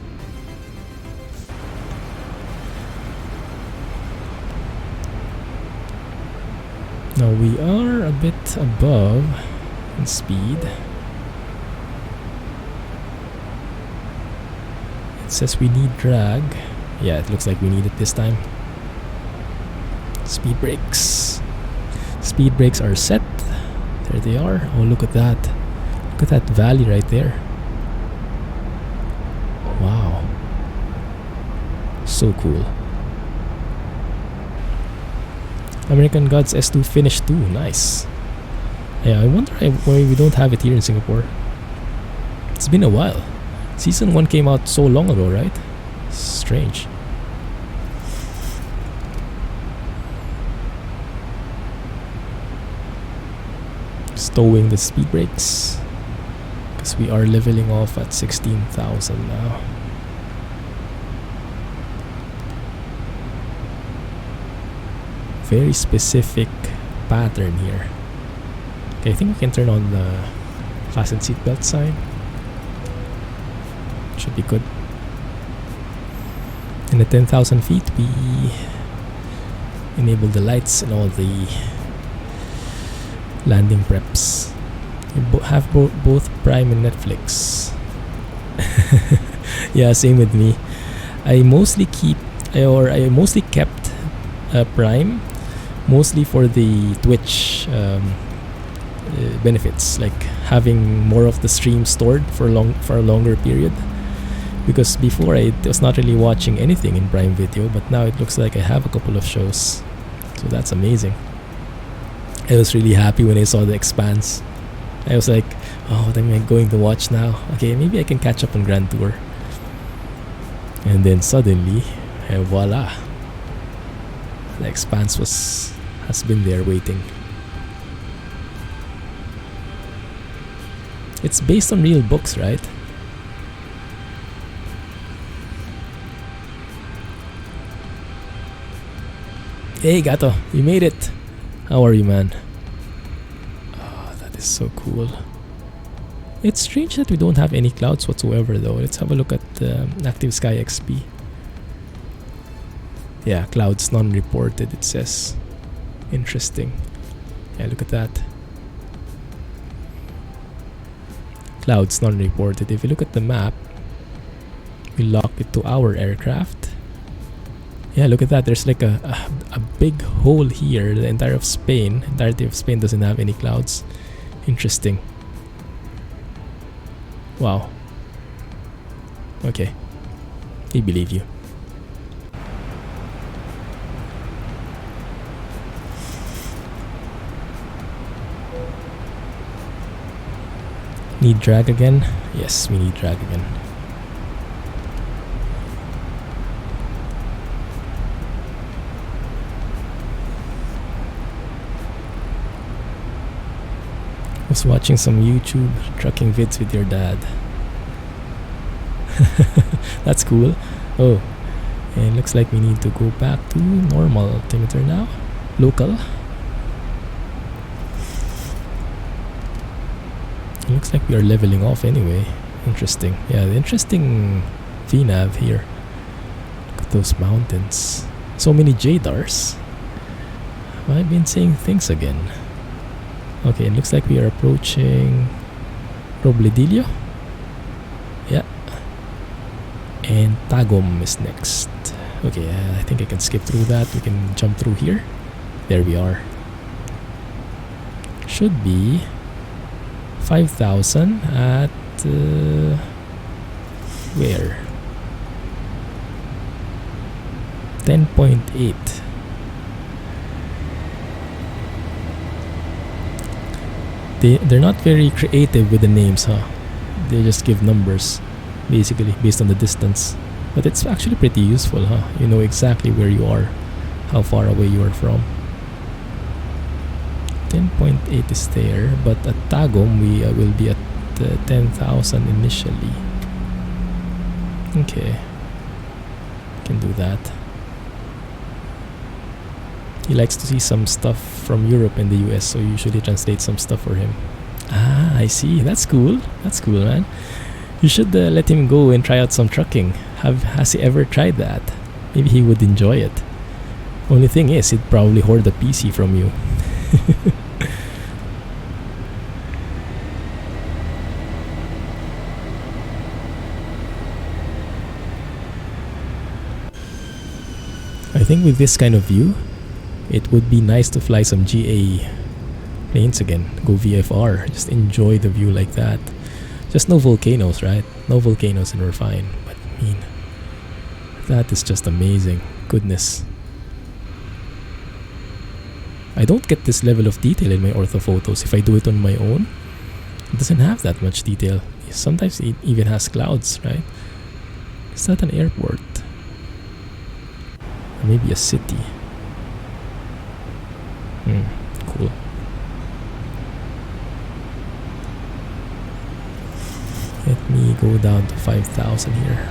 Now we are a bit above in speed. It says we need drag. Yeah, it looks like we need it this time. Speed brakes. Speed brakes are set. There they are. Oh, look at that. Look at that valley right there. Wow. So cool. American Gods S2 finished too. Nice. Yeah, I wonder why we don't have it here in Singapore. It's been a while. Season 1 came out so long ago, right? Strange. Stowing the speed brakes. Because we are leveling off at 16,000 now. Very specific pattern here. Okay, I think we can turn on the fasten seatbelt sign. Should be good. And at 10,000 feet, we enable the lights and all the landing preps. We have both Prime and Netflix. Yeah, same with me. I mostly kept Prime, mostly for the Twitch benefits, like having more of the stream stored for a longer period. Because before I was not really watching anything in Prime Video, but now it looks like I have a couple of shows, so that's amazing. I was really happy when I saw The Expanse. I was like, oh, what am I going to watch now? Okay, maybe I can catch up on Grand Tour. And then suddenly, voila, The Expanse has been there waiting. It's based on real books, right? Hey Gato, you made it! How are you, man? Oh, that is so cool. It's strange that we don't have any clouds whatsoever though. Let's have a look at Active Sky XP. Yeah, clouds non-reported, it says. Interesting. Yeah, look at that. Clouds non-reported. If you look at the map, we lock it to our aircraft. Yeah, look at that. There's like a big hole here. The entirety of Spain doesn't have any clouds. Interesting. Wow. Okay. I believe you. Need drag again? Yes, we need drag again. Was watching some YouTube trucking vids with your dad. That's cool. Oh, and looks like we need to go back to normal altimeter now. Local. It looks like we are leveling off anyway. Interesting. Yeah, the interesting VNAV here. Look at those mountains. So many JDARs. Have I been saying things again? Okay, it looks like we are approaching Robledillo. Yeah. And Tagum is next. Okay, I think I can skip through that. We can jump through here. There we are. Should be 5,000 at where? 10.8. They're not very creative with the names, huh? They just give numbers, basically, based on the distance. But it's actually pretty useful, huh? You know exactly where you are, how far away you are from. 10.8 is there, but at Tagum we will be at 10,000 initially. Okay, can do that. He likes to see some stuff from Europe and the US, so usually translate some stuff for him. Ah, I see. That's cool. That's cool, man. You should let him go and try out some trucking. Has he ever tried that? Maybe he would enjoy it. Only thing is, he'd probably hoard the PC from you. I think with this kind of view, it would be nice to fly some GA planes again. Go VFR. Just enjoy the view like that. Just no volcanoes, right? No volcanoes and we're fine. But I mean, that is just amazing. Goodness. I don't get this level of detail in my ortho photos. If I do it on my own, it doesn't have that much detail. Sometimes it even has clouds, right? Is that an airport? Or maybe a city. Cool. Let me go down to 5,000 here.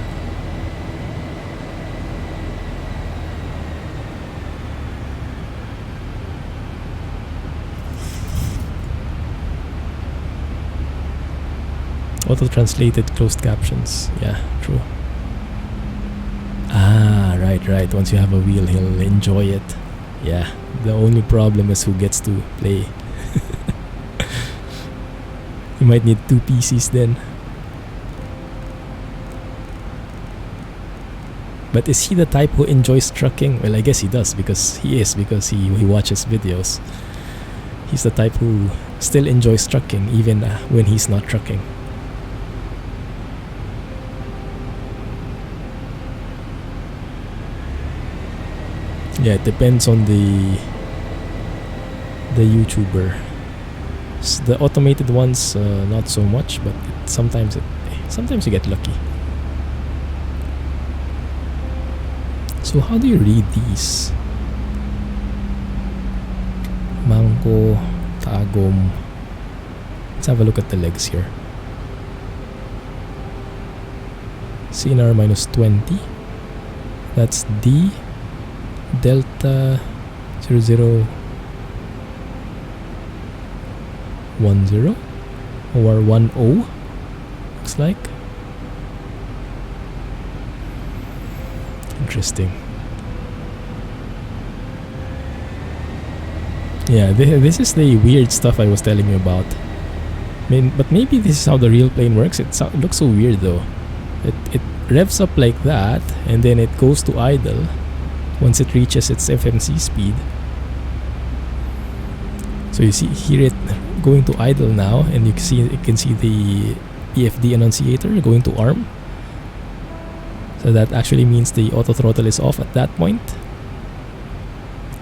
Auto-translated closed captions. Yeah, true. Ah, right. Once you have a wheel, he'll enjoy it. Yeah, the only problem is who gets to play. You might need 2 PCs then. But is he the type who enjoys trucking? Well, I guess he does because he watches videos. He's the type who still enjoys trucking even when he's not trucking. Yeah, it depends on the YouTuber. The automated ones, not so much, but sometimes you get lucky. So how do you read these? Mangko, Tagum. Let's have a look at the legs here. CNR minus 20. That's D. Delta 0010 or 10 looks like. Interesting. Yeah, this is the weird stuff I was telling you about. But maybe this is how the real plane works. It looks so weird though. It revs up like that and then it goes to idle once it reaches its FMC speed. So you hear it going to idle now, and you can see the EFD annunciator going to arm. So that actually means the auto throttle is off at that point.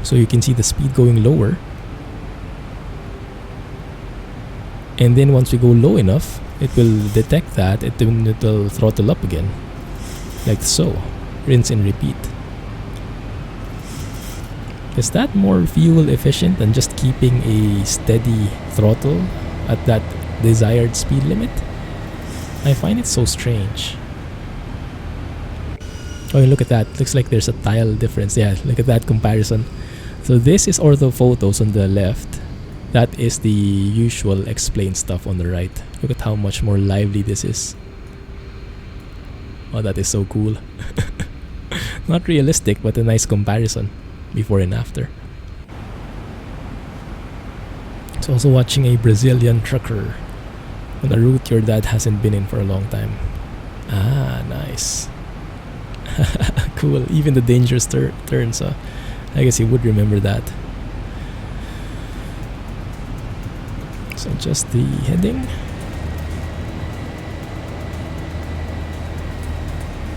So you can see the speed going lower. And then once we go low enough, it will detect that, it will throttle up again. Like so. Rinse and repeat. Is that more fuel efficient than just keeping a steady throttle at that desired speed limit? I find it so strange. Oh, look at that. Looks like there's a tile difference. Yeah, look at that comparison. So this is ortho photos on the left. That is the usual explain stuff on the right. Look at how much more lively this is. Oh, that is so cool. Not realistic, but a nice comparison. Before and after. It's also watching a Brazilian trucker on a route your dad hasn't been in for a long time. Ah, nice. Cool. Even the dangerous turns. I guess he would remember that. So just the heading.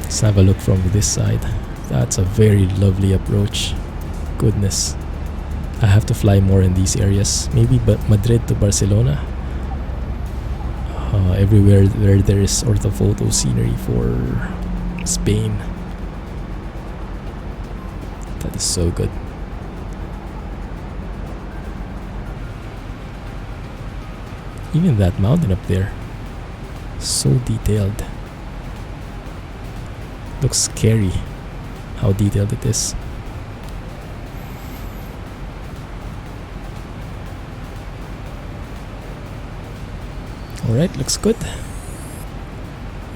Let's have a look from this side. That's a very lovely approach. Goodness. I have to fly more in these areas. Maybe Madrid to Barcelona. Everywhere where there is orthophoto scenery for Spain. That is so good. Even that mountain up there, so detailed. Looks scary how detailed it is. Alright, looks good.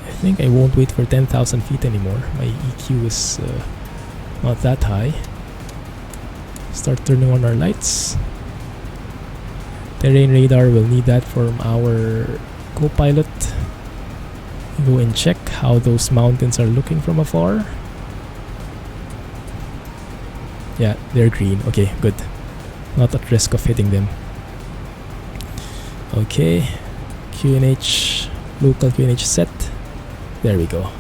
I think I won't wait for 10,000 feet anymore. My EQ is not that high. Start turning on our lights. Terrain radar, will need that from our co-pilot. Go and check how those mountains are looking from afar. Yeah, they're green. Okay, good. Not at risk of hitting them. Okay, QNH, local QNH set. There we go.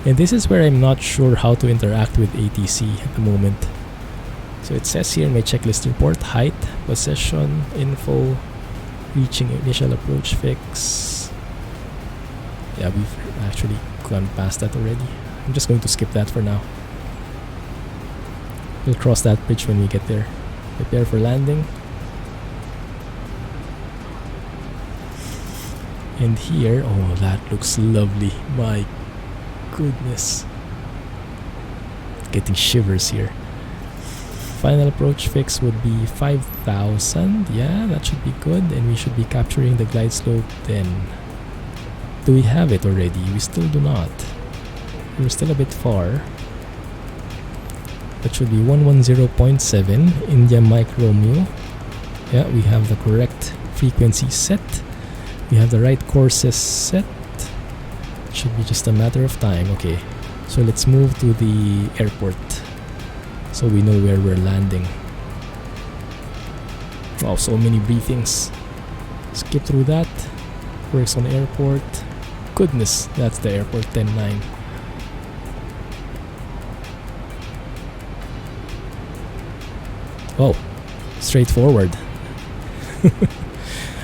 And this is where I'm not sure how to interact with ATC at the moment. So it says here in my checklist report, height, possession, info, reaching initial approach fix. Yeah, we've actually gone past that already. I'm just going to skip that for now. We'll cross that bridge when we get there. Prepare for landing. And here, oh, that looks lovely. My goodness. Getting shivers here. Final approach fix would be 5,000. Yeah, that should be good. And we should be capturing the glide slope then. Do we have it already? We still do not. We're still a bit far. That should be 110.7 India Mike Romeo. Yeah, we have the correct frequency set. We have the right courses set. It should be just a matter of time. Okay, so let's move to the airport so we know where we're landing. Wow, so many briefings. Skip through that. Works on airport. Goodness, that's the airport 10-9. Oh, straightforward.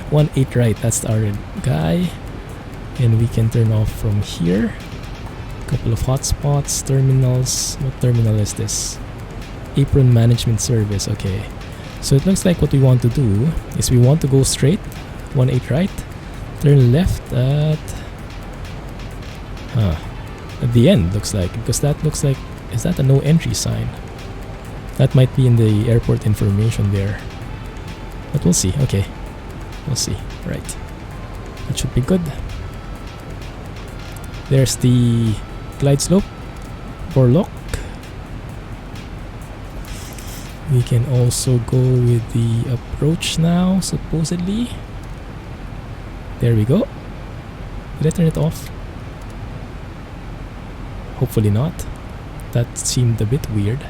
1-8 right, that's our guy. And we can turn off from here. Couple of hotspots, terminals. What terminal is this? Apron management service, okay. So it looks like what we want to do is we want to go straight, 1-8 right, turn left at the end, looks like, because that looks like, is that a no entry sign? That might be in the airport information there, but we'll see. Okay, we'll see. Right, that should be good. There's the glide slope for lock. We can also go with the approach now, supposedly. There we go. Did I turn it off? Hopefully not. That seemed a bit weird.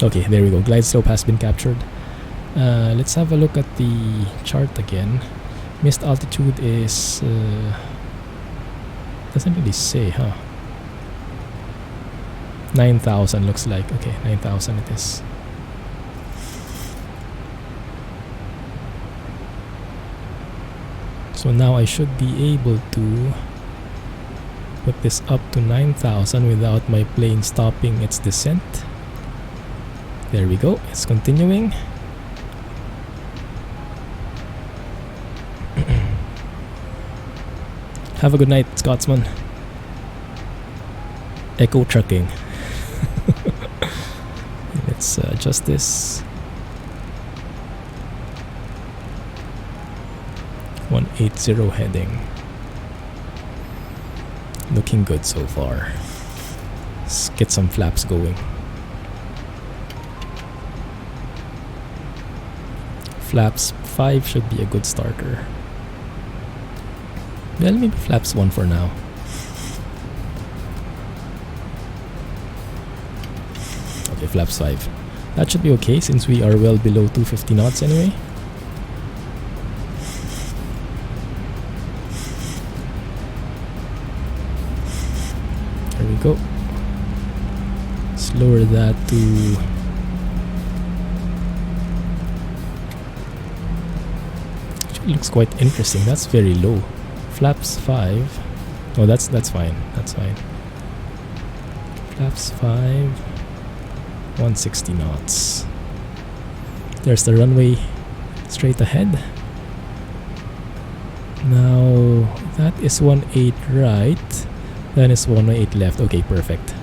Okay, there we go. Glide slope has been captured. Let's have a look at the chart again. Missed altitude is... doesn't really say, huh? 9,000 looks like. Okay, 9,000 it is. So now I should be able to put this up to 9,000 without my plane stopping its descent. There we go, it's continuing. Have a good night, Scotsman. Echo trucking. Let's adjust this. 180 heading. Looking good so far. Let's get some flaps going. Flaps 5 should be a good starter. Well, maybe flaps 1 for now. Okay, flaps 5. That should be okay since we are well below 250 knots anyway. There we go. Let's lower that to... Actually looks quite interesting. That's very low. Flaps 5. Oh, that's fine. That's fine. Flaps 5. 160 knots. There's the runway straight ahead. Now that is 18 right. Then it's 118 left. Okay, perfect.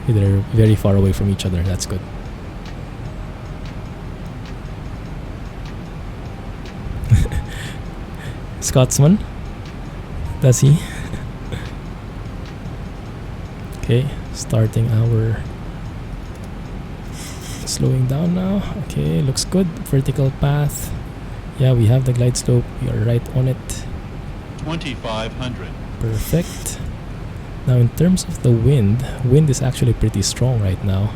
They're very far away from each other. That's good. Scotsman. Does he? Okay, starting our slowing down now. Okay, looks good. Vertical path. Yeah, we have the glide slope. We are right on it. 2,500. Perfect. Now in terms of the wind is actually pretty strong right now.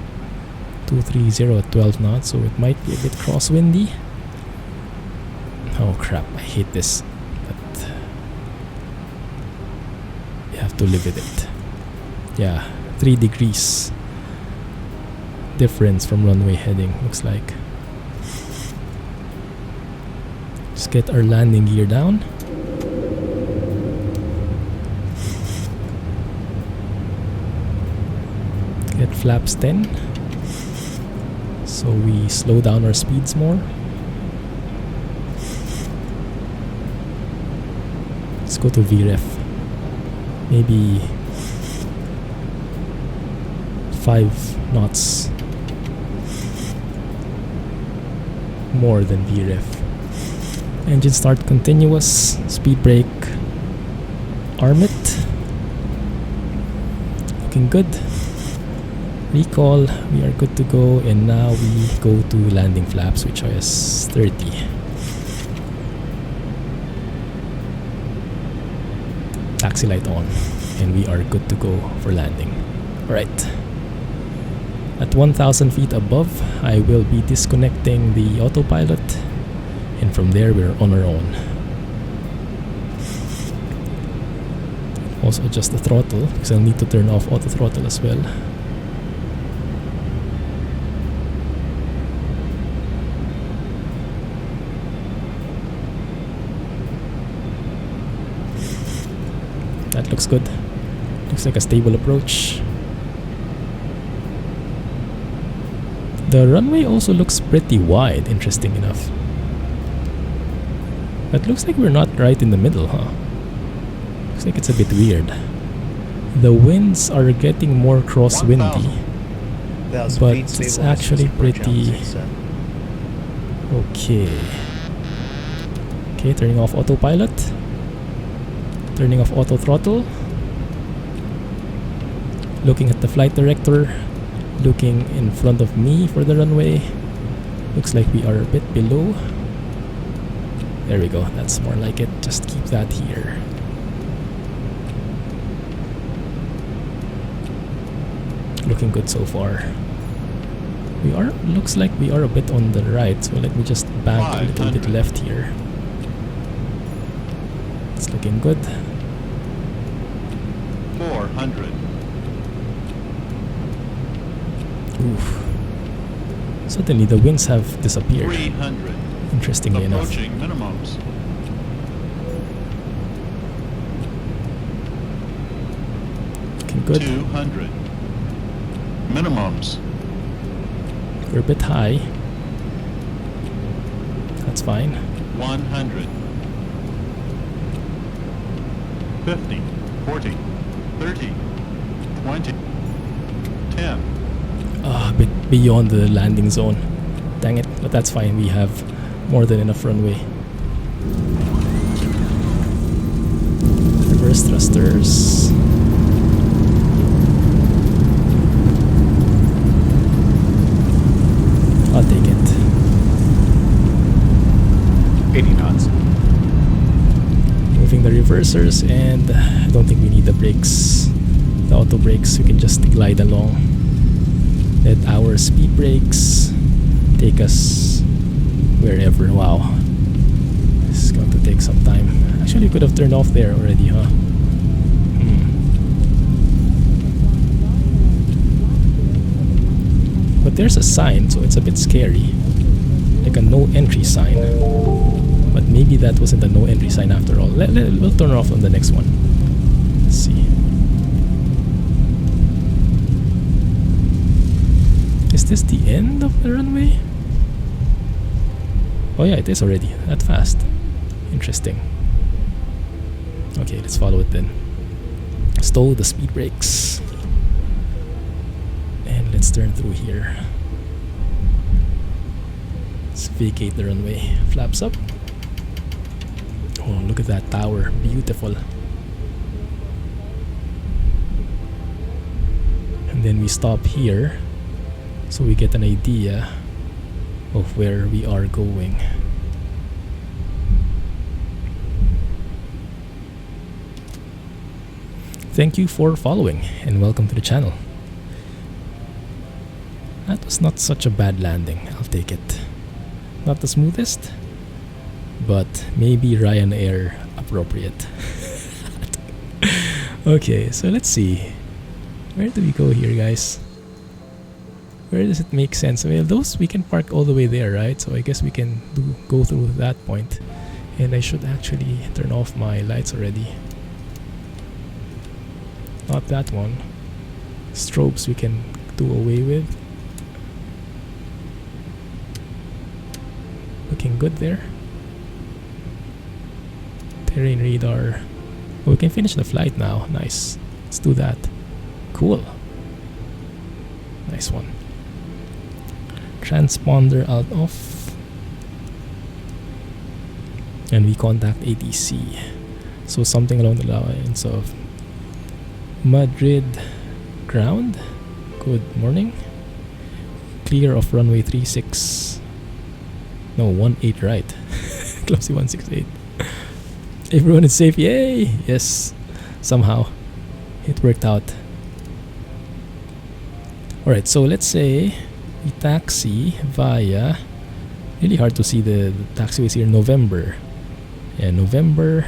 230 at 12 knots, so it might be a bit crosswindy. Oh crap, I hate this. But you have to live with it. Yeah, 3 degrees difference from runway heading, looks like. Just get our landing gear down. Get flaps 10. So we slow down our speeds more. Let's go to VREF. Maybe 5 knots more than VREF. Engine start continuous. Speed brake. Arm it. Looking good. Recall, we are good to go, and now we go to landing flaps, which is 30. Taxi light on, and we are good to go for landing. Alright. At 1,000 feet above, I will be disconnecting the autopilot, and from there we're on our own. Also adjust the throttle, because I'll need to turn off auto throttle as well. That looks good. Looks like a stable approach. The runway also looks pretty wide, interesting enough. But looks like we're not right in the middle, huh? Looks like it's a bit weird. The winds are getting more crosswindy, but it's actually pretty okay. Okay, turning off autopilot. Turning off auto throttle. Looking at the flight director. Looking in front of me for the runway. Looks like we are a bit below. There we go, that's more like it. Just keep that here. Looking good so far. Looks like we are a bit on the right, so let me just bank a little bit left here. It's looking good. 400. Oof. Suddenly the winds have disappeared. 300. Interestingly enough. Approaching minimums. Looking good. 200. Minimums. We're a bit high. That's fine. 100. 50. 40. 30. 20. 10. A bit beyond the landing zone. Dang it, but that's fine. We have more than enough runway. Reverse thrusters. I'll take it. 80 knots. Moving the reversers, and I don't think we need the brakes. The auto brakes, we can just glide along. Let our speed brakes take us wherever. Wow, this is going to take some time. Actually, we could have turned off there already, huh? But there's a sign, so it's a bit scary. Like a no entry sign. But maybe that wasn't a no entry sign after all. We'll turn off on the next one. Let's see. this the end of the runway? Oh yeah, it is already that fast. Interesting. Okay, let's follow it then. Stow the speed brakes. And let's turn through here. Let's vacate the runway. Flaps up. Oh, look at that tower. Beautiful. And then we stop here so we get an idea of where we are going. Thank you for following and welcome to the channel. That was not such a bad landing. I'll take it. Not the smoothest, but maybe Ryanair appropriate. Okay, so let's see. Where do we go here, guys? Where does it make sense? Well, those we can park all the way there, right? So I guess we can go through that point. And I should actually turn off my lights already. Not that one. Strobes we can do away with. Looking good there. Terrain radar. Oh, we can finish the flight now. Nice. Let's do that. Cool. Nice one. Transponder out off. And we contact ATC. So something along the lines of Madrid ground. Good morning. Clear of runway 36. No, 18 right. Clumsy 168. Everyone is safe. Yay! Yes. Somehow it worked out. Alright, so let's say we taxi via, really hard to see the taxiways here, November. Yeah, November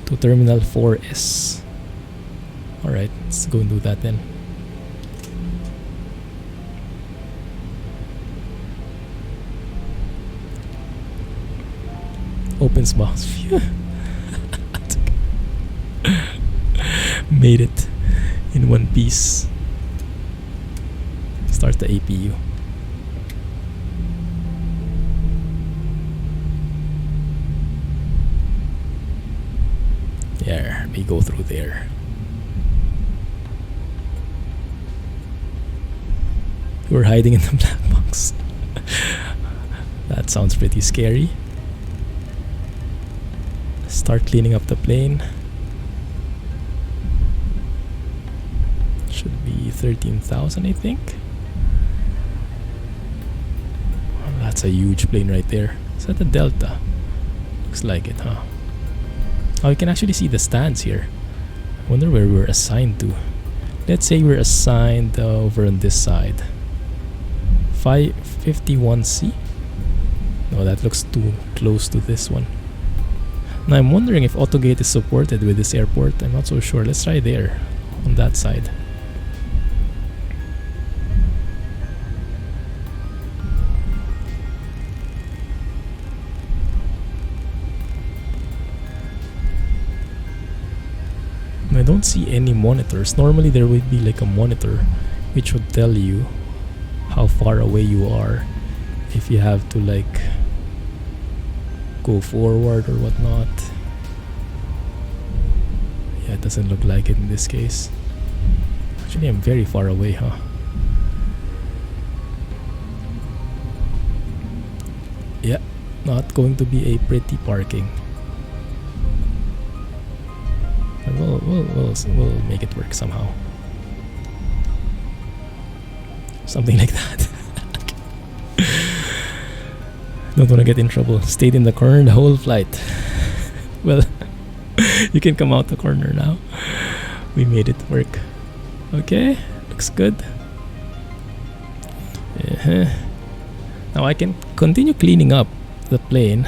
to Terminal 4S. Alright, let's go and do that then. Opens box. Phew. Made it in one piece. Start the APU. There, we go through there. We're hiding in the black box. That sounds pretty scary. Start cleaning up the plane. Should be 13,000, I think. Oh, that's a huge plane right there. Is that a Delta? Looks like it, huh? Oh, you can actually see the stands here. I wonder where we're assigned to. Let's say we're assigned over on this side. 551C? No, that looks too close to this one. Now I'm wondering if AutoGate is supported with this airport. I'm not so sure. Let's try there, on that side. I don't see any monitors. Normally there would be like a monitor which would tell you how far away you are if you have to like go forward or whatnot. Yeah, it doesn't look like it in this case. Actually, I'm very far away, huh? Yeah, not going to be a pretty parking. But we'll make it work somehow. Something like that. Don't want to get in trouble. Stayed in the corner the whole flight. Well, you can come out the corner now. We made it work. Okay, looks good. Now I can continue cleaning up the plane,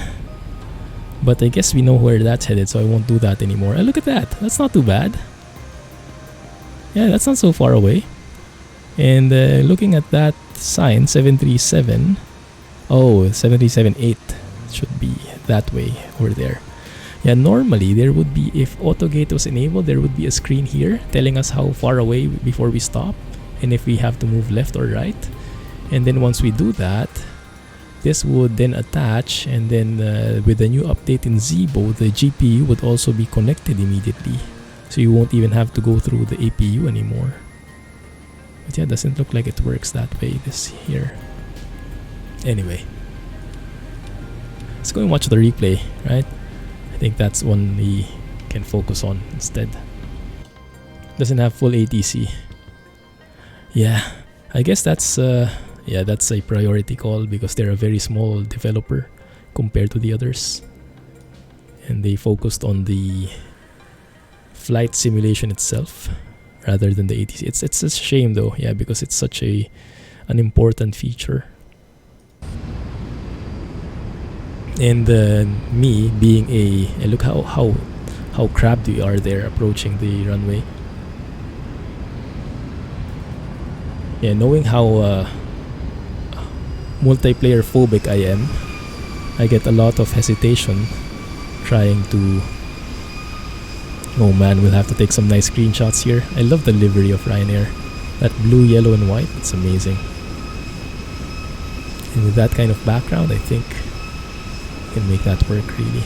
but I guess we know where that's headed, so I won't do that anymore. Look at that. That's not too bad. Yeah, that's not so far away. And looking at that sign, 737. Oh, 737-8 should be that way over there. Yeah, normally there would be, if AutoGate was enabled, there would be a screen here telling us how far away before we stop and if we have to move left or right. And then once we do that, this would then attach, and then with the new update in Zibo, the GPU would also be connected immediately. So you won't even have to go through the APU anymore. But yeah, doesn't look like it works that way this here. Anyway, let's go and watch the replay, right? I think that's one we can focus on instead. Doesn't have full ATC. Yeah, I guess that's that's a priority call because they're a very small developer compared to the others, and they focused on the flight simulation itself rather than the ATC. It's a shame though, yeah, because it's such an important feature. And me being look how crabbed we are there approaching the runway. Yeah, knowing how multiplayer phobic I am, I get a lot of hesitation trying to... Oh man, we'll have to take some nice screenshots here. I love the livery of Ryanair. That blue, yellow and white, it's amazing. And with that kind of background, I think we can make that work really.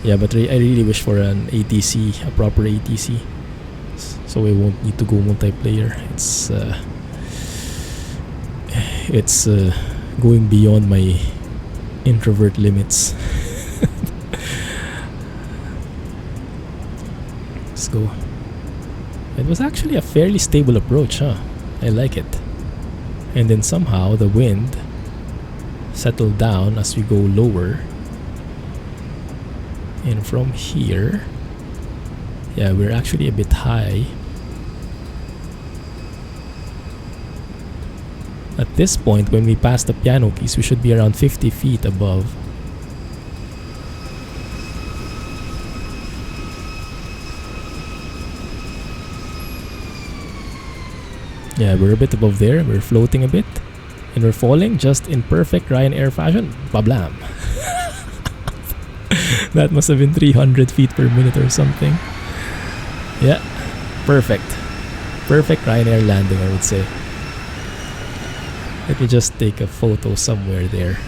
Yeah, but I really wish for an ATC, a proper ATC, so we won't need to go multiplayer. It's going beyond my introvert limits. Let's go. It was actually a fairly stable approach, huh? I like it. And then somehow the wind settled down as we go lower. And from here, yeah, we're actually a bit high. At this point, when we pass the piano keys, we should be around 50 feet above. Yeah, we're a bit above there. We're floating a bit. And we're falling just in perfect Ryanair fashion. Bablam! That must have been 300 feet per minute or something. Yeah, perfect. Perfect Ryanair landing, I would say. Let me just take a photo somewhere there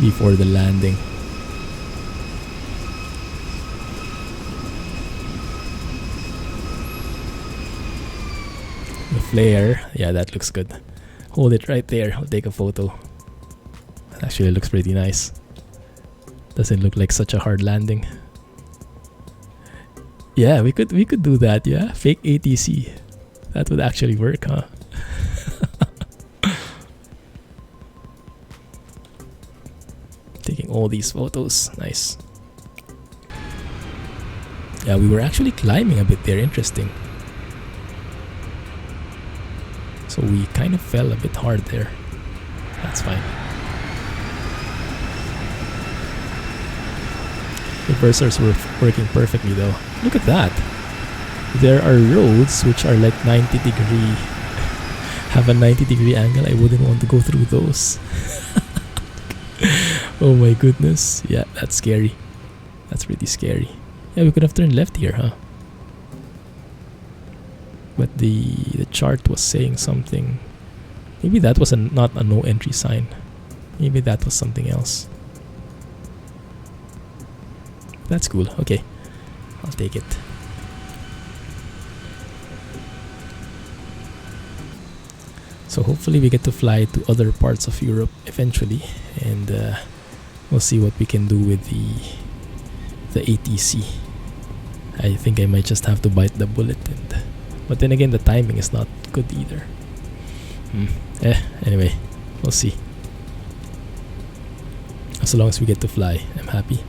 before the landing. The flare, yeah, that looks good. Hold it right there, I'll take a photo. Actually, it looks pretty nice. Doesn't look like such a hard landing. Yeah, we could do that, yeah. Fake ATC. That would actually work, huh? Taking all these photos. Nice. Yeah, we were actually climbing a bit there. Interesting. So we kind of fell a bit hard there. That's fine. Reversers were working perfectly though. Look at that. There are roads which are like 90 degree, have a 90 degree angle. I wouldn't want to go through those. Oh my goodness. Yeah, that's scary. That's pretty scary. Yeah, we could have turned left here, huh? But the chart was saying something. Maybe that was not a no entry sign. Maybe that was something else. That's cool. Okay, I'll take it. So hopefully we get to fly to other parts of Europe eventually, and we'll see what we can do with the ATC. I think I might just have to bite the bullet, but then again the timing is not good either. Anyway, we'll see. As long as we get to fly, I'm happy.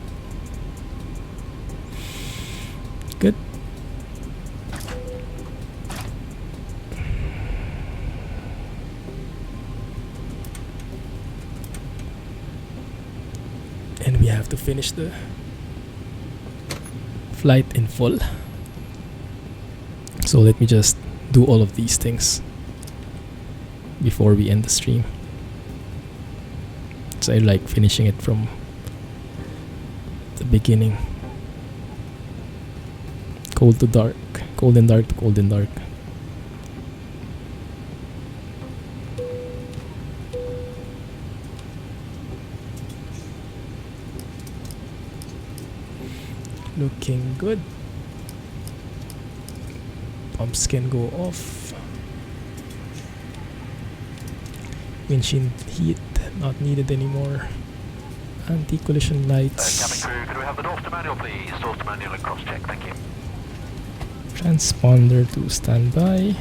Good. And we have to finish the flight in full. So let me just do all of these things before we end the stream. So I like finishing it from the beginning. Cold to dark. Cold and dark to cold and dark. Looking good. Pumps can go off. Windshield heat not needed anymore. Anti-collision lights. Cabin crew, could we have the doors to manual, please? Doors to manual and cross-check, thank you. Transponder to standby.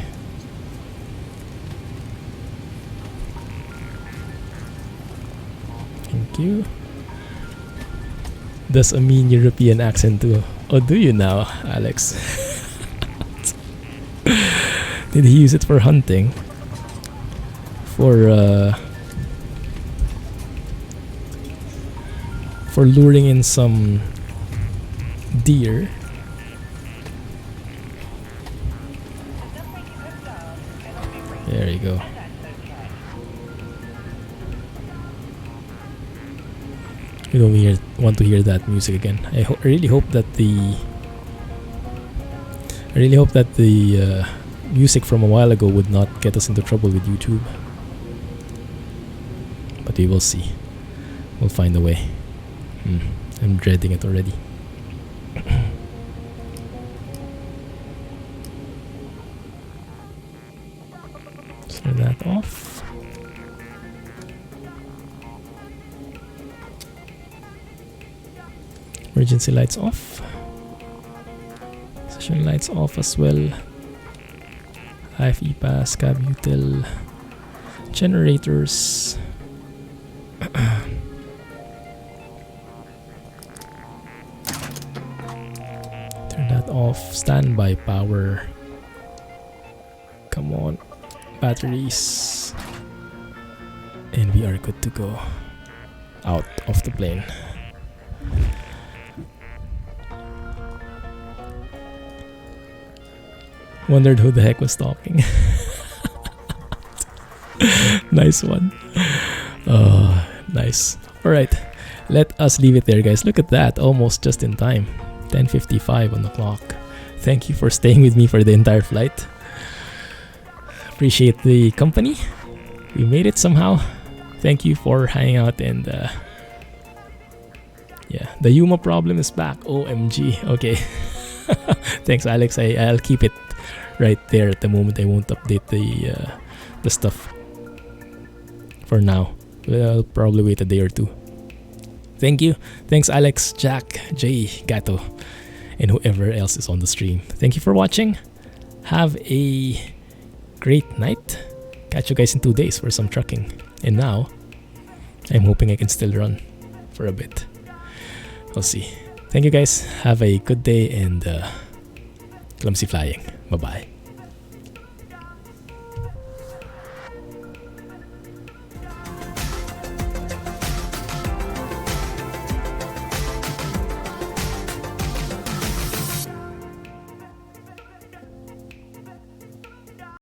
Thank you. Does a mean European accent too? Oh, do you now, Alex? Did he use it for hunting? For luring in some deer? There you go. We don't want to hear that music again. I really hope that the music from a while ago would not get us into trouble with YouTube. But we will see. We'll find a way. I'm dreading it already. Turn that off. Emergency lights off. Session lights off as well. Life EPAS, cab util. Generators. Turn that off. Standby power. Come on. Batteries. And we are good to go. Out of the plane. Wondered who the heck was talking. Nice one. Oh, nice. Alright, let us leave it there, guys. Look at that, almost just in time. 10:55 on the clock. Thank you for staying with me for the entire flight. Appreciate the company. We made it somehow. Thank you for hanging out, and yeah, the Yuma problem is back. OMG. Okay. Thanks, Alex. I'll keep it right there at the moment. I won't update the stuff for now. I'll probably wait a day or two. Thank you. Thanks, Alex, Jack, Jay, Gato, and whoever else is on the stream. Thank you for watching. Have a great night. Catch you guys in 2 days for some trucking. And now, I'm hoping I can still run for a bit. We'll see. Thank you guys. Have a good day and clumsy flying. Bye-bye.